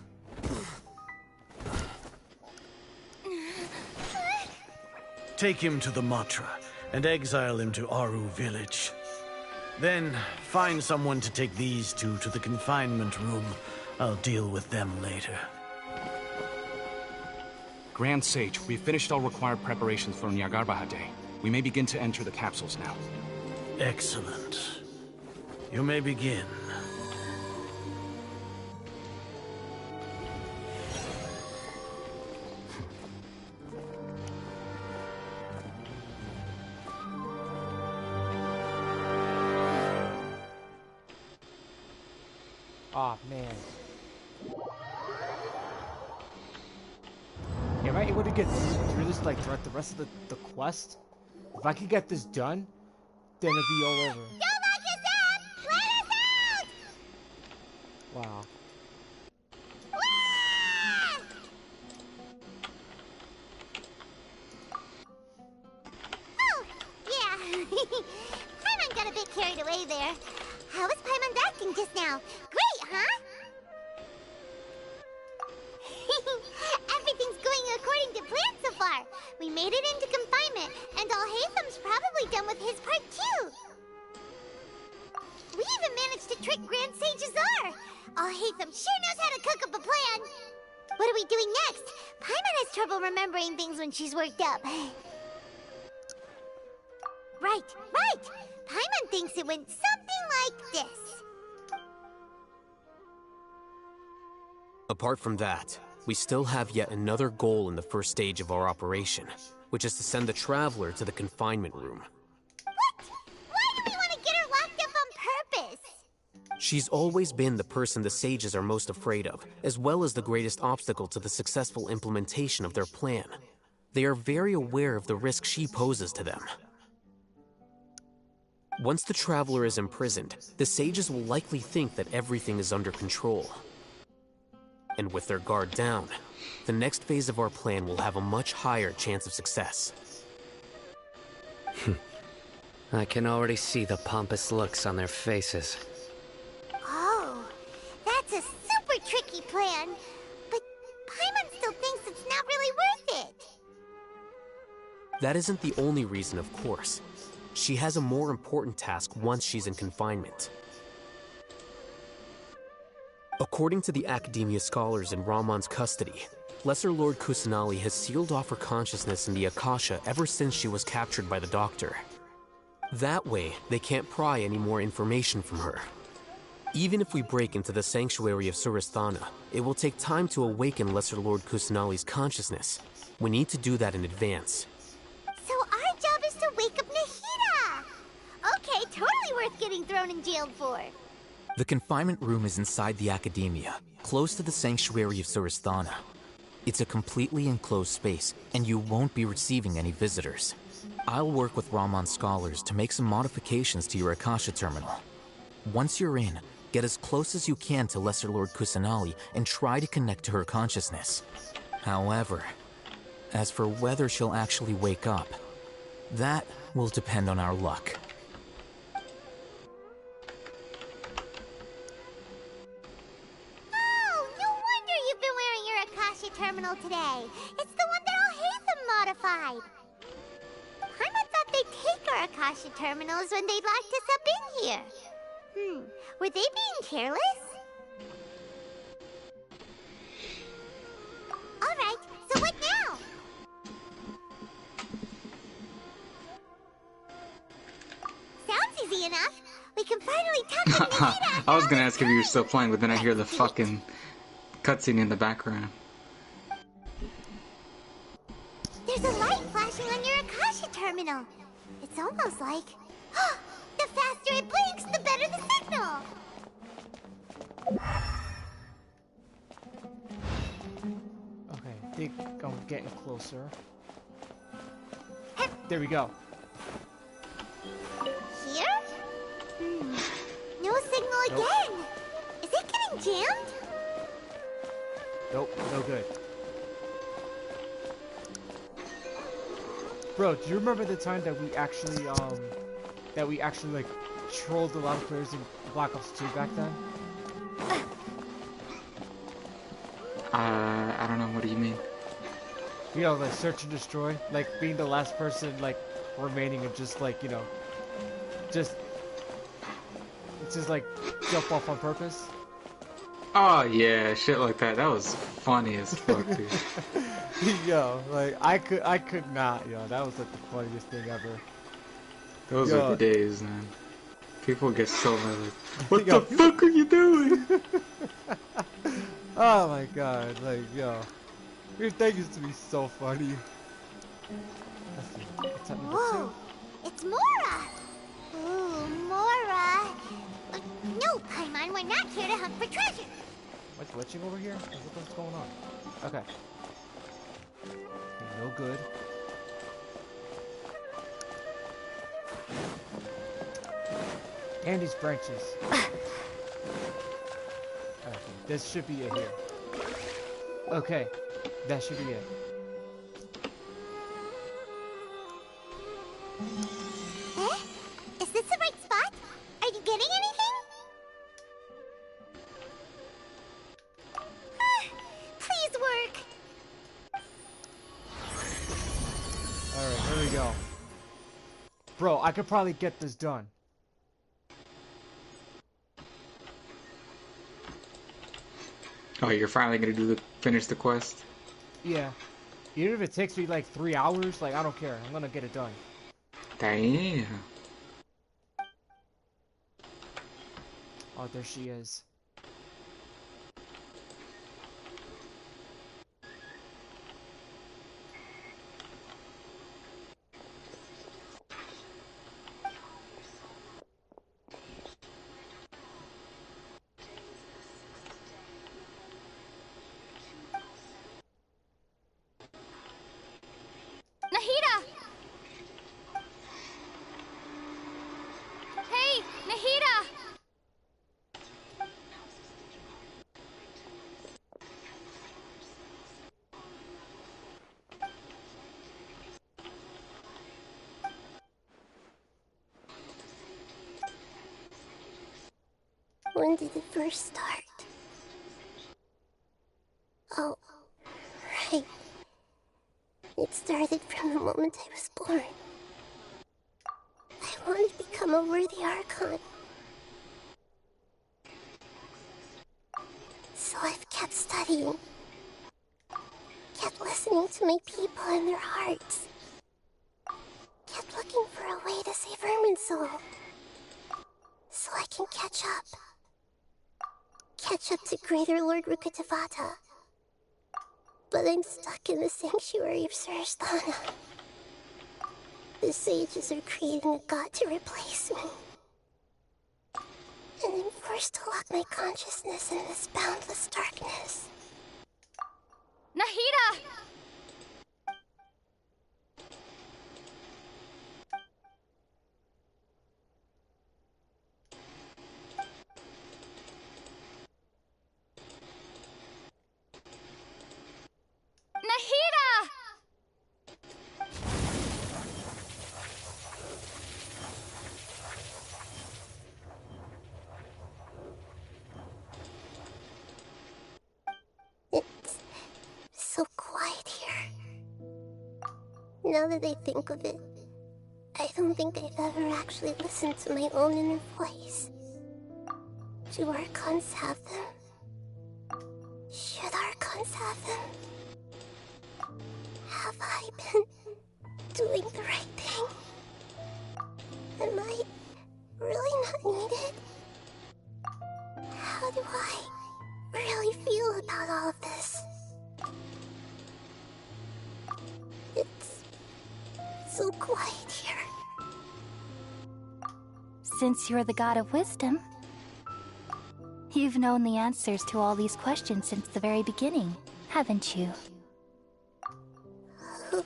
Speaker 4: Take him to the Matra and exile him to Aru village. Then find someone to take these two to the confinement room. I'll deal with them later.
Speaker 20: Grand Sage, we've finished all required preparations for Nyagarbahate. We may begin to enter the capsules now.
Speaker 4: Excellent. You may begin.
Speaker 1: Aw, man. Am I able to get through this, like, throughout the rest of the quest? If I could get this done, then it'd be all over.
Speaker 2: Don't lock us out! Let us out!
Speaker 1: Wow.
Speaker 2: Oh, yeah. Paimon got a bit carried away there. How was Paimon acting just now? Great, huh? Everything's going according to plan so far. We made it into confinement, and Alhaitham's probably done with his part too. We even managed to trick Grand Sage Azar. Alhaitham sure knows how to cook up a plan. What are we doing next? Paimon has trouble remembering things when she's worked up. Right. Paimon thinks it went something like this.
Speaker 6: Apart from that, we still have yet another goal in the first stage of our operation, which is to send the Traveler to the confinement room.
Speaker 2: What? Why do we want to get her locked up on purpose?
Speaker 6: She's always been the person the sages are most afraid of, as well as the greatest obstacle to the successful implementation of their plan. They are very aware of the risk she poses to them. Once the Traveler is imprisoned, the sages will likely think that everything is under control. And with their guard down, the next phase of our plan will have a much higher chance of success.
Speaker 8: I can already see the pompous looks on their faces.
Speaker 2: Oh, that's a super tricky plan. But Paimon still thinks it's not really worth it.
Speaker 6: That isn't the only reason, of course. She has a more important task once she's in confinement. According to the Academia scholars in Ramon's custody, Lesser Lord Kusanali has sealed off her consciousness in the Akasha ever since she was captured by the Doctor. That way, they can't pry any more information from her. Even if we break into the sanctuary of Surasthana, it will take time to awaken Lesser Lord Kusanali's consciousness. We need to do that in advance.
Speaker 2: So our job is to wake up Nahida! Okay, totally totally worth getting thrown in jail for.
Speaker 19: The confinement room is inside the Academia, close to the sanctuary of Surasthana. It's a completely enclosed space, and you won't be receiving any visitors. I'll work with Ramon's scholars to make some modifications to your Akasha terminal. Once you're in, get as close as you can to Lesser Lord Kusanali and try to connect to her consciousness. However, as for whether she'll actually wake up, that will depend on our luck.
Speaker 2: Oh, no wonder you've been wearing your Akasha terminal today. It's the one that Al-Haytham modified. Paimon thought they'd take our Akasha terminals when they'd locked us up in here. Were they being careless? Alright, so what now? Sounds easy enough. We can finally talk to Nahida.
Speaker 11: I was gonna ask if you were still playing, but then I hear the fucking cutscene in the background.
Speaker 2: There's a light flashing on your Akasha terminal. It's almost like... the faster it blinks, the better the signal!
Speaker 1: Okay, I think I'm getting closer. There we go.
Speaker 2: Here? No signal again! Is it getting jammed?
Speaker 1: Nope, no good. Bro, do you remember the time that we actually, like, trolled a lot of players in Black Ops 2 back then?
Speaker 11: I don't know, what do you mean?
Speaker 1: You know, like, search and destroy? Like, being the last person, like, remaining and just, like, you know, just like, jump off on purpose?
Speaker 11: Oh yeah, shit like that. That was funny as fuck, dude.
Speaker 1: Yo, like, I could not, yo. That was, like, the funniest thing ever.
Speaker 11: Those are the days, man. People get so mad, like, what the fuck are you doing?
Speaker 1: Oh my god, like, yo. Your thing used to be so funny. Let's see, what's up,
Speaker 2: Whoa, it's Mora! Ooh, Mora! No, Paimon, we're not here to hunt for treasure!
Speaker 1: What's glitching over here? What's going on? Okay. No good. And these branches. Okay, this should be it here. Okay, that should be it.
Speaker 2: Eh? Is this the right spot? Are you getting anything? Please work!
Speaker 1: Alright, here we go. Bro, I could probably get this done.
Speaker 11: Oh, you're finally gonna finish the quest?
Speaker 1: Yeah. Even if it takes me like 3 hours, like, I don't care. I'm gonna get it done.
Speaker 11: Damn.
Speaker 1: Oh, there she is.
Speaker 5: Nahida! Hey, Nahida!
Speaker 2: When did it first start? Oh, right. It started from the moment I was born. I wanted to become a worthy Archon. So I've kept studying. Kept listening to my people and their hearts. Kept looking for a way to save Irminsul. So I can catch up. Catch up to Greater Lord Rukkhadevata. But I'm stuck in the sanctuary of Surasthana. The sages are creating a god to replace me. and I'm forced to lock my consciousness in this boundless darkness.
Speaker 15: Nahida! Nahida!
Speaker 2: It's so quiet here. Now that I think of it, I don't think I've ever actually listened to my own inner voice. Do Archons have them? Should Archons have them? Have I been doing the right thing? Am I really not needed? How do I really feel about all of this? It's so quiet here.
Speaker 12: Since you're the god of wisdom, you've known the answers to all these questions since the very beginning, haven't you?
Speaker 2: Who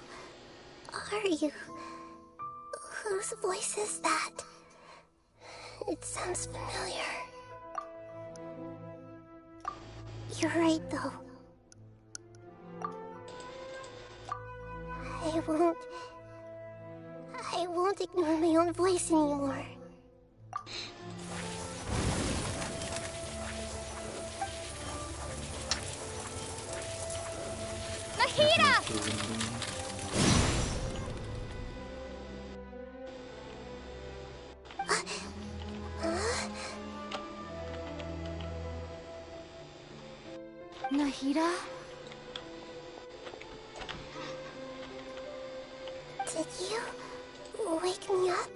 Speaker 2: are you? Whose voice is that? It sounds familiar. You're right, though. I won't ignore my own voice anymore.
Speaker 15: Nahida!
Speaker 12: Nahida?
Speaker 2: Did you wake me up?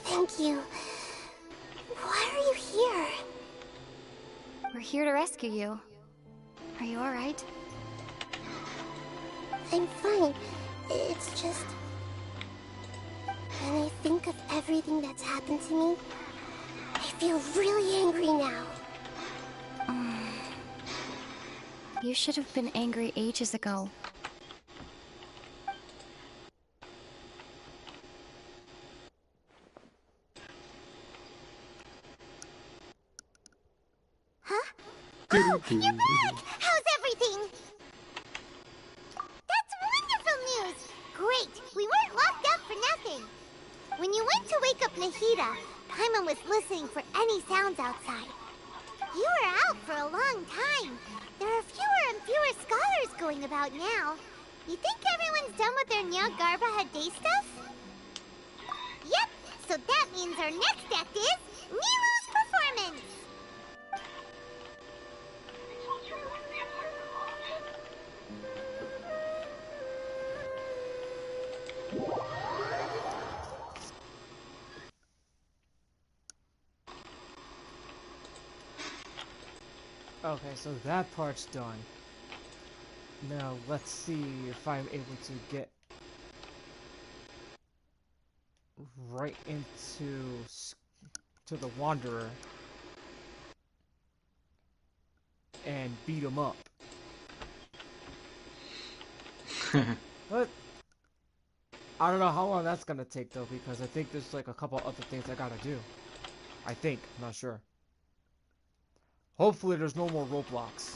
Speaker 2: Thank you. Why are you here?
Speaker 12: We're here to rescue you. Are you alright?
Speaker 2: I'm fine. It's just... when I think of everything that's happened to me, I feel really angry now.
Speaker 12: You should have been angry ages ago.
Speaker 2: Huh? Oh, you're back! How's everything? That's wonderful news! Great! We weren't locked up for nothing! When you went to wake up Nahida, Paimon was listening for any sounds outside. You were out for a long time. There are fewer and fewer scholars going about now. You think everyone's done with their Nyagarba day stuff? Yep, so that means our next act is Nilou's performance!
Speaker 1: Okay, so that part's done. Now, let's see if I'm able to get right into the Wanderer and beat him up. But I don't know how long that's gonna take though, because I think there's like a couple other things I gotta do. I think, I'm not sure. Hopefully there's no more roadblocks.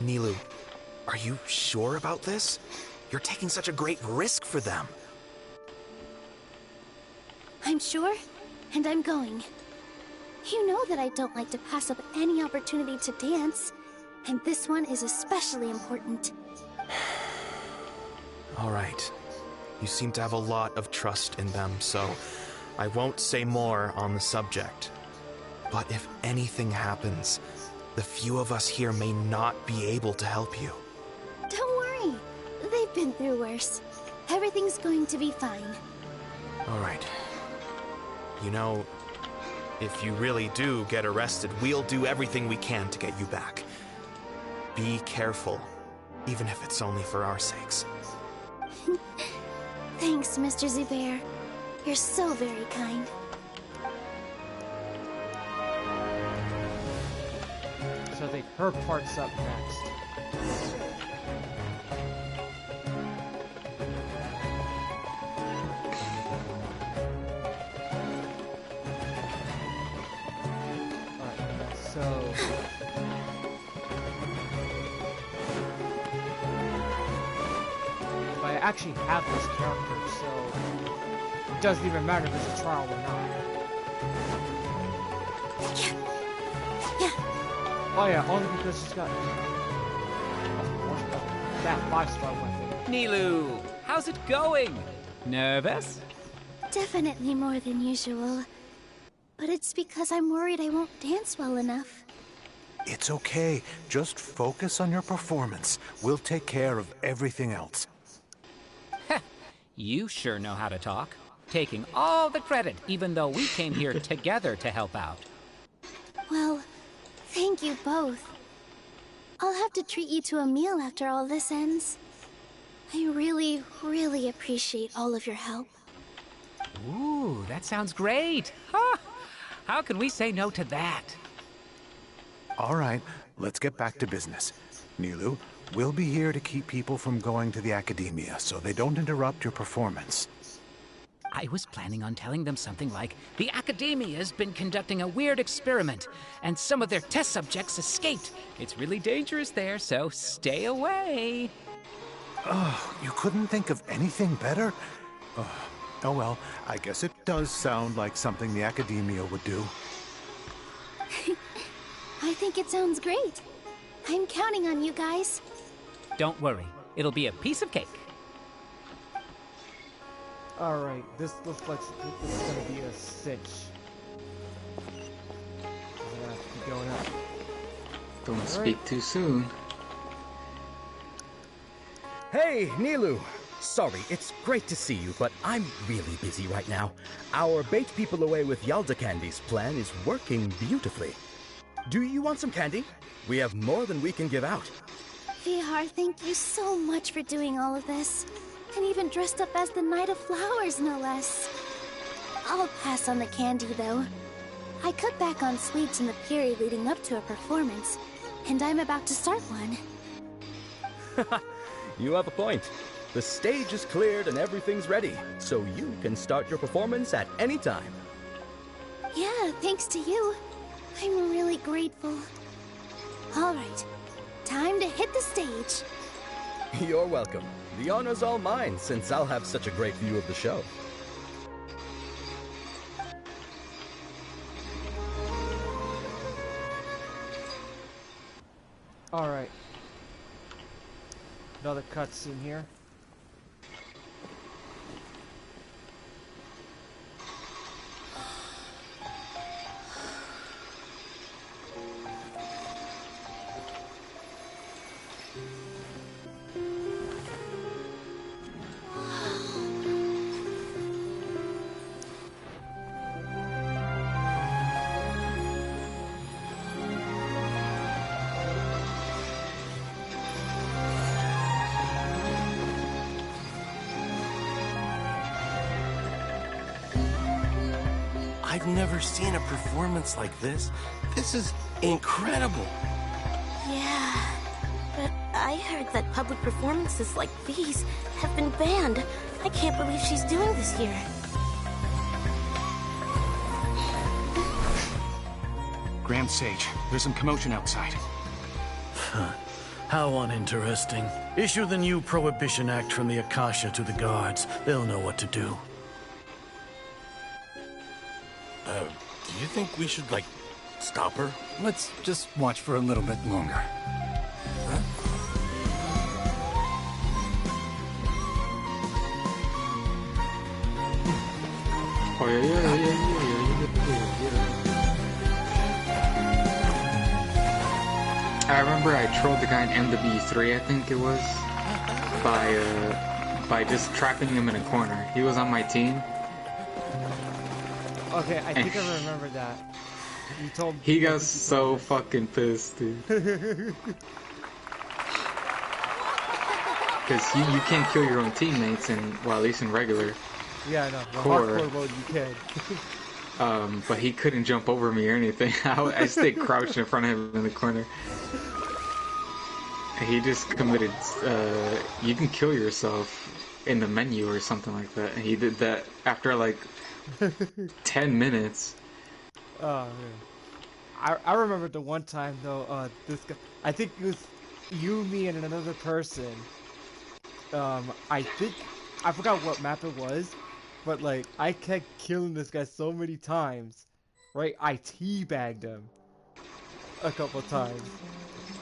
Speaker 3: Nilou, are you sure about this? You're taking such a great risk for them.
Speaker 5: I'm sure, and I'm going. You know that I don't like to pass up any opportunity to dance, and this one is especially important.
Speaker 3: All right. You seem to have a lot of trust in them, so I won't say more on the subject. But if anything happens, the few of us here may not be able to help you.
Speaker 5: Don't worry. They've been through worse. Everything's going to be fine.
Speaker 3: All right. You know, if you really do get arrested, we'll do everything we can to get you back. be careful, even if it's only for our sakes.
Speaker 5: Thanks, Mr. Zubair. You're so very kind.
Speaker 1: So I think her part's up next. Alright, so... I actually have this character, so it doesn't even matter if it's a trial or not. Oh yeah, only because she's got that 5-star weapon.
Speaker 21: Nilou, how's it going? Nervous?
Speaker 5: Definitely more than usual. But it's because I'm worried I won't dance well enough.
Speaker 22: It's okay. Just focus on your performance. We'll take care of everything else.
Speaker 21: You sure know how to talk. Taking all the credit, even though we came here together to help out.
Speaker 5: Well, thank you both. I'll have to treat you to a meal after all this ends. I really, really appreciate all of your help.
Speaker 21: Ooh, that sounds great. Huh. How can we say no to that?
Speaker 22: All right, let's get back to business. Nilou, we'll be here to keep people from going to the academia so they don't interrupt your performance.
Speaker 21: I was planning on telling them something like, the Academia's been conducting a weird experiment, and some of their test subjects escaped. It's really dangerous there, so stay away.
Speaker 22: Oh, you couldn't think of anything better? Oh well, I guess it does sound like something the Academia would do.
Speaker 5: I think it sounds great. I'm counting on you guys.
Speaker 21: Don't worry, it'll be a piece of cake.
Speaker 1: Alright, this looks like this is gonna be a cinch. I'm gonna have to keep going up.
Speaker 11: Don't speak too soon.
Speaker 23: Hey, Nilou! Sorry, it's great to see you, but I'm really busy right now. Our Bait People Away with Yalda Candies plan is working beautifully. Do you want some candy? We have more than we can give out.
Speaker 5: Vihar, thank you so much for doing all of this. And even dressed up as the Knight of Flowers, no less. I'll pass on the candy, though. I cut back on sweets in the period leading up to a performance, and I'm about to start one.
Speaker 23: You have a point. The stage is cleared and everything's ready, so you can start your performance at any time.
Speaker 5: Yeah, thanks to you. I'm really grateful. All right, time to hit the stage.
Speaker 23: You're welcome. The honor's all mine, since I'll have such a great view of the show.
Speaker 1: Alright. Another cutscene here.
Speaker 14: I've never seen a performance like this. This is incredible.
Speaker 12: Yeah, but I heard that public performances like these have been banned. I can't believe she's doing this here.
Speaker 20: Grand Sage, there's some commotion outside.
Speaker 4: How uninteresting. Issue the new Prohibition Act from the Akasha to the guards. They'll know what to do.
Speaker 24: Do you think we should, like, stop her?
Speaker 20: Let's just watch for a little bit longer.
Speaker 11: Oh, yeah. I remember I trolled the guy in MW3, I think it was, by just trapping him in a corner. He was on my team.
Speaker 1: Okay, I think I remember that. You told
Speaker 11: he got so fucking pissed, dude. Because you can't kill your own teammates in, well, at least in regular.
Speaker 1: Yeah, I know. The
Speaker 11: core.
Speaker 1: hardcore mode you can.
Speaker 11: But he couldn't jump over me or anything. I stayed crouched in front of him in the corner. He just committed, you can kill yourself in the menu or something like that. And he did that after like 10 minutes.
Speaker 1: Oh, man. I remember the one time though, this guy, I think it was you, me, and another person. I forgot what map it was, but like, I kept killing this guy so many times, right? I teabagged him a couple times.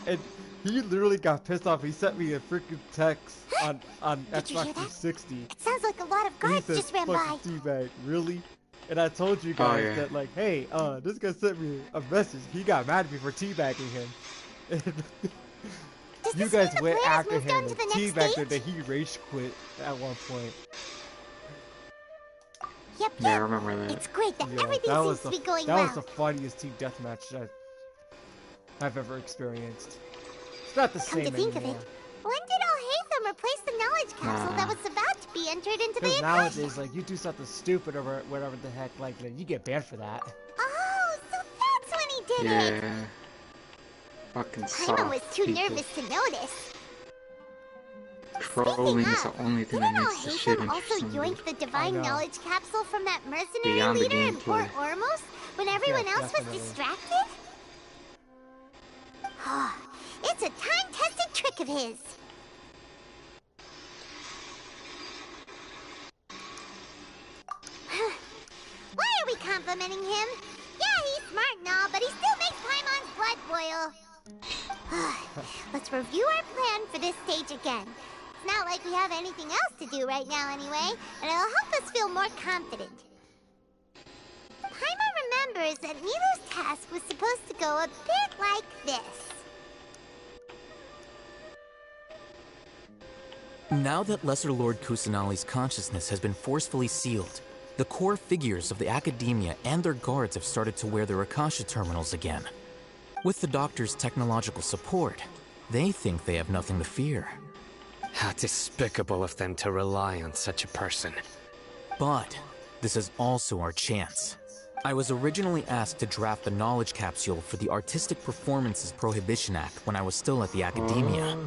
Speaker 1: And he literally got pissed off. He sent me a freaking text on Xbox 360.
Speaker 2: It sounds like a lot of guards just ran by.
Speaker 1: Teabag, really? And I told you guys that, like, hey, this guy sent me a message. He got mad at me for teabagging him. You guys went after him and teabagged him, that he rage quit at one point.
Speaker 2: Yep,
Speaker 11: yeah, I remember that.
Speaker 2: It's great that everything seems to be going well.
Speaker 1: That was the funniest team deathmatch I've ever experienced. It's not the same anymore.
Speaker 2: Come to think of it, when did Alhaitham replace the knowledge capsule that was about to be entered into the
Speaker 1: Because nowadays, like, you do something stupid or whatever the heck, like, you get banned for that.
Speaker 2: Oh, so that's when he did it!
Speaker 11: Yeah. Fucking soft
Speaker 2: Paimon was too
Speaker 11: people.
Speaker 2: nervous to notice.
Speaker 11: Trolling is the only thing that makes the shit
Speaker 2: Didn't also
Speaker 11: interesting.
Speaker 2: yoink the divine knowledge capsule from that mercenary
Speaker 11: Beyond the
Speaker 2: leader in
Speaker 11: gameplay.
Speaker 2: Port Ormos when everyone else
Speaker 1: definitely.
Speaker 2: was distracted? It's a time-tested trick of his. Why are we complimenting him? Yeah, he's smart and all, but he still makes Paimon's blood boil. Let's review our plan for this stage again. It's not like we have anything else to do right now anyway, and it'll help us feel more confident. Paimon remembers that Nilou's task was supposed to go a bit like this.
Speaker 19: Now that Lesser Lord Kusanali's consciousness has been forcefully sealed, the core figures of the Academia and their guards have started to wear their Akasha terminals again. With the Doctor's technological support, they think they have nothing to fear.
Speaker 8: How despicable of them to rely on such a person.
Speaker 19: But this is also our chance. I was originally asked to draft the knowledge capsule for the Artistic Performances Prohibition Act when I was still at the Academia.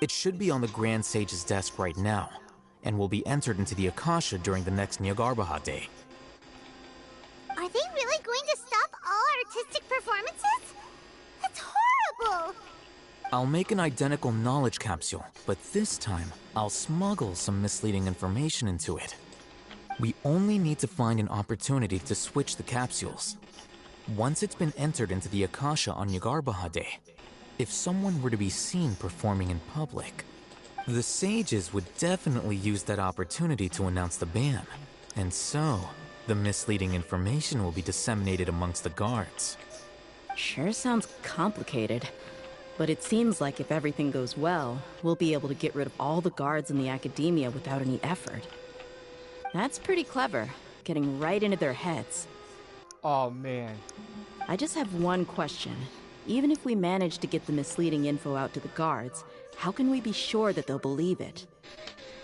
Speaker 19: It should be on the Grand Sage's desk right now, and will be entered into the Akasha during the next Nyargarbaha Day.
Speaker 2: Are they really going to stop all artistic performances? That's horrible!
Speaker 19: I'll make an identical knowledge capsule, but this time, I'll smuggle some misleading information into it. We only need to find an opportunity to switch the capsules. Once it's been entered into the Akasha on Nyargarbaha Day, if someone were to be seen performing in public, the sages would definitely use that opportunity to announce the ban. And so, the misleading information will be disseminated amongst the guards.
Speaker 7: Sure sounds complicated, but it seems like if everything goes well, we'll be able to get rid of all the guards in the Academia without any effort. That's pretty clever, getting right into their heads.
Speaker 1: Oh, man.
Speaker 7: I just have one question. Even if we manage to get the misleading info out to the guards, how can we be sure that they'll believe it?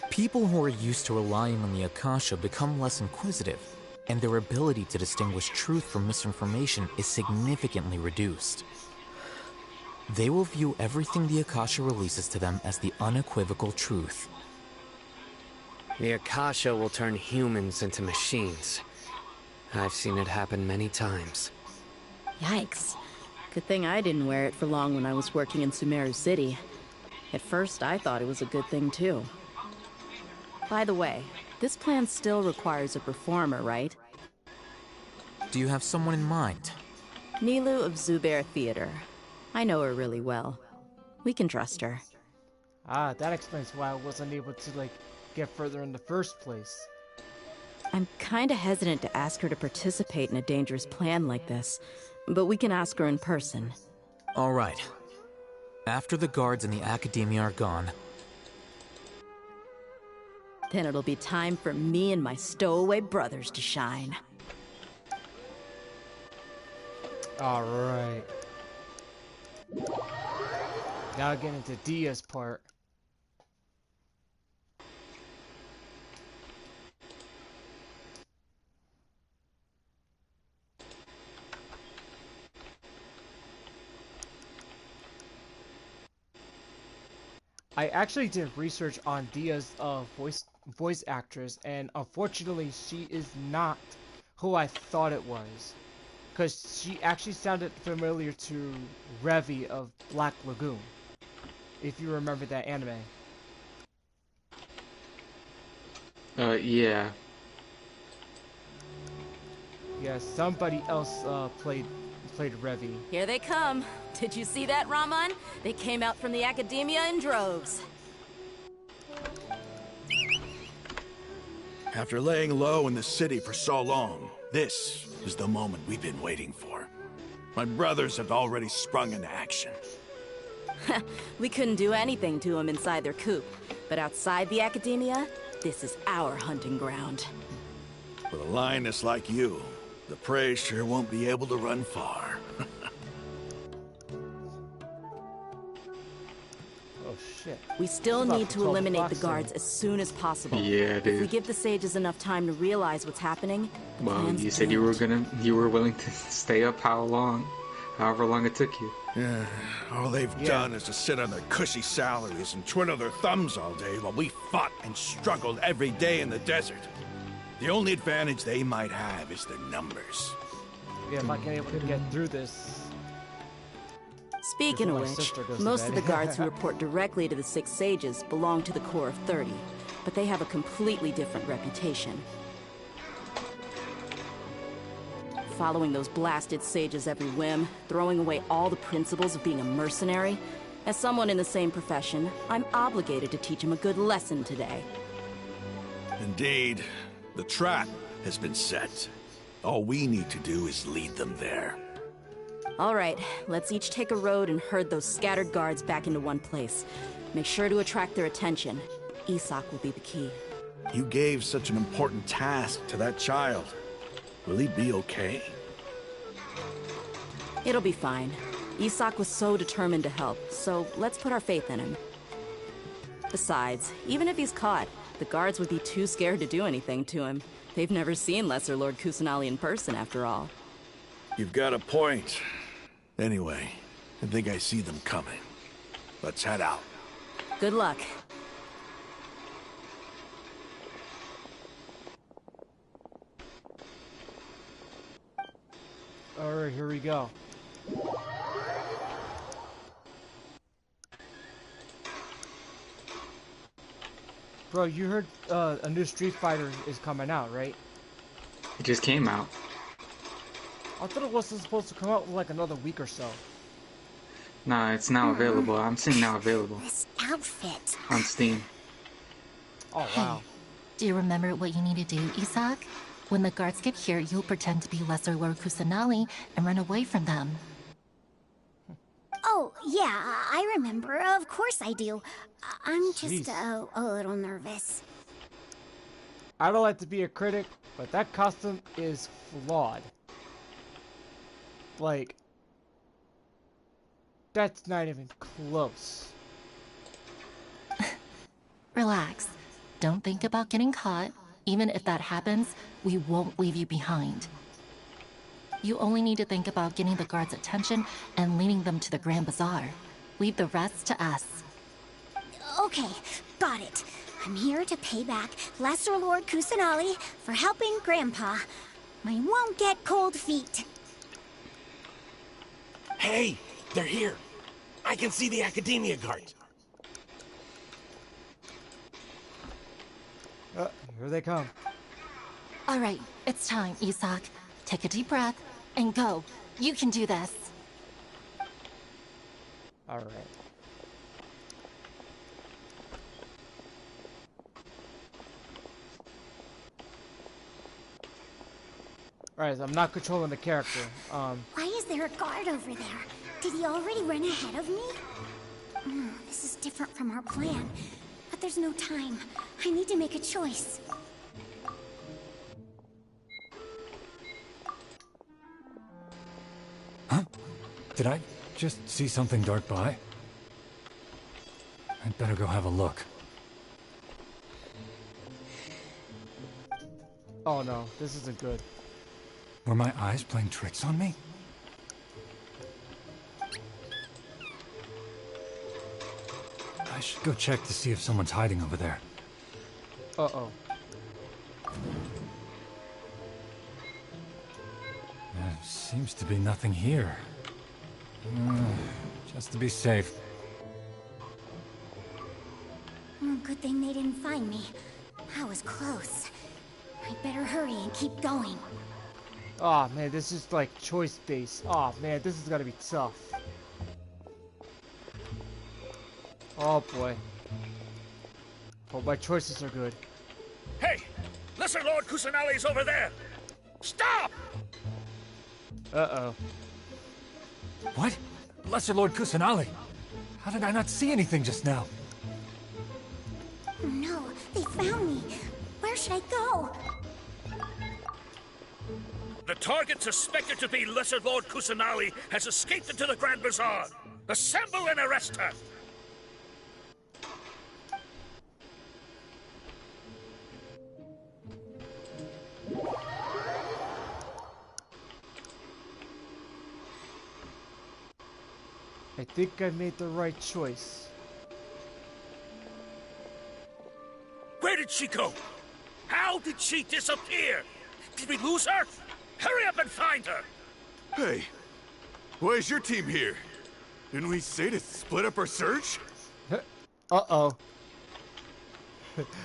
Speaker 19: People who are used to relying on the Akasha become less inquisitive, and their ability to distinguish truth from misinformation is significantly reduced. They will view everything the Akasha releases to them as the unequivocal truth.
Speaker 8: The Akasha will turn humans into machines. I've seen it happen many times.
Speaker 7: Yikes. Good thing I didn't wear it for long when I was working in Sumeru City. At first, I thought it was a good thing too. By the way, this plan still requires a performer, right?
Speaker 19: Do you have someone in mind?
Speaker 7: Nilou of Zubair Theater. I know her really well. We can trust her.
Speaker 1: Ah, that explains why I wasn't able to, like, get further in the first place.
Speaker 7: I'm kinda hesitant to ask her to participate in a dangerous plan like this, but we can ask her in person.
Speaker 19: All right. After the guards in the Academia are gone,
Speaker 7: then it'll be time for me and my stowaway brothers to shine.
Speaker 1: All right. Now get into Dia's part. I actually did research on Dia's voice actress, and unfortunately, she is not who I thought it was, because she actually sounded familiar to Revi of Black Lagoon, if you remember that anime.
Speaker 11: Yeah.
Speaker 1: Yeah, somebody else played Revi.
Speaker 7: Here they come. Did you see that, Raman? They came out from the academia in droves.
Speaker 9: After laying low in the city for so long, this is the moment we've been waiting for. My brothers have already sprung into action.
Speaker 7: We couldn't do anything to them inside their coop, but outside the academia, this is our hunting ground.
Speaker 9: With a lioness like you, the prey sure won't be able to run far.
Speaker 1: Oh shit.
Speaker 7: We still need to eliminate the guards as soon as possible.
Speaker 11: Yeah, dude.
Speaker 7: If we give the sages enough time to realize what's happening,
Speaker 11: well, you said you were willing to stay up how long? However long it took you.
Speaker 9: Yeah, all they've done is to sit on their cushy salaries and twiddle their thumbs all day while we fought and struggled every day in the desert. The only advantage they might have is their numbers.
Speaker 1: Yeah, if I can able to get through this.
Speaker 7: Speaking of which, most of the guards who report directly to the 6 sages belong to the Corps of 30, but they have a completely different reputation. Following those blasted sages every whim, throwing away all the principles of being a mercenary. As someone in the same profession, I'm obligated to teach them a good lesson today.
Speaker 9: Indeed. The trap has been set. All we need to do is lead them there.
Speaker 7: All right, let's each take a road and herd those scattered guards back into one place. Make sure to attract their attention. Isak will be the key.
Speaker 9: You gave such an important task to that child. Will he be okay?
Speaker 7: It'll be fine. Isak was so determined to help, so let's put our faith in him. Besides, even if he's caught, the guards would be too scared to do anything to him. They've never seen Lesser Lord Kusanali in person, after all.
Speaker 9: You've got a point. Anyway, I think I see them coming. Let's head out.
Speaker 7: Good luck.
Speaker 1: Alright, here we go. Bro, you heard a new Street Fighter is coming out, right?
Speaker 11: It just came out.
Speaker 1: I thought it wasn't supposed to come out in like another week or so.
Speaker 11: Nah, it's now available. I'm seeing now available.
Speaker 2: This outfit.
Speaker 11: On Steam.
Speaker 1: Oh, wow.
Speaker 10: Do you remember what you need to do, Isak? When the guards get here, you'll pretend to be Lesser Lord Kusanali and run away from them.
Speaker 2: Oh, yeah, I remember. Of course I do. I'm just a little nervous.
Speaker 1: I don't like to be a critic, but that costume is flawed. Like, that's not even close.
Speaker 10: Relax. Don't think about getting caught. Even if that happens, we won't leave you behind. You only need to think about getting the guards' attention and leading them to the Grand Bazaar. Leave the rest to us.
Speaker 2: Okay, got it. I'm here to pay back Lesser Lord Kusanali for helping Grandpa. I won't get cold feet.
Speaker 24: Hey, they're here. I can see the Academia guards.
Speaker 1: Here they come.
Speaker 10: All right, it's time, Isak. Take a deep breath and go. You can do this.
Speaker 1: All right. Alright, so I'm not controlling the character.
Speaker 2: Why is there a guard over there? Did he already run ahead of me? This is different from our plan. But there's no time. I need to make a choice.
Speaker 13: Huh? Did I just see something dart by? I'd better go have a look.
Speaker 1: Oh no, this isn't good.
Speaker 13: Were my eyes playing tricks on me? I should go check to see if someone's hiding over there.
Speaker 1: Uh-oh.
Speaker 13: There seems to be nothing here. Just to be safe.
Speaker 12: Good thing they didn't find me. I was close. I'd better hurry and keep going.
Speaker 1: Oh man, this is like choice based. Oh man, this is gonna be tough. Oh boy. Hope my choices are good.
Speaker 6: Hey! Lesser Lord Kusanali's over there! Stop!
Speaker 1: Uh-oh.
Speaker 13: What? Lesser Lord Kusanali? How did I not see anything just now?
Speaker 12: No, they found me. Where should I go?
Speaker 6: The target suspected to be Lesser Lord Kusanali has escaped into the Grand Bazaar. Assemble and arrest her!
Speaker 1: I think I made the right choice.
Speaker 6: Where did she go? How did she disappear? Did we lose her? Hurry up and find her!
Speaker 16: Hey, why is your team here? Didn't we say to split up our search?
Speaker 1: Uh-oh.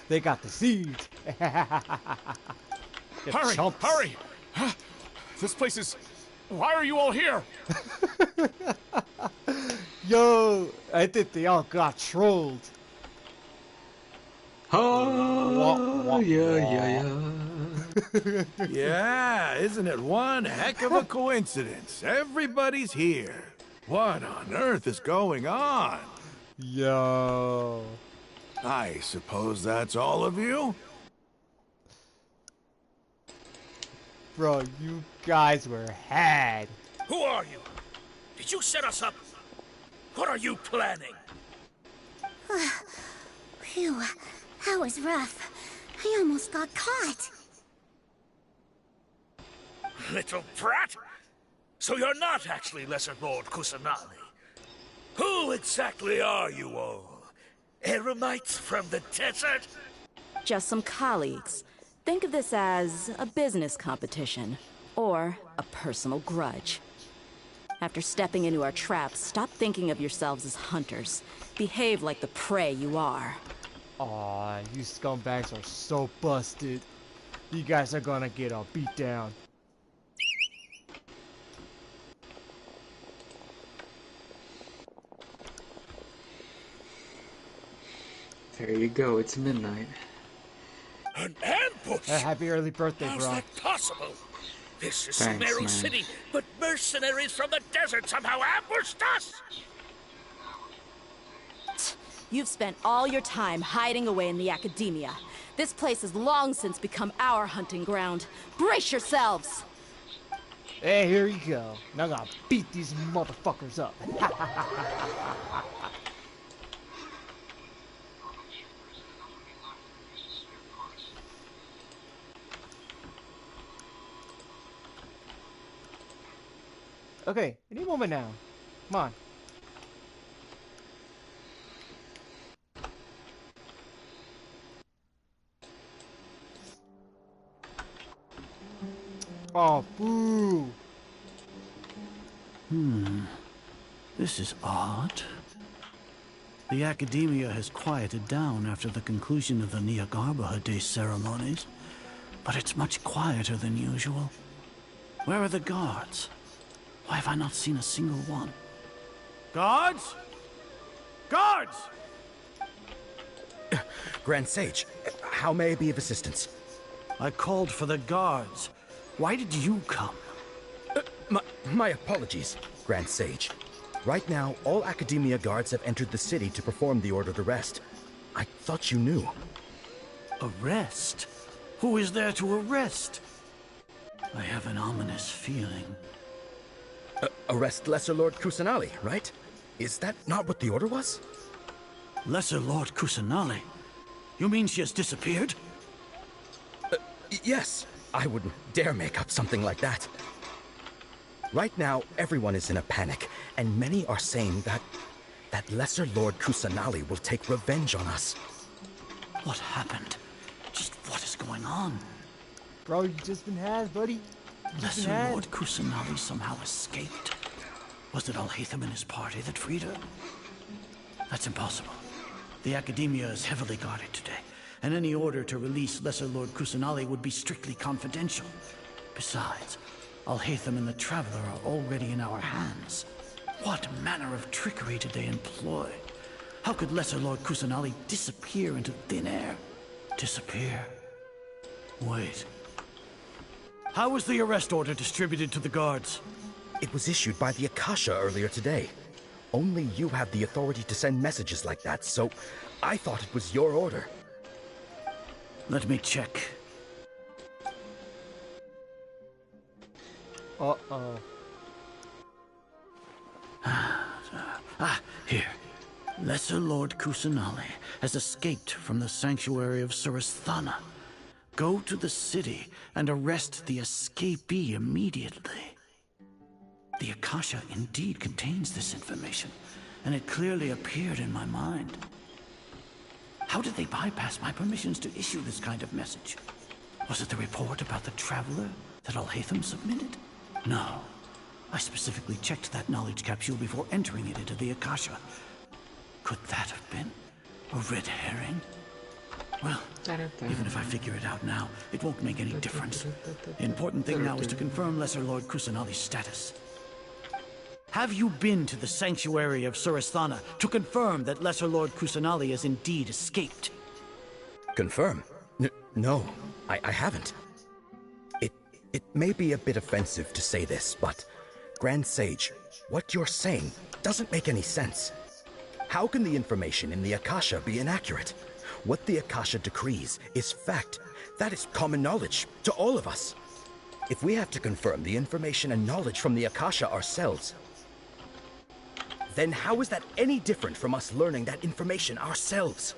Speaker 1: They got deceived.
Speaker 17: Hurry!
Speaker 1: Chumps.
Speaker 17: Hurry! This place is... Why are you all here?
Speaker 1: Yo, I think they all got trolled.
Speaker 11: Oh, yeah.
Speaker 9: Yeah, isn't it one heck of a coincidence? Everybody's here. What on earth is going on?
Speaker 1: Yo.
Speaker 9: I suppose that's all of you?
Speaker 1: Bro, you guys were had.
Speaker 6: Who are you? Did you set us up? What are you planning?
Speaker 12: Phew, that was rough. I almost got caught.
Speaker 6: Little brat! So you're not actually Lesser Lord Kusanali. Who exactly are you all? Eremites from the desert?
Speaker 7: Just some colleagues. Think of this as a business competition, or a personal grudge. After stepping into our traps, stop thinking of yourselves as hunters. Behave like the prey you are.
Speaker 1: Aw, you scumbags are so busted. You guys are gonna get a beat down.
Speaker 11: There you go, it's midnight.
Speaker 6: An ambush!
Speaker 1: Happy early birthday,
Speaker 6: How's
Speaker 1: bro.
Speaker 6: that possible? This is
Speaker 11: Thanks,
Speaker 6: Sumeru
Speaker 11: man.
Speaker 6: City, but mercenaries from the desert somehow ambushed us!
Speaker 7: You've spent all your time hiding away in the academia. This place has long since become our hunting ground. Brace yourselves!
Speaker 1: Hey, here you go. Now I'm gonna beat these motherfuckers up. Okay, any moment now. Come on. Oh, boo!
Speaker 4: This is odd. The academia has quieted down after the conclusion of the Niagarbaha Day ceremonies, but it's much quieter than usual. Where are the guards? Why have I not seen a single one?
Speaker 22: Guards? Guards!
Speaker 23: Grand Sage, how may I be of assistance?
Speaker 4: I called for the guards. Why did you come?
Speaker 23: My apologies, Grand Sage. Right now, all Academia guards have entered the city to perform the ordered arrest. I thought you knew.
Speaker 4: Arrest? Who is there to arrest? I have an ominous feeling.
Speaker 23: Arrest Lesser Lord Kusanali, right? Is that not what the order was?
Speaker 4: Lesser Lord Kusanali? You mean she has disappeared?
Speaker 23: Yes. I wouldn't dare make up something like that. Right now, everyone is in a panic, and many are saying that that Lesser Lord Kusanali will take revenge on us.
Speaker 4: What happened? Just what is going on?
Speaker 1: Bro, you just been had, buddy.
Speaker 4: Lesser Lord Kusanali somehow escaped. Was it Alhaitham and his party that freed her? That's impossible. The Academia is heavily guarded today, and any order to release Lesser Lord Kusanali would be strictly confidential. Besides, Alhaitham and the Traveler are already in our hands. What manner of trickery did they employ? How could Lesser Lord Kusanali disappear into thin air? Disappear? Wait. How was the arrest order distributed to the guards?
Speaker 23: It was issued by the Akasha earlier today. Only you have the authority to send messages like that, so I thought it was your order.
Speaker 4: Let me check.
Speaker 1: Uh-oh.
Speaker 4: Here. Lesser Lord Kusanali has escaped from the sanctuary of Surasthana. Go to the city and arrest the escapee immediately. The Akasha indeed contains this information, and it clearly appeared in my mind. How did they bypass my permissions to issue this kind of message? Was it the report about the Traveler that Alhaitham submitted? No. I specifically checked that knowledge capsule before entering it into the Akasha. Could that have been a red herring? Well, even if I figure it out now, it won't make any difference. The important thing now is to confirm Lesser Lord Kusanali's status. Have you been to the sanctuary of Surasthana to confirm that Lesser Lord Kusanali has indeed escaped?
Speaker 23: Confirm? No, I haven't. It may be a bit offensive to say this, but Grand Sage, what you're saying doesn't make any sense. How can the information in the Akasha be inaccurate? What the Akasha decrees is fact. That is common knowledge to all of us. If we have to confirm the information and knowledge from the Akasha ourselves, then how is that any different from us learning that information ourselves?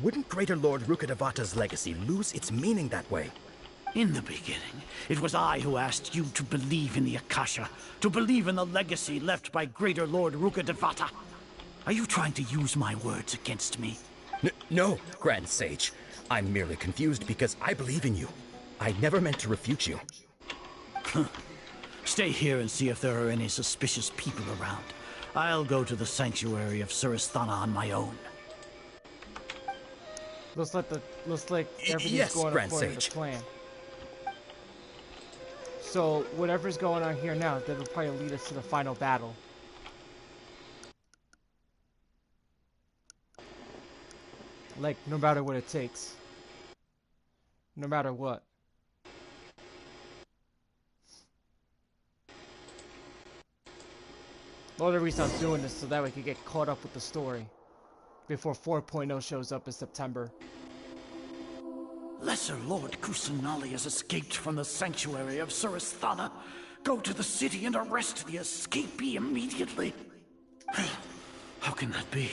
Speaker 23: Wouldn't Greater Lord Rukkhadevata's legacy lose its meaning that way?
Speaker 4: In the beginning, it was I who asked you to believe in the Akasha, to believe in the legacy left by Greater Lord Rukkhadevata. Are you trying to use my words against me?
Speaker 23: No, Grand Sage. I'm merely confused because I believe in you. I never meant to refute you.
Speaker 4: Stay here and see if there are any suspicious people around. I'll go to the sanctuary of Surasthana on my own.
Speaker 1: Looks like everything's
Speaker 23: yes,
Speaker 1: going
Speaker 23: Grand
Speaker 1: according
Speaker 23: Sage.
Speaker 1: to plan. So whatever's going on here now, that'll probably lead us to the final battle. Like, no matter what it takes. No matter what. The only reason I'm doing this so that we can get caught up with the story before 4.0 shows up in September.
Speaker 4: Lesser Lord Kusanali has escaped from the sanctuary of Surasthana. Go to the city and arrest the escapee immediately. How can that be?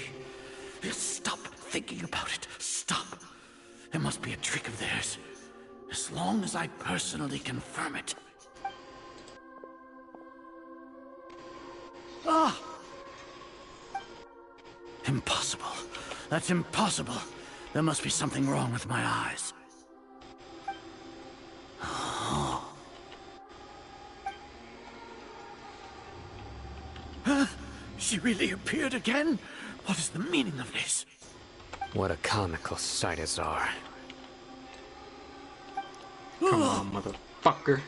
Speaker 4: Stop thinking about it. Stop. It must be a trick of theirs. As long as I personally confirm it. Ah! Impossible. That's impossible. There must be something wrong with my eyes. She really appeared again? What is the meaning of this?
Speaker 8: What a comical sight is our.
Speaker 11: Come on, motherfucker.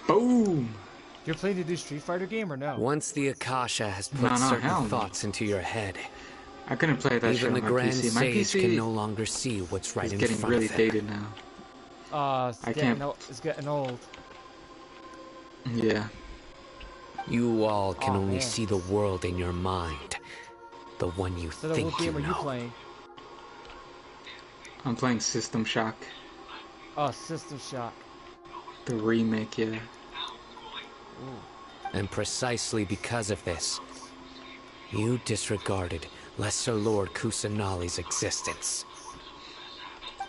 Speaker 11: Boom!
Speaker 1: You're playing the new Street Fighter game or no?
Speaker 8: Once the Akasha has put certain thoughts into your head,
Speaker 11: I couldn't play that shit
Speaker 8: even
Speaker 11: on
Speaker 8: the
Speaker 11: my
Speaker 8: Grand
Speaker 11: PC. My
Speaker 8: Sage
Speaker 11: PC
Speaker 8: can no longer see what's right in
Speaker 11: getting
Speaker 8: front
Speaker 11: really
Speaker 8: of him.
Speaker 11: dated now.
Speaker 1: It's getting old.
Speaker 11: Yeah.
Speaker 8: You all can only
Speaker 1: man.
Speaker 8: see the world in your mind. The one you
Speaker 1: So
Speaker 8: think
Speaker 1: what game
Speaker 8: you
Speaker 1: are you
Speaker 8: know.
Speaker 1: playing?
Speaker 11: I'm playing System Shock.
Speaker 1: Oh, System Shock.
Speaker 11: The remake, yeah.
Speaker 8: And precisely because of this, you disregarded Lesser Lord Kusanali's existence.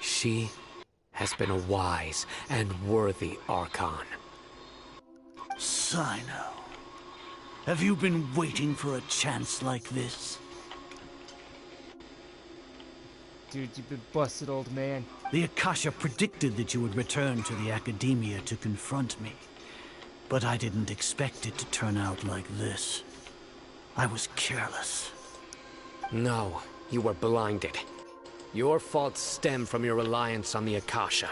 Speaker 8: She has been a wise and worthy Archon.
Speaker 4: Sino. Have you been waiting for a chance like this?
Speaker 1: Dude, you've been busted, old man.
Speaker 4: The Akasha predicted that you would return to the Academia to confront me. But I didn't expect it to turn out like this. I was careless.
Speaker 8: No, you were blinded. Your faults stem from your reliance on the Akasha.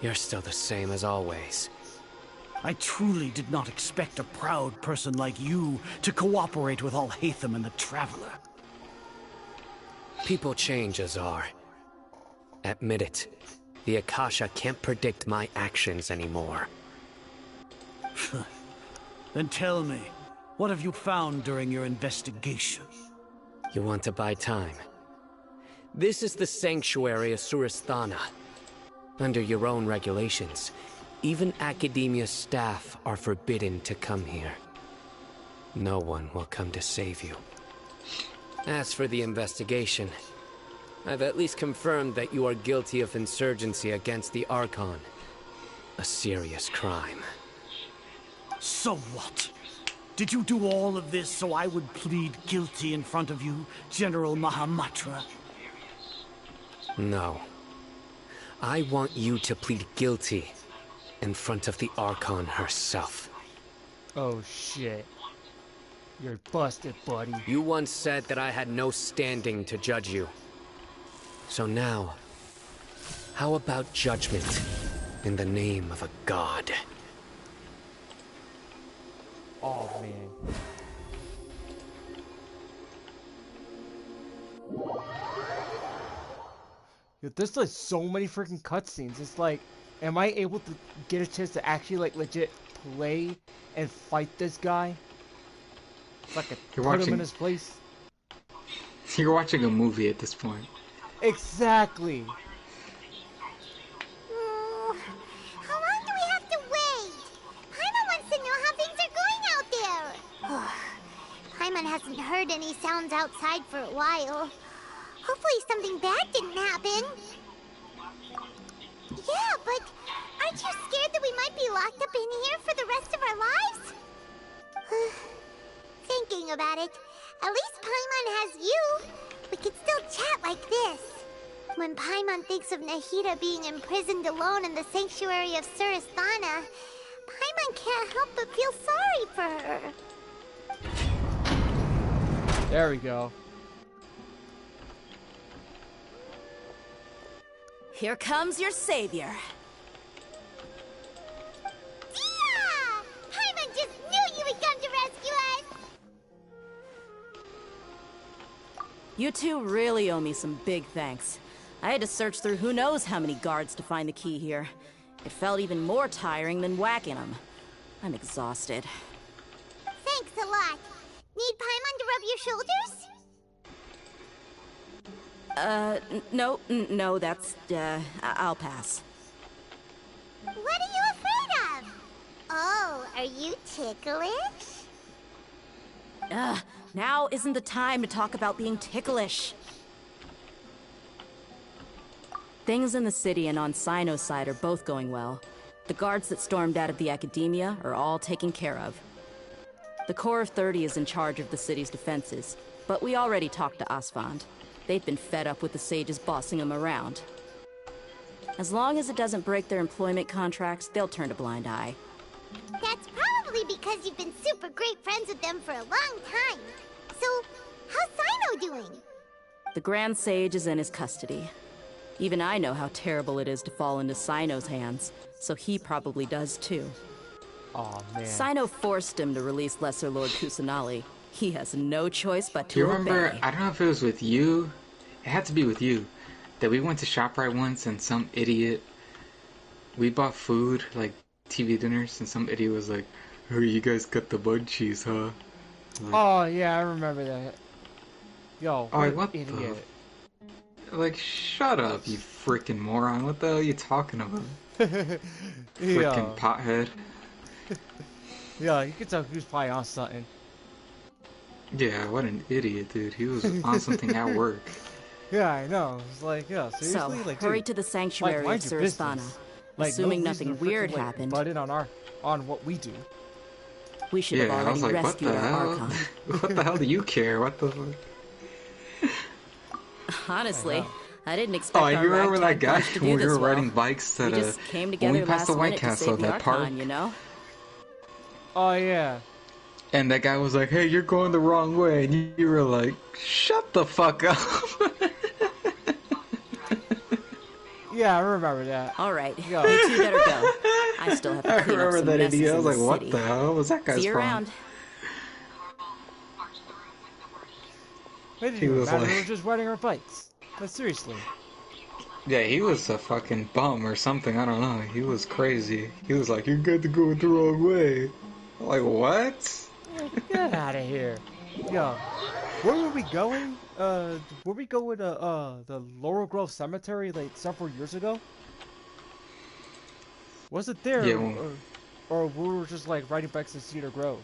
Speaker 8: You're still the same as always.
Speaker 4: I truly did not expect a proud person like you to cooperate with Alhaitham and the Traveler.
Speaker 8: People change, Azar. Admit it. The Akasha can't predict my actions anymore.
Speaker 4: Then tell me, what have you found during your investigation?
Speaker 8: You want to buy time? This is the sanctuary of Surasthana. Under your own regulations, even Academia staff are forbidden to come here. No one will come to save you. As for the investigation, I've at least confirmed that you are guilty of insurgency against the Archon. A serious crime.
Speaker 4: So what? Did you do all of this so I would plead guilty in front of you, General Mahamatra?
Speaker 8: No. I want you to plead guilty in front of the Archon herself.
Speaker 1: Oh shit. You're busted, buddy.
Speaker 8: You once said that I had no standing to judge you. So now, how about judgment in the name of a god?
Speaker 1: Oh, man. Yo, there's like so many freaking cutscenes. It's like, am I able to get a chance to actually like legit play and fight this guy? If I could put him in his place.
Speaker 11: You're watching a movie at this point.
Speaker 1: Exactly.
Speaker 2: How long do we have to wait? Paimon wants to know how things are going out there. Paimon hasn't heard any sounds outside for a while. Hopefully something bad didn't happen. Yeah, but aren't you scared that we might be locked up in here for the rest of our lives? Thinking about it, at least Paimon has you. We could still chat like this. When Paimon thinks of Nahida being imprisoned alone in the sanctuary of Surasthana, Paimon can't help but feel sorry for her.
Speaker 1: There we go.
Speaker 7: Here comes your savior.
Speaker 2: Yeah! Paimon just knew you would come to rescue us!
Speaker 7: You two really owe me some big thanks. I had to search through who knows how many guards to find the key here. It felt even more tiring than whacking them. I'm exhausted.
Speaker 2: Thanks a lot. Need Paimon to rub your shoulders?
Speaker 7: No, that's, I'll pass.
Speaker 2: What are you afraid of? Oh, are you ticklish?
Speaker 7: Now isn't the time to talk about being ticklish. Things in the city and on Sino's side are both going well. The guards that stormed out of the Academia are all taken care of. The Corps of 30 is in charge of the city's defenses, but we already talked to Asfand. They've been fed up with the sages bossing them around. As long as it doesn't break their employment contracts, they'll turn a blind eye.
Speaker 2: That's probably because you've been super great friends with them for a long time. So, how's Sino doing?
Speaker 7: The Grand Sage is in his custody. Even I know how terrible it is to fall into Sino's hands, so he probably does too.
Speaker 1: Aw, man.
Speaker 7: Sino forced him to release Lesser Lord Kusanali. He has no choice but to
Speaker 11: You remember,
Speaker 7: obey.
Speaker 11: I don't know if it was with you, it had to be with you, that we went to ShopRite once and some idiot, we bought food, like TV dinners, and some idiot was like, "Oh, you guys got the munchies, huh?" Like,
Speaker 1: Oh, yeah, I remember that. Yo,
Speaker 11: what
Speaker 1: idiot.
Speaker 11: Like, shut up, you freaking moron. What the hell are you talking about? Freaking
Speaker 1: Yeah.
Speaker 11: pothead.
Speaker 1: Yeah, you can tell he was probably on something.
Speaker 11: Yeah, what an idiot, dude. He was on something at work.
Speaker 1: Yeah, I know. It's like, yeah, seriously?
Speaker 7: So,
Speaker 1: like,
Speaker 7: hurry
Speaker 1: dude,
Speaker 7: to the sanctuary of
Speaker 1: mind your
Speaker 7: Surasthana.
Speaker 1: business. Like,
Speaker 7: Assuming
Speaker 1: no
Speaker 7: nothing
Speaker 1: reason to
Speaker 7: weird
Speaker 1: freaking, like,
Speaker 7: happened.
Speaker 1: butt in on what we do.
Speaker 7: We should have
Speaker 11: Yeah, I
Speaker 7: already
Speaker 11: was like, what
Speaker 7: rescued
Speaker 11: the
Speaker 7: our
Speaker 11: hell?
Speaker 7: Archon.
Speaker 11: What the hell do you care? What the fuck?
Speaker 7: Honestly, I didn't expect
Speaker 11: Oh,
Speaker 7: our
Speaker 11: you remember that
Speaker 7: ragtag
Speaker 11: guy
Speaker 7: bunch to do
Speaker 11: when we
Speaker 7: this
Speaker 11: were
Speaker 7: well.
Speaker 11: riding bikes
Speaker 7: We
Speaker 11: at
Speaker 7: just came
Speaker 11: when
Speaker 7: together
Speaker 11: we passed the
Speaker 7: last
Speaker 11: White
Speaker 7: minute to
Speaker 11: Castle,
Speaker 7: save the
Speaker 11: that park?
Speaker 7: Archon, you know?
Speaker 1: Oh yeah.
Speaker 11: And that guy was like, "Hey, you're going the wrong way," and you were like, "Shut the fuck up."
Speaker 1: Yeah, I remember that.
Speaker 7: All right,
Speaker 1: Yo.
Speaker 7: you two better go. I still have to
Speaker 11: I
Speaker 7: clean up
Speaker 11: remember
Speaker 7: some
Speaker 11: that
Speaker 7: messes
Speaker 11: idiot. I
Speaker 7: in
Speaker 11: was
Speaker 7: the
Speaker 11: like, "What
Speaker 7: city.
Speaker 11: the hell was that guy's
Speaker 7: See you
Speaker 11: problem?"
Speaker 7: around.
Speaker 1: It didn't
Speaker 11: He
Speaker 1: even
Speaker 11: was
Speaker 1: matter.
Speaker 11: like-
Speaker 1: We were just riding our bikes. But seriously.
Speaker 11: Yeah, he was a fucking bum or something. I don't know. He was crazy. He was like, "You got to go the wrong way." I'm like, what?
Speaker 1: Get out of here. Yo, where were we going? Were we going to the Laurel Grove Cemetery like several years ago? Was it there,
Speaker 11: Yeah, well,
Speaker 1: or we were just like riding bikes in Cedar Grove?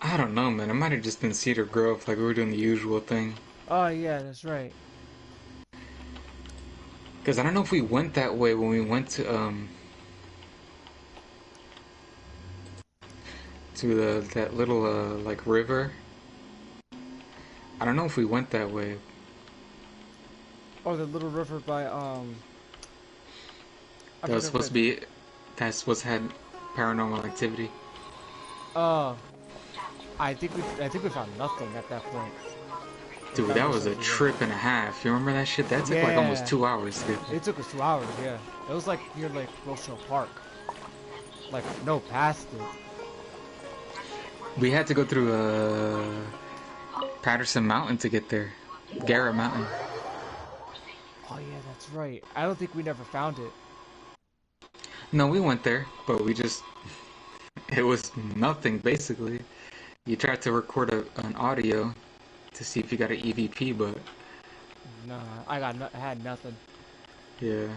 Speaker 11: I don't know, man. It might have just been Cedar Grove, like we were doing the usual thing.
Speaker 1: Oh yeah, that's right.
Speaker 11: Because I don't know if we went that way when we went to that little like river. I don't know if we went that way.
Speaker 1: Oh, the little river by
Speaker 11: That was supposed to be. That's supposed to had paranormal activity.
Speaker 1: I think we found nothing at that point.
Speaker 11: Dude, that was a trip and a half. You remember that shit? That took like almost 2 hours to get there.
Speaker 1: It took us 2 hours, yeah. It was like near like Rochelle Park. Like no past it.
Speaker 11: We had to go through Patterson Mountain to get there. Garrett Mountain.
Speaker 1: Oh yeah, that's right. I don't think we never found it.
Speaker 11: No, we went there, but we just... It was nothing, basically. You tried to record an audio to see if you got an EVP, but...
Speaker 1: Nah, I had nothing.
Speaker 11: Yeah.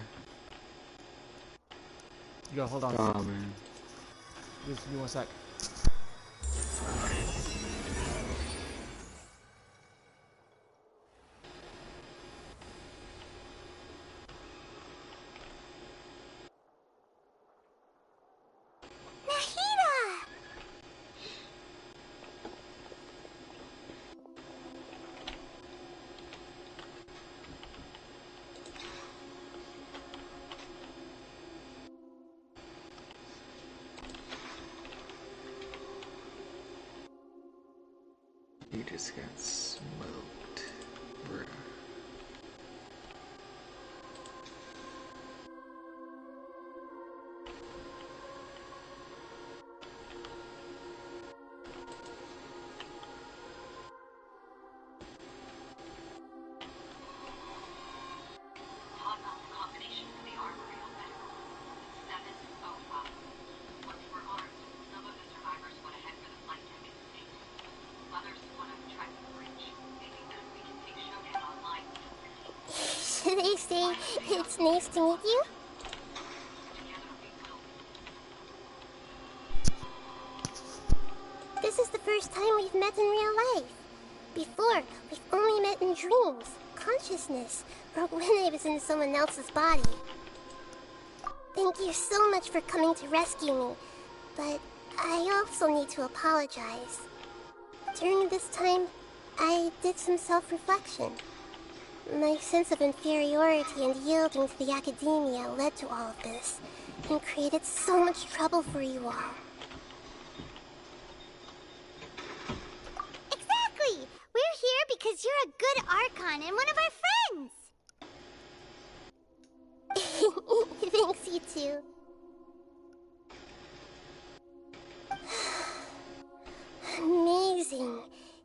Speaker 1: Yo, hold on.
Speaker 11: Oh, man.
Speaker 1: Just give me 1 sec.
Speaker 11: You just got smoked, bro.
Speaker 2: Should I say it's nice to meet you? This is the first time we've met in real life. Before, we've only met in dreams, consciousness, or when I was in someone else's body. Thank you so much for coming to rescue me, but I also need to apologize. During this time, I did some self-reflection. My sense of inferiority and yielding to the academia led to all of this, and created so much trouble for you all.
Speaker 3: Exactly! We're here because you're a good Archon and one of our friends!
Speaker 2: Thanks, you too. Amazing.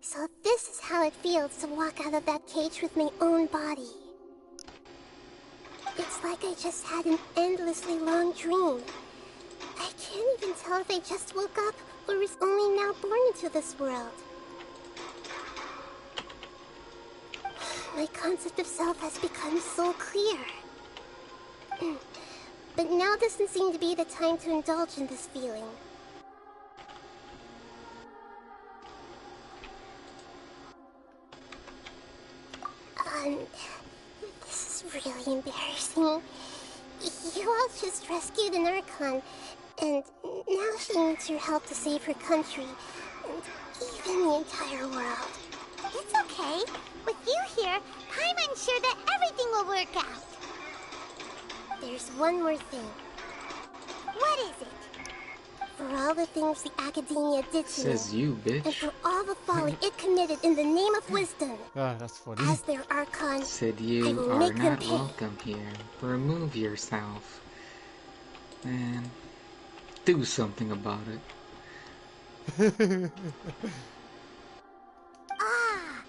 Speaker 2: So this is how it feels to walk out of that cage with my own body. It's like I just had an endlessly long dream. I can't even tell if I just woke up or was only now born into this world. My concept of self has become so clear. But now doesn't seem to be the time to indulge in this feeling. This is really embarrassing. You all just rescued an Archon, And now she needs your help to save her country, and even the entire world.
Speaker 3: It's okay. With you here, Paimon's sure that everything will work out.
Speaker 2: There's one more thing.
Speaker 3: What is it?
Speaker 2: For all the things the Academia did to
Speaker 11: Says
Speaker 2: me,
Speaker 11: you, bitch.
Speaker 2: and for all the folly it committed in the name of wisdom,
Speaker 1: Ah, that's funny.
Speaker 2: as their Archon,
Speaker 11: Said
Speaker 2: I
Speaker 11: you
Speaker 2: will
Speaker 11: are
Speaker 2: make them
Speaker 11: not
Speaker 2: pay.
Speaker 11: welcome here. Remove yourself. Man, do something about it.
Speaker 3: Ah!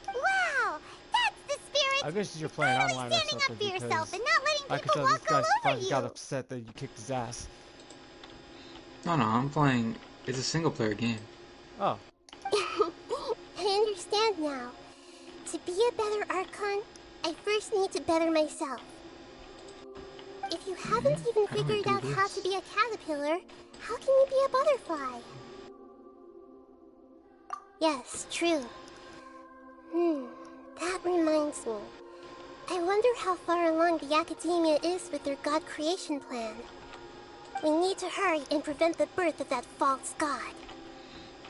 Speaker 3: Wow! That's the spirit!
Speaker 1: I guess you're playing online or
Speaker 3: Standing up
Speaker 1: something
Speaker 3: for
Speaker 1: because
Speaker 3: yourself and not letting
Speaker 1: I could
Speaker 3: people
Speaker 1: tell this
Speaker 3: walk all
Speaker 1: guy's
Speaker 3: over
Speaker 1: finally
Speaker 3: you!
Speaker 1: got upset that you kicked his ass.
Speaker 11: No, I'm playing. It's a single player game.
Speaker 1: Oh.
Speaker 2: I understand now. To be a better Archon, I first need to better myself. If you haven't even figured out how to be a caterpillar, how can you be a butterfly? Yes, true. That reminds me. I wonder how far along the Academia is with their god creation plan. We need to hurry and prevent the birth of that false god.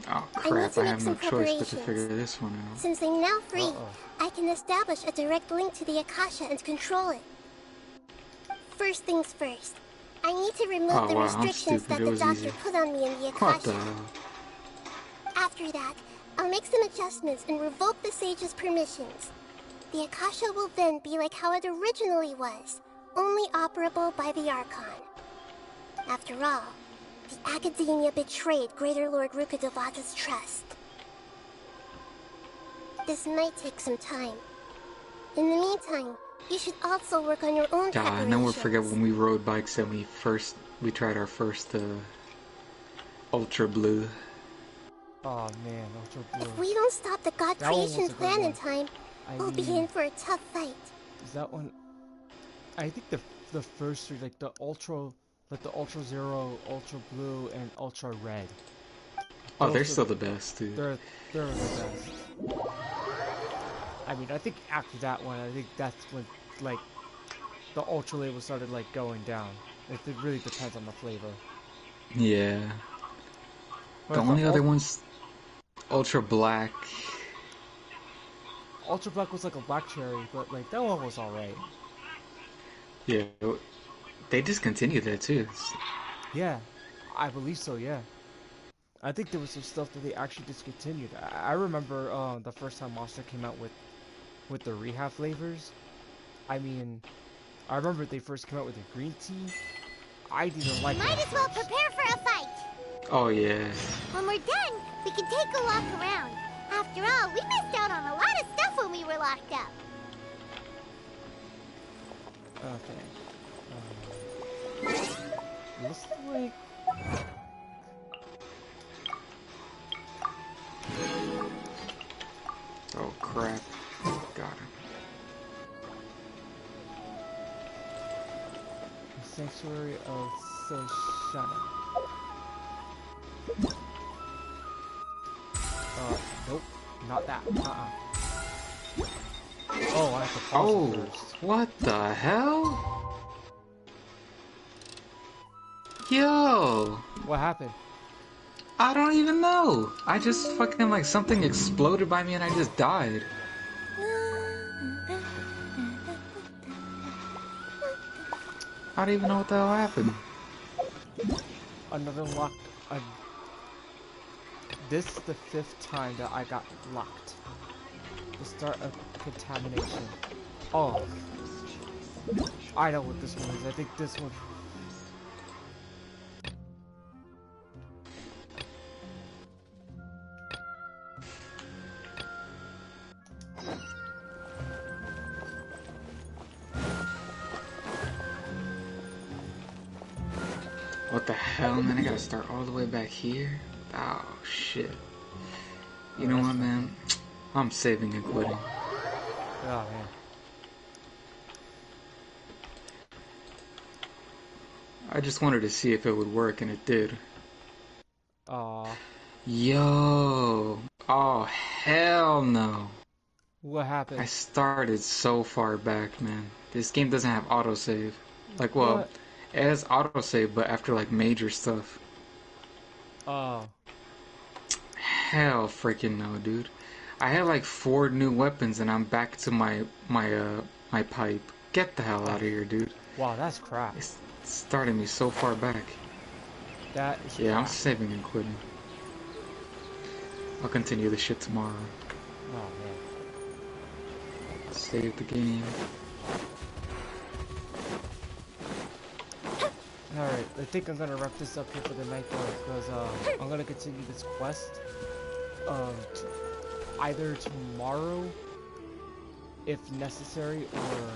Speaker 11: Oh
Speaker 2: I need
Speaker 11: crap,
Speaker 2: to
Speaker 11: I
Speaker 2: make
Speaker 11: have
Speaker 2: some
Speaker 11: no choice but to
Speaker 2: preparations.
Speaker 11: figure this one out.
Speaker 2: Since I'm now free, I can establish a direct link to the Akasha and control it. First things first, I need to remove
Speaker 11: Oh,
Speaker 2: the
Speaker 11: wow, I'm
Speaker 2: restrictions
Speaker 11: stupid.
Speaker 2: that
Speaker 11: It
Speaker 2: the
Speaker 11: was
Speaker 2: doctor
Speaker 11: easy.
Speaker 2: put on me in the
Speaker 11: What the
Speaker 2: Akasha.
Speaker 11: hell?
Speaker 2: After that, I'll make some adjustments and revoke the Sage's permissions. The Akasha will then be like how it originally was, only operable by the Archon. After all, the Academia betrayed Greater Lord Rukadevata's trust. This might take some time. In the meantime, you should also work on your own
Speaker 11: God, I
Speaker 2: preparations.
Speaker 11: never forget when we rode bikes and we tried our first Ultra Blue.
Speaker 1: Oh man, Ultra Blue.
Speaker 2: If we don't stop the god
Speaker 1: That one was
Speaker 2: creation
Speaker 1: a good
Speaker 2: plan in
Speaker 1: one.
Speaker 2: time,
Speaker 1: I
Speaker 2: we'll be
Speaker 1: mean-
Speaker 2: in for a tough fight.
Speaker 1: Is that one? I think the first three, like the Ultra Zero, Ultra Blue, and Ultra Red.
Speaker 11: Oh,
Speaker 1: Those
Speaker 11: they're
Speaker 1: are
Speaker 11: still the best, too.
Speaker 1: They're the best. I mean, I think after that one, I think that's when like the Ultra label started like going down. It really depends on the flavor.
Speaker 11: Yeah.
Speaker 1: But
Speaker 11: The
Speaker 1: the
Speaker 11: only other
Speaker 1: ul-
Speaker 11: one's Ultra Black.
Speaker 1: Ultra Black was like a black cherry, but like that one was alright.
Speaker 11: Yeah, they discontinued that too.
Speaker 1: Yeah, I believe so. Yeah, I think there was some stuff that they actually discontinued. I remember the first time Monster came out with the rehab flavors. I mean, I remember they first came out with the green tea. I didn't like
Speaker 3: Might
Speaker 1: it.
Speaker 3: as well prepare for a fight.
Speaker 11: Oh yeah.
Speaker 3: When we're done, we can take a walk around. After all, we missed out on a lot of stuff when we were locked up.
Speaker 1: Okay. Looks like.
Speaker 11: Oh crap. Got him.
Speaker 1: The Sanctuary of Soshana. Nope. Not that. Oh, I have to pause it first.
Speaker 11: What the hell? Yo!
Speaker 1: What happened?
Speaker 11: I don't even know. I just fucking like something exploded by me and I just died. I don't even know what the hell happened.
Speaker 1: Another lock. This is the 5th time that I got locked. The start of contamination. Oh. I know what this one is. I think this one.
Speaker 11: What the hell, man? I gotta start all the way back here? Oh, shit. You know what, man? I'm saving and quitting.
Speaker 1: Oh, man.
Speaker 11: I just wanted to see if it would work, and it did.
Speaker 1: Aw.
Speaker 11: Yo! Oh, hell no.
Speaker 1: What happened?
Speaker 11: I started so far back, man. This game doesn't have autosave. Like, well,
Speaker 1: What?
Speaker 11: it has autosave, but after like major stuff.
Speaker 1: Oh.
Speaker 11: Hell freaking no, dude. I had like 4 new weapons and I'm back to my pipe. Get the hell out of here, dude.
Speaker 1: Wow, that's crap.
Speaker 11: It's starting me so far back.
Speaker 1: That is
Speaker 11: Yeah,
Speaker 1: crap.
Speaker 11: I'm saving and quitting. I'll continue the shit tomorrow.
Speaker 1: Oh man.
Speaker 11: Save the game.
Speaker 1: Alright, I think I'm gonna wrap this up here for the night though, because I'm gonna continue this quest. Either tomorrow, if necessary, or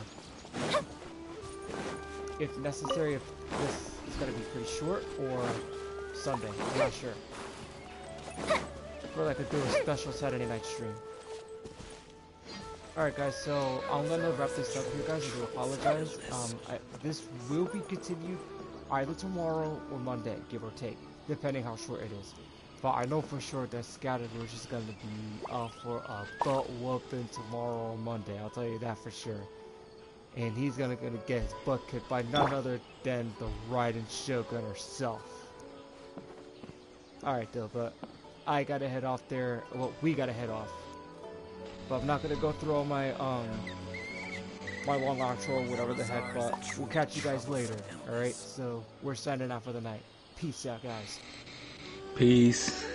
Speaker 1: if this is gonna be pretty short, or Sunday. I'm not sure. Or I could do a special Saturday night stream. Alright guys, so I'm gonna wrap this up here guys. I do apologize. This will be continued either tomorrow or Monday, give or take, depending how short it is. But I know for sure that Scatter's just gonna be for a butt whooping tomorrow or Monday. I'll tell you that for sure. And he's gonna get his butt kicked by none other than the riding Shogun herself. Alright though, but I gotta head off there. Well, we gotta head off. But I'm not gonna go through all my my long outro or whatever the heck, but we'll catch you guys later. Alright, so we're signing out for the night. Peace out guys.
Speaker 11: Peace.